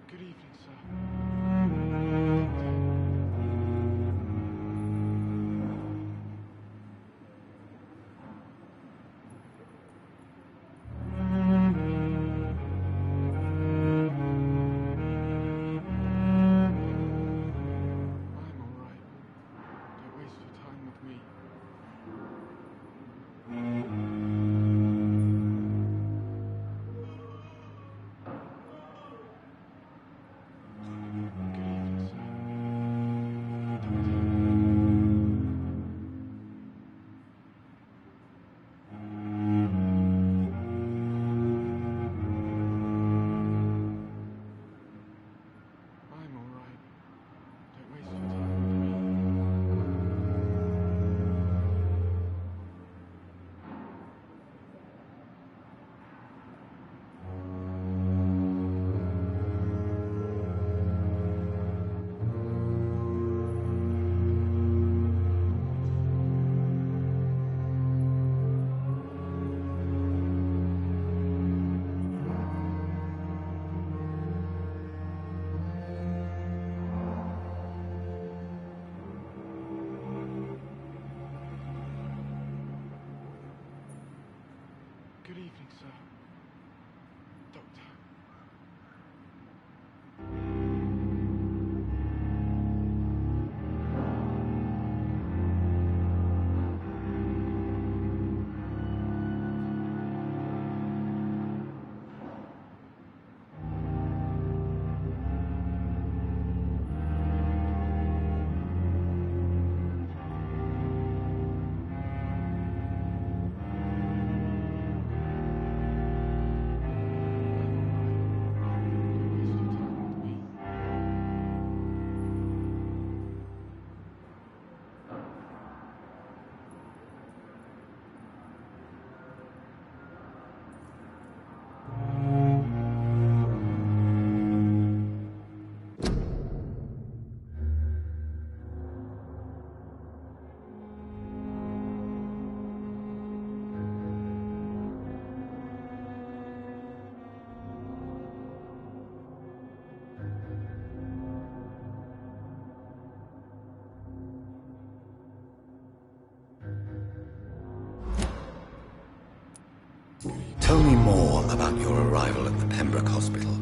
Good evening, sir. Good evening, sir. Doctor. Tell me more about your arrival at the Pembroke Hospital.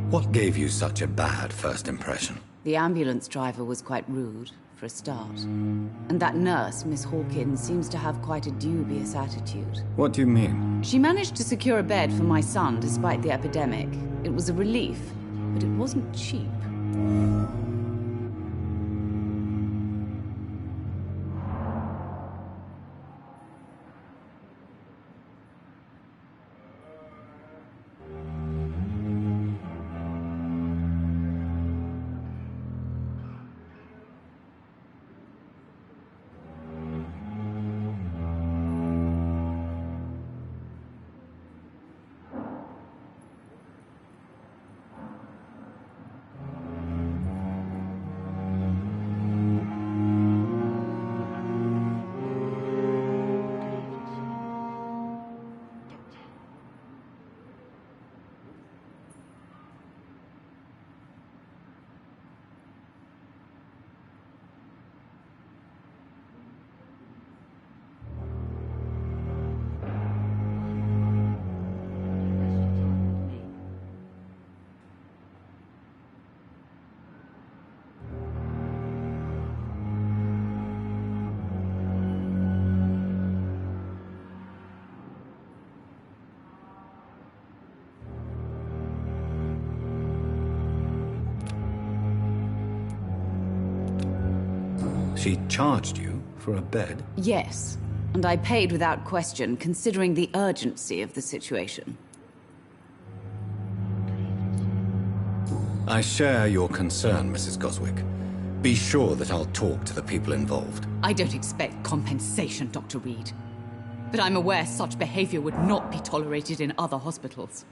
What gave you such a bad first impression? The ambulance driver was quite rude, for a start. And that nurse, Miss Hawkins, seems to have quite a dubious attitude. What do you mean? She managed to secure a bed for my son despite the epidemic. It was a relief, but it wasn't cheap. She charged you for a bed? Yes, and I paid without question, considering the urgency of the situation. I share your concern, Mrs. Goswick. Be sure that I'll talk to the people involved. I don't expect compensation, Dr. Reed. But I'm aware such behavior would not be tolerated in other hospitals.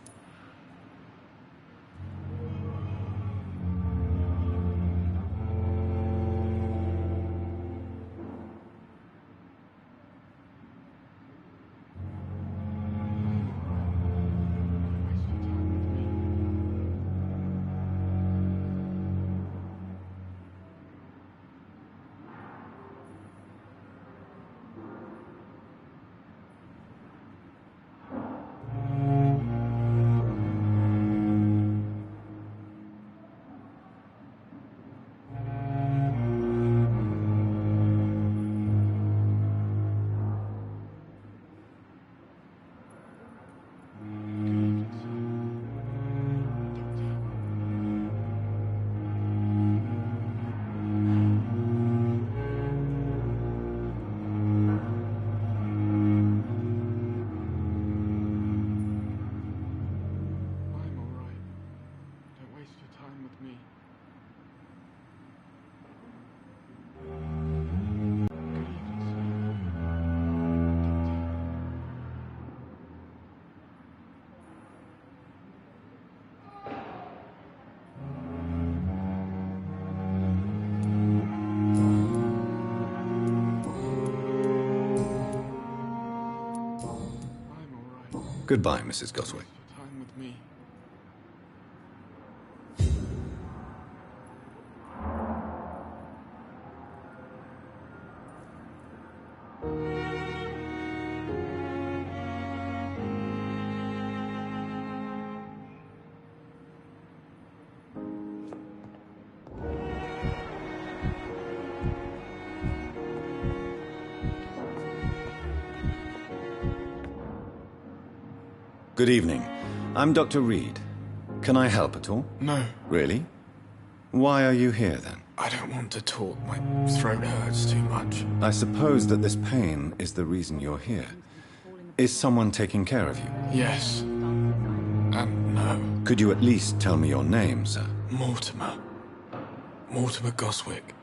Goodbye, Mrs. Goswick. Time with me. Good evening. I'm Dr. Reed. Can I help at all? No. Really? Why are you here, then? I don't want to talk. My throat hurts too much. I suppose that this pain is the reason you're here. Is someone taking care of you? Yes. And no. Could you at least tell me your name, sir? Mortimer. Mortimer Goswick.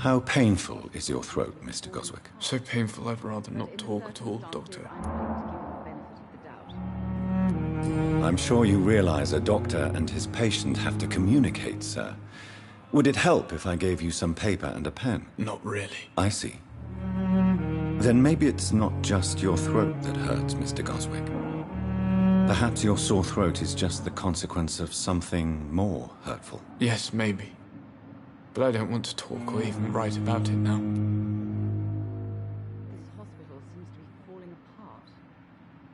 How painful is your throat, Mr. Goswick? So painful I'd rather not talk at all, Doctor. I'm sure you realize a doctor and his patient have to communicate, sir. Would it help if I gave you some paper and a pen? Not really. I see. Then maybe it's not just your throat that hurts, Mr. Goswick. Perhaps your sore throat is just the consequence of something more hurtful. Yes, maybe. But I don't want to talk or even write about it now. This hospital seems to be falling apart.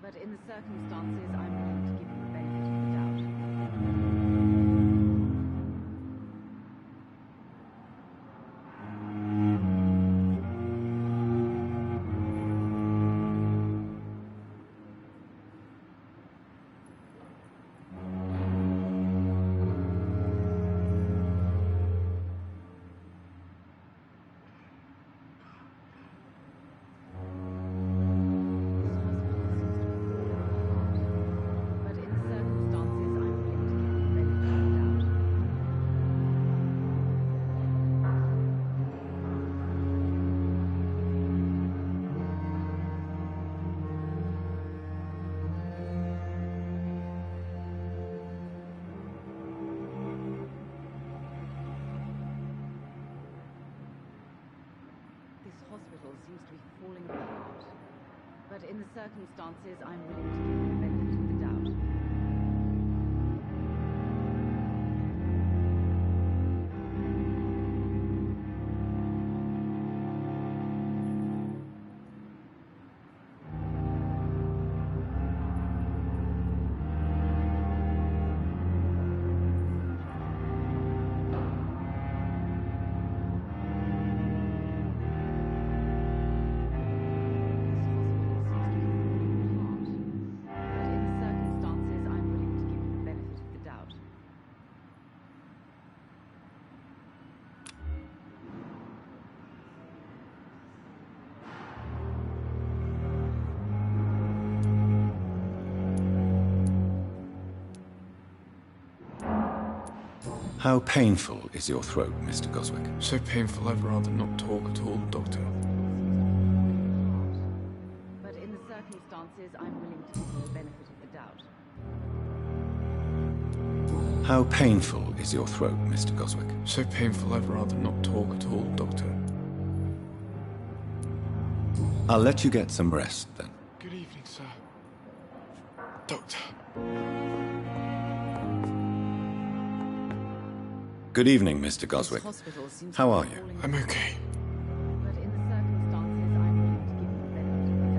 But in the circumstances, I'm willing to give you the benefit of the doubt. Hospital seems to be falling apart. But in the circumstances, I'm willing to give you the benefit of the doubt. How painful is your throat, Mr. Goswick? So painful I'd rather not talk at all, Doctor. But in the circumstances, I'm willing to give you the benefit of the doubt. How painful is your throat, Mr. Goswick? So painful I'd rather not talk at all, Doctor. I'll let you get some rest, then. Good evening, sir. Doctor. Good evening, Mr. Goswick. How are you? I'm okay. But in the circumstances, I'm willing to give you the benefit of the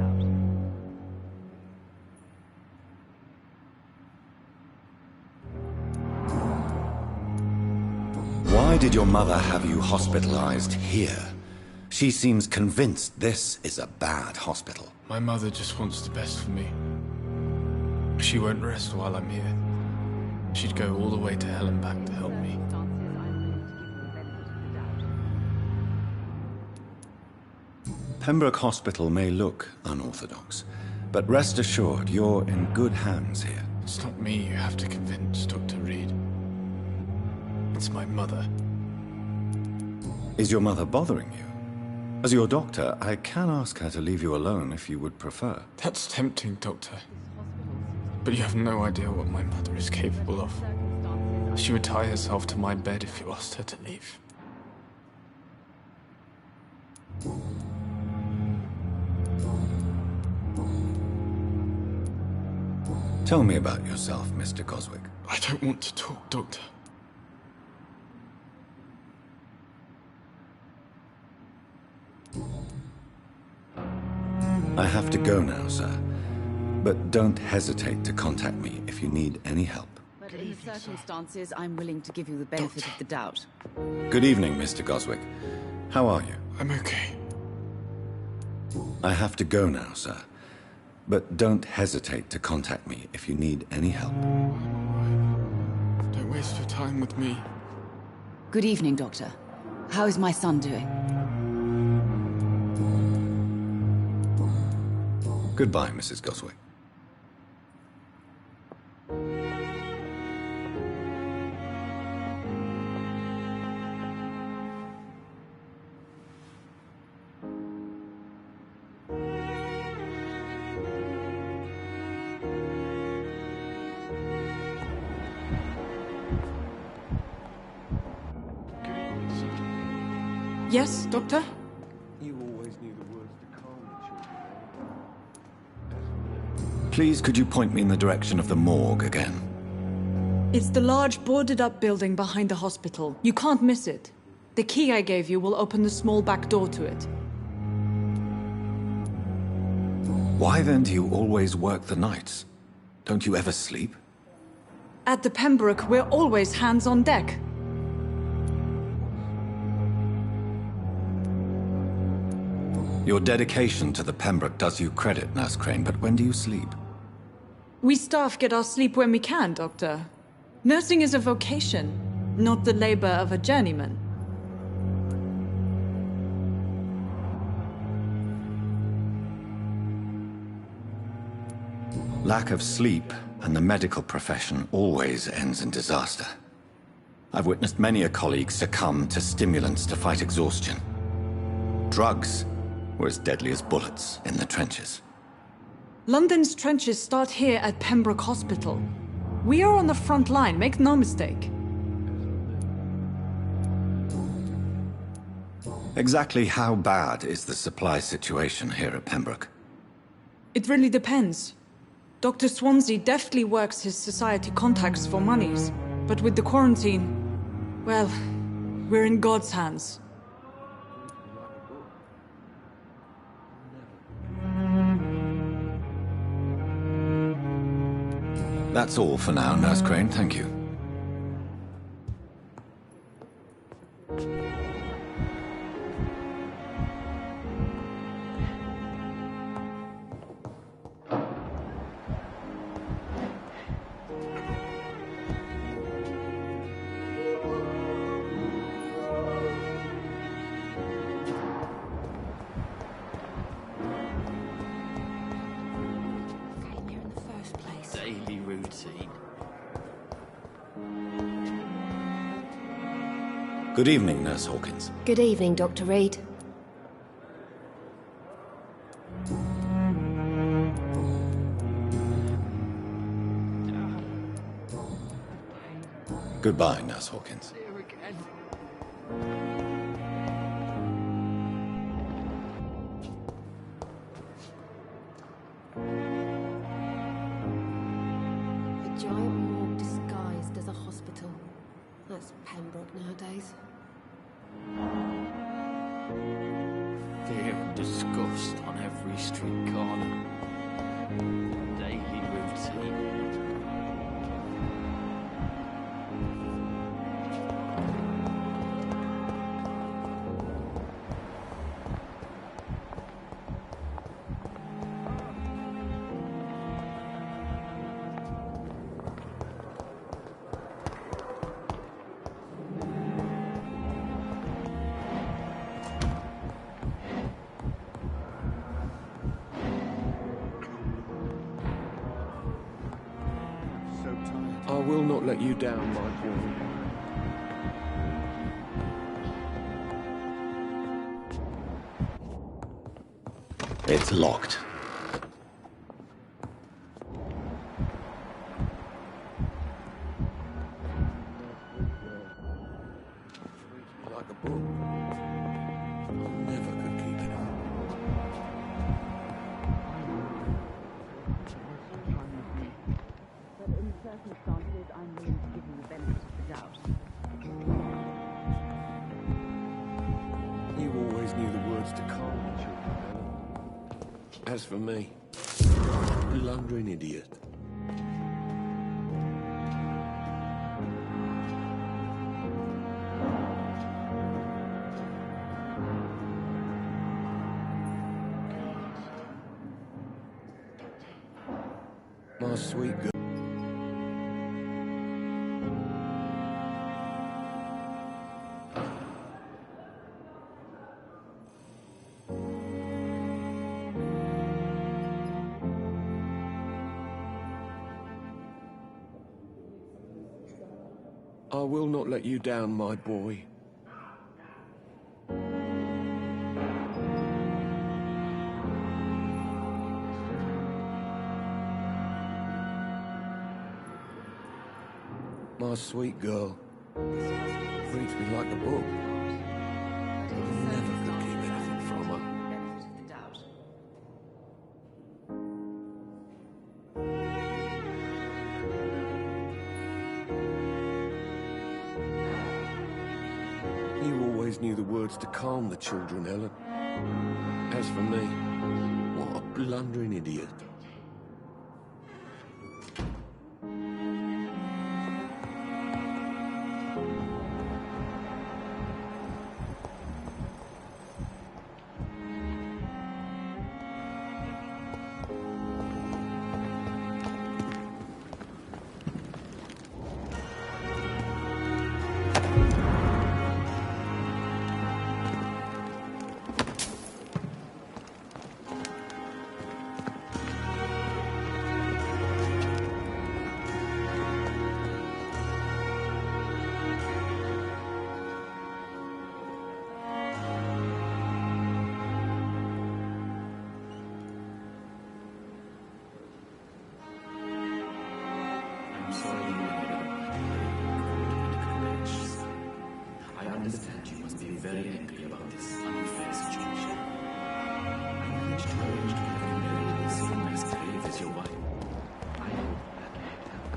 doubt. Why did your mother have you hospitalized here? She seems convinced this is a bad hospital. My mother just wants the best for me. She won't rest while I'm here. She'd go all the way to hell and back to help me. Pembroke Hospital may look unorthodox, but rest assured you're in good hands here. It's not me you have to convince, Dr. Reed. It's my mother. Is your mother bothering you? As your doctor, I can ask her to leave you alone if you would prefer. That's tempting, Doctor. But you have no idea what my mother is capable of. She would tie herself to my bed if you asked her to leave. Tell me about yourself, Mr. Goswick. I don't want to talk, Doctor. I have to go now, sir. But don't hesitate to contact me if you need any help. But in the circumstances, I'm willing to give you the benefit of the doubt. Good evening, Mr. Goswick. How are you? I'm okay. I have to go now, sir. But don't hesitate to contact me if you need any help. Don't waste your time with me. Good evening, Doctor. How is my son doing? Goodbye, Mrs. Goswick. Yes, Doctor? You always knew the words to calm the children. Please, could you point me in the direction of the morgue again? It's the large boarded-up building behind the hospital. You can't miss it. The key I gave you will open the small back door to it. Why then do you always work the nights? Don't you ever sleep? At the Pembroke, we're always hands on deck. Your dedication to the Pembroke does you credit, Nurse Crane, but when do you sleep? We staff get our sleep when we can, Doctor. Nursing is a vocation, not the labor of a journeyman. Lack of sleep and the medical profession always ends in disaster. I've witnessed many a colleague succumb to stimulants to fight exhaustion. Drugs were as deadly as bullets in the trenches. London's trenches start here at Pembroke Hospital. We are on the front line, make no mistake. Exactly how bad is the supply situation here at Pembroke? It really depends. Dr. Swansea deftly works his society contacts for monies, but with the quarantine, well, we're in God's hands. That's all for now, Nurse Crane, thank you. Daily routine. Good evening, Nurse Hawkins. Good evening, Dr. Reed. Goodbye, Nurse Hawkins. A giant morgue disguised as a hospital. That's Pembroke nowadays. Fear and disgust on every street corner. Daily routine. I will not let you down, my boy. It's locked. Like a book. Never could keep it up. But in circumstances, I'm willing to give you the benefit of the doubt. You always knew the words to calm the children, Helen. As for me, blundering idiot. My sweet girl. I will not let you down, my boy. My sweet girl. Reads me like a book. always knew the words to calm the children, Helen. As for me, what a blundering idiot. I understand you must be very angry about this unfair situation. I managed to arrange to have you married in the same mass grave as your wife. I hope that may help.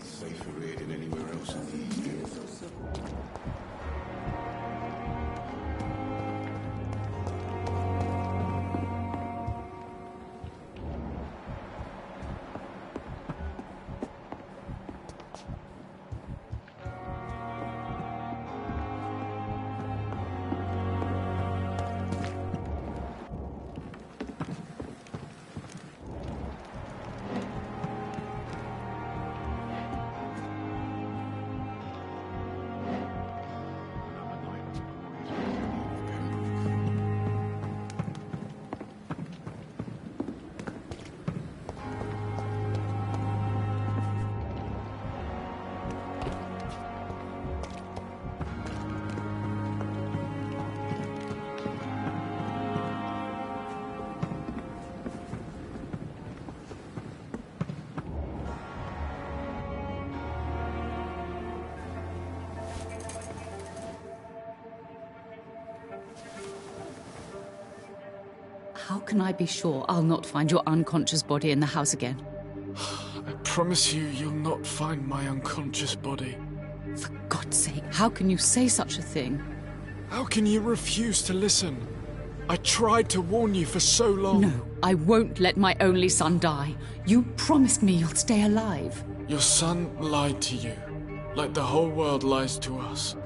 Safer here than anywhere else in the East End. How can I be sure I'll not find your unconscious body in the house again? I promise you, you'll not find my unconscious body. For God's sake, how can you say such a thing? How can you refuse to listen? I tried to warn you for so long. No, I won't let my only son die. You promised me you'll stay alive. Your son lied to you, like the whole world lies to us.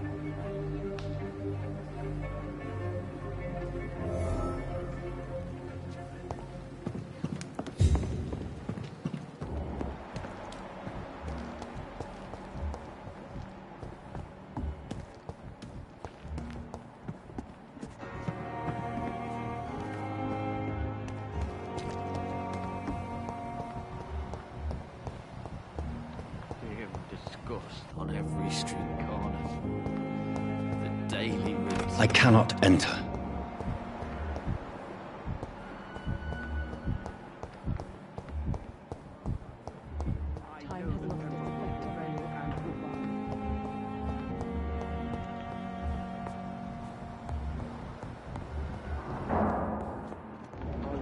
Disgust on every street corner. The daily routine. I cannot enter. I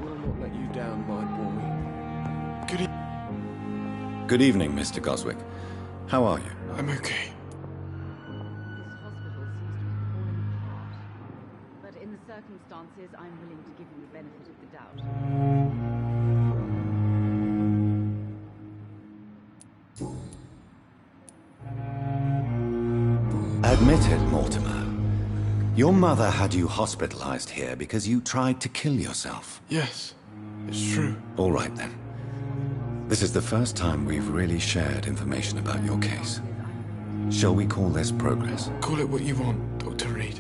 will not let you down, my boy. Good evening, Mr. Goswick. How are you? I'm okay. But in the circumstances, I'm willing to give you the benefit of the doubt. Admit it, Mortimer. Your mother had you hospitalized here because you tried to kill yourself. Yes, it's true. All right, then. This is the first time we've really shared information about your case. Shall we call this progress? Call it what you want, Dr. Reed.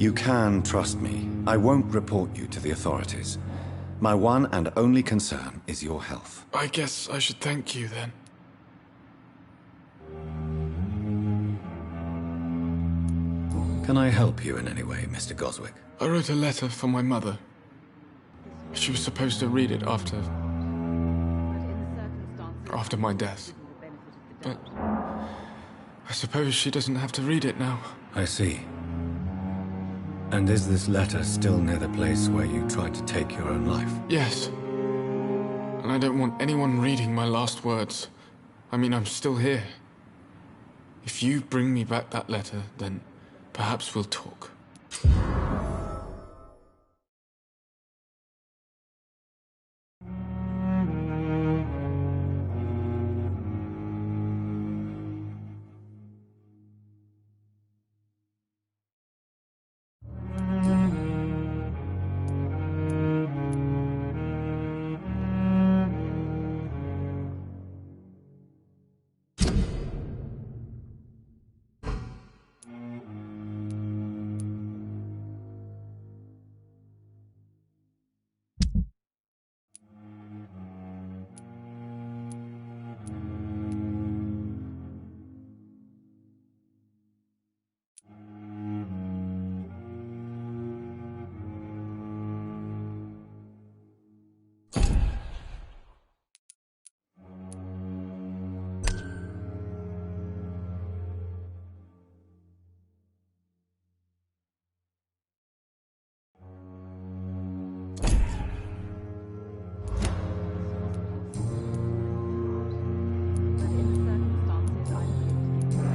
You can trust me. I won't report you to the authorities. My one and only concern is your health. I guess I should thank you, then. Can I help you in any way, Mr. Goswick? I wrote a letter for my mother. She was supposed to read it after my death. But I suppose she doesn't have to read it now. I see. And is this letter still near the place where you tried to take your own life? Yes. And I don't want anyone reading my last words. I mean, I'm still here. If you bring me back that letter, then perhaps we'll talk.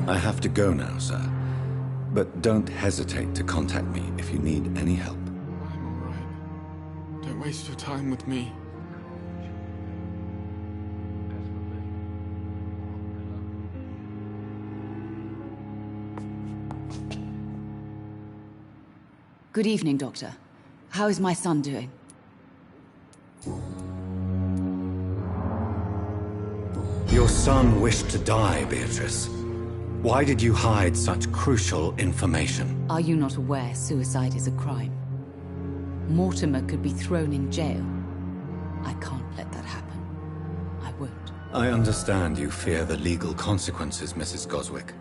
I have to go now, sir. But don't hesitate to contact me if you need any help. I'm all right. Don't waste your time with me. Good evening, Doctor. How is my son doing? Your son wished to die, Beatrice. Why did you hide such crucial information? Are you not aware suicide is a crime? Mortimer could be thrown in jail. I can't let that happen. I won't. I understand you fear the legal consequences, Mrs. Goswick.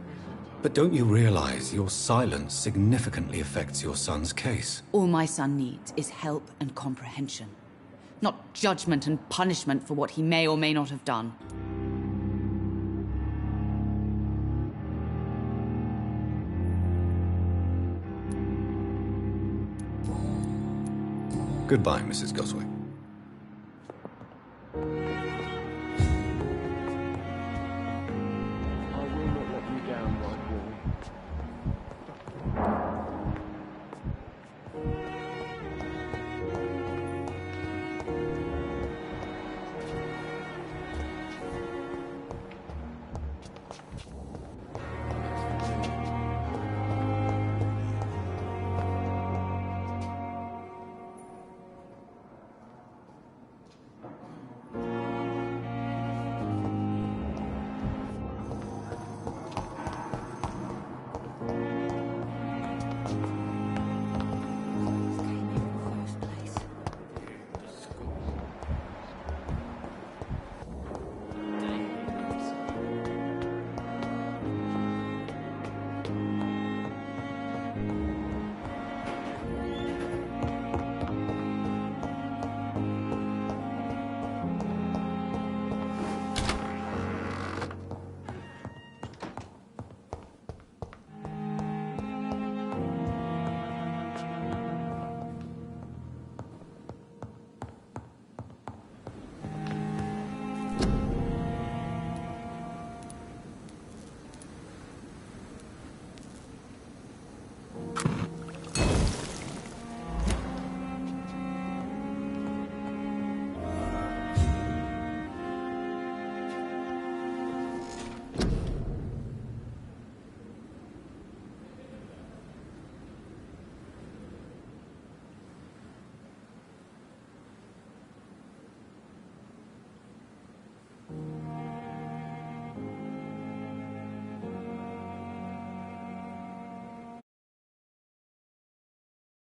But don't you realize your silence significantly affects your son's case? All my son needs is help and comprehension. Not judgment and punishment for what he may or may not have done. Goodbye, Mrs. Goswick.